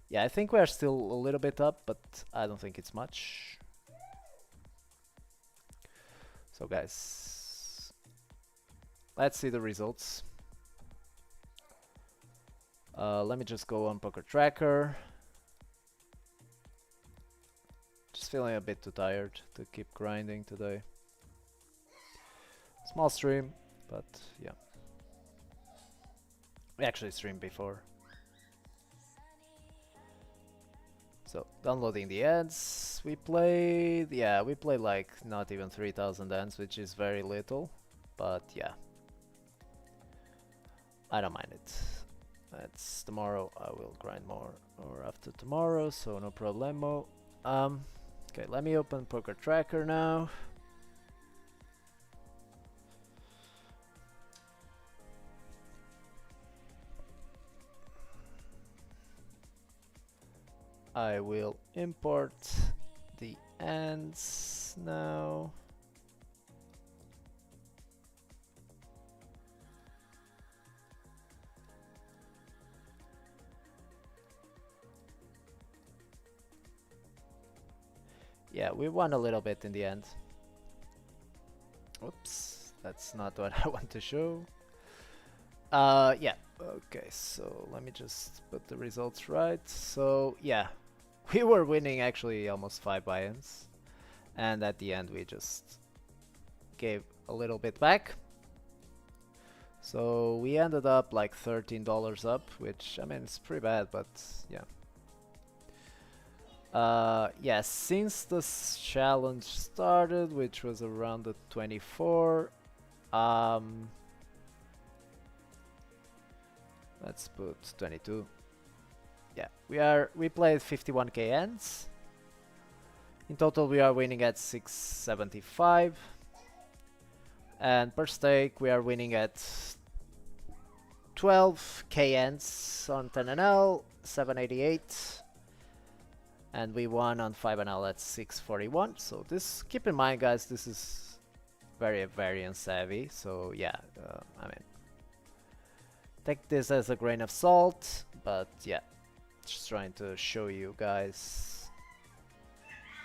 Yeah, I think we're still a little bit up, but I don't think it's much. So guys, let's see the results. Let me just go on Poker Tracker. Just feeling a bit too tired to keep grinding today. Small stream, but yeah. We actually streamed before. So, downloading the ads. We played like not even 3,000 ads, which is very little. But yeah. I don't mind it. That's tomorrow. I will grind more, or after tomorrow, so no problemo. Okay, let me open Poker Tracker now. I will import the ends now. Yeah, we won a little bit in the end. Oops, that's not what I want to show. Yeah, okay, so let me just put the results right. So, yeah, we were winning actually almost 5 buy-ins. And at the end we just gave a little bit back. So we ended up like $13 up, which, I mean, it's pretty bad, but yeah. Yeah, since this challenge started, which was around the 24, let's put 22. Yeah, we played 51k ends. In total, we are winning at 675, and per stake we are winning at 12k ends on 10NL, 788. And we won on 5NL at 641. So this, keep in mind, guys, this is very variance savvy. So yeah, I mean, take this as a grain of salt. But yeah, just trying to show you guys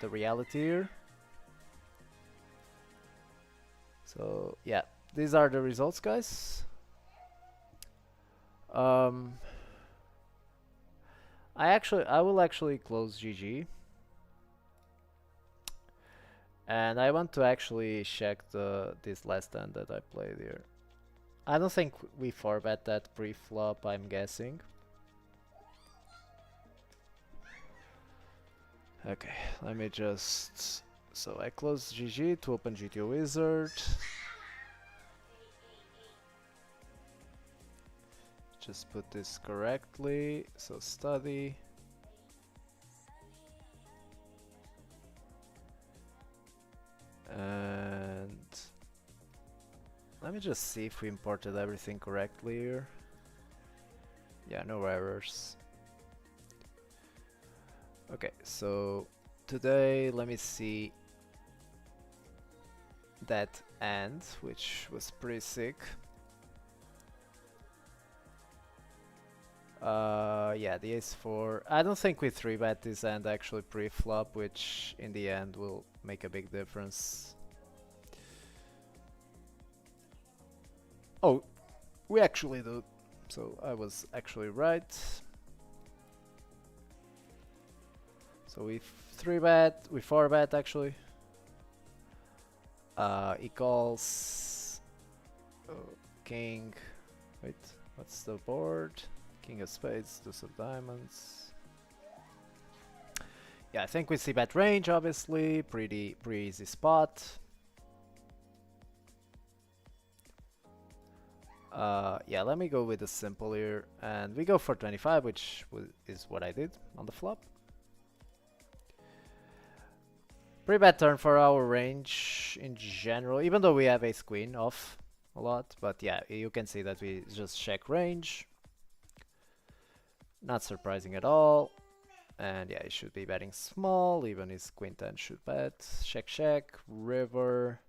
the reality here. So yeah, these are the results, guys. I will actually close GG, and I want to actually check this last hand that I played here. I don't think we 4-bet that pre-flop, I'm guessing. Okay, let me just... So I close GG to open GTO Wizard. Just put this correctly, so study. And let me just see if we imported everything correctly here. Yeah, no errors. Okay, so today let me see that end, which was pretty sick. Yeah, the ace-4. I don't think we 3-bet this end actually pre-flop, which in the end will make a big difference. Oh, we actually do. So I was actually right. So we 3-bet, we 4-bet actually. He calls king. Wait, what's the board? King of spades, deuce of diamonds. Yeah, I think we see bet range, obviously. Pretty easy spot. Yeah, let me go with the simple here. And we go for 25, which is what I did on the flop. Pretty bad turn for our range in general, even though we have ace queen off a lot. But yeah, you can see that we just check range. Not surprising at all. And yeah, he should be betting small, even his queen 10 should bet. Check, river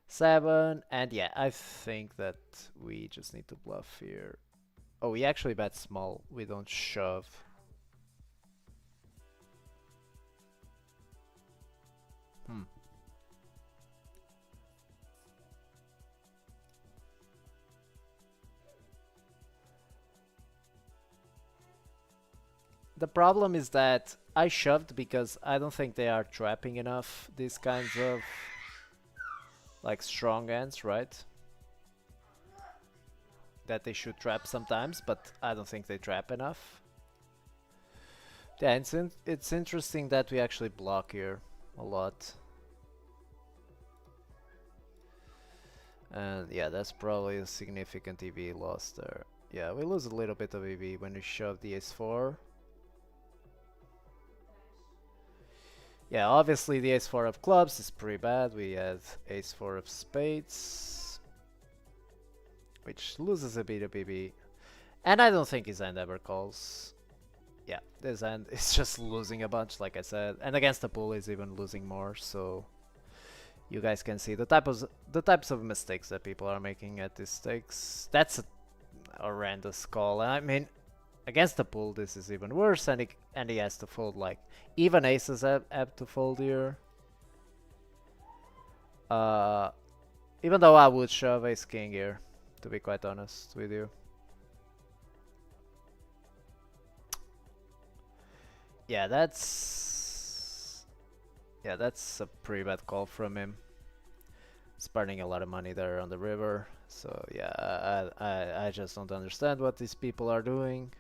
7, and yeah, I think that we just need to bluff here. Oh, we actually bet small, we don't shove. The problem is that I shoved because I don't think they are trapping enough these kinds of like strong hands, right? That they should trap sometimes, but I don't think they trap enough. Yeah, it's interesting that we actually block here a lot. And yeah, that's probably a significant EV loss there. Yeah, we lose a little bit of EV when we shove the ace-4. Yeah, obviously the ace-4 of clubs is pretty bad. We had ace-4 of spades, which loses a bit of EV. And I don't think his hand ever calls. Yeah, this hand is just losing a bunch, like I said. And against the pool is even losing more, so you guys can see the types of mistakes that people are making at these stakes. That's a horrendous call. I mean, against the pool, this is even worse, and he has to fold like even aces have to fold here. Even though I would shove ace king here, to be quite honest with you. Yeah, that's a pretty bad call from him. Spending a lot of money there on the river. So yeah, I just don't understand what these people are doing.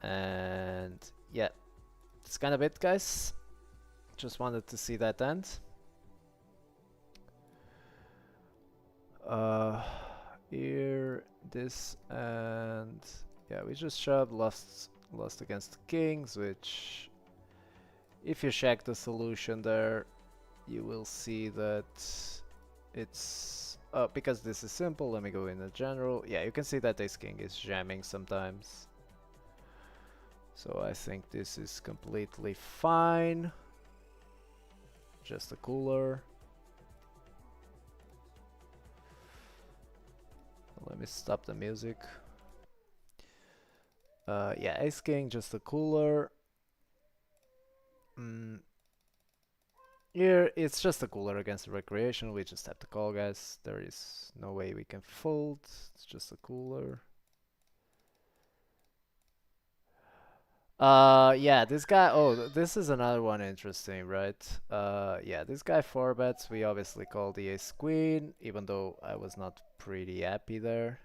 And yeah, that's kind of it, guys. Just wanted to see that end. Here, this, and yeah, we just shoved, lost against the kings, which if you check the solution there, you will see that it's because this is simple. Let me go in the general. Yeah, you can see that ace king is jamming sometimes. So I think this is completely fine. Just a cooler. Let me stop the music. Yeah, ace king, just a cooler. Here, it's just a cooler against the recreation. We just have to call, guys. There is no way we can fold. It's just a cooler. Yeah, this guy, oh, this is another one interesting, right? Yeah, this guy 4-bets, we obviously call the ace queen, even though I was not pretty happy there.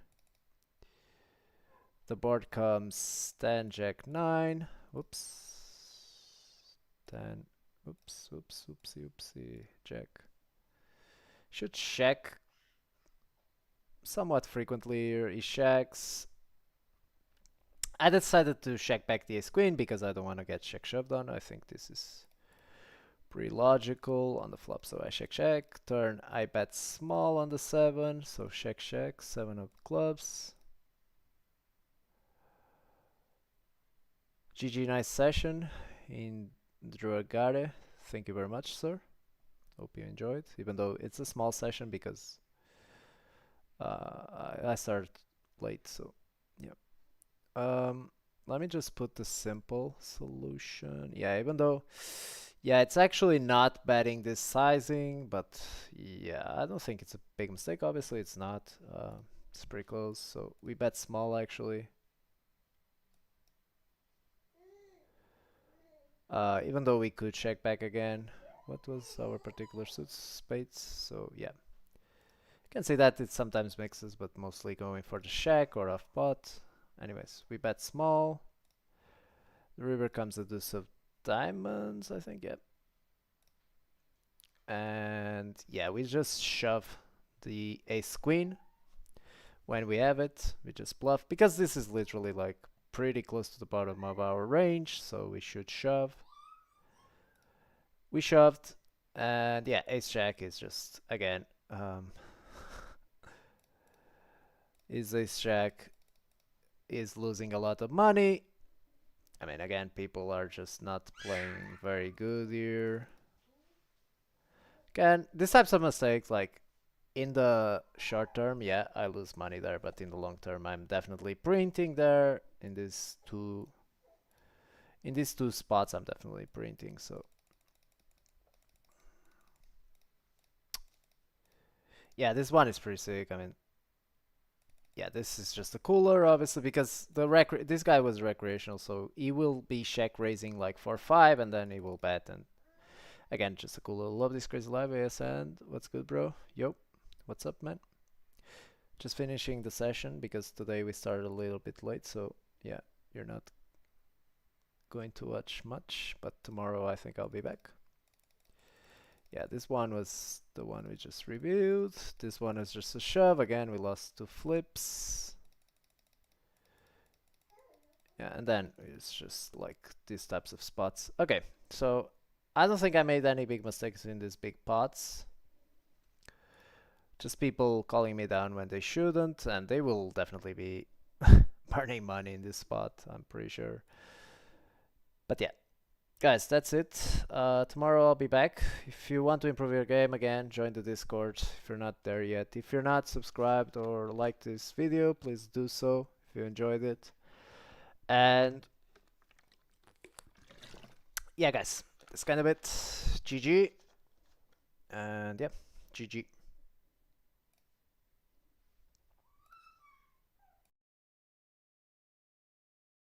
The board comes 10, jack 9, whoops, 10, oopsie, jack. Should check somewhat frequently here, he checks. I decided to check back the ace queen because I don't want to get check shoved on. I think this is pretty logical on the flop. So I check. Turn, I bet small on the 7. So check. 7 of clubs. GG, nice session in Dragare. Thank you very much, sir. Hope you enjoyed, even though it's a small session because I started late. So yeah. Let me just put the simple solution. Yeah, even though, yeah, it's actually not betting this sizing, but yeah, I don't think it's a big mistake. Obviously, it's not. It's pretty close. So we bet small actually. Even though we could check back again. What was our particular suits? Spades. So yeah. You can see that it sometimes mixes, but mostly going for the check or off pot. Anyways, we bet small. The river comes the deuce of diamonds, I think, yeah. And yeah, we just shove the ace queen. When we have it, we just bluff, because this is literally like pretty close to the bottom of our range, so we should shove. We shoved, and yeah, ace jack is just, again, is ace jack is losing a lot of money. I mean, again, people are just not playing very good here. Again, these types of mistakes, like, in the short term, yeah, I lose money there, but in the long term, I'm definitely printing there. In these two spots, I'm definitely printing. So yeah, this one is pretty sick. I mean, yeah, this is just a cooler, obviously, because this guy was recreational, so he will be check raising like 4-5, and then he will bet. And again, just a cooler. Love this crazy live, ASN. What's good, bro? Yo, what's up, man? Just finishing the session because today we started a little bit late, so yeah, you're not going to watch much, but tomorrow I think I'll be back. Yeah, this one was the one we just reviewed. This one is just a shove. Again, we lost 2 flips. Yeah, and then it's just like these types of spots. Okay, so I don't think I made any big mistakes in these big pots. Just people calling me down when they shouldn't, and they will definitely be burning money in this spot, I'm pretty sure. But yeah, guys, that's it. Tomorrow I'll be back. If you want to improve your game, again, join the Discord if you're not there yet. If you're not subscribed or liked this video, please do so if you enjoyed it. And yeah, guys, that's kind of it. GG. And yeah, GG.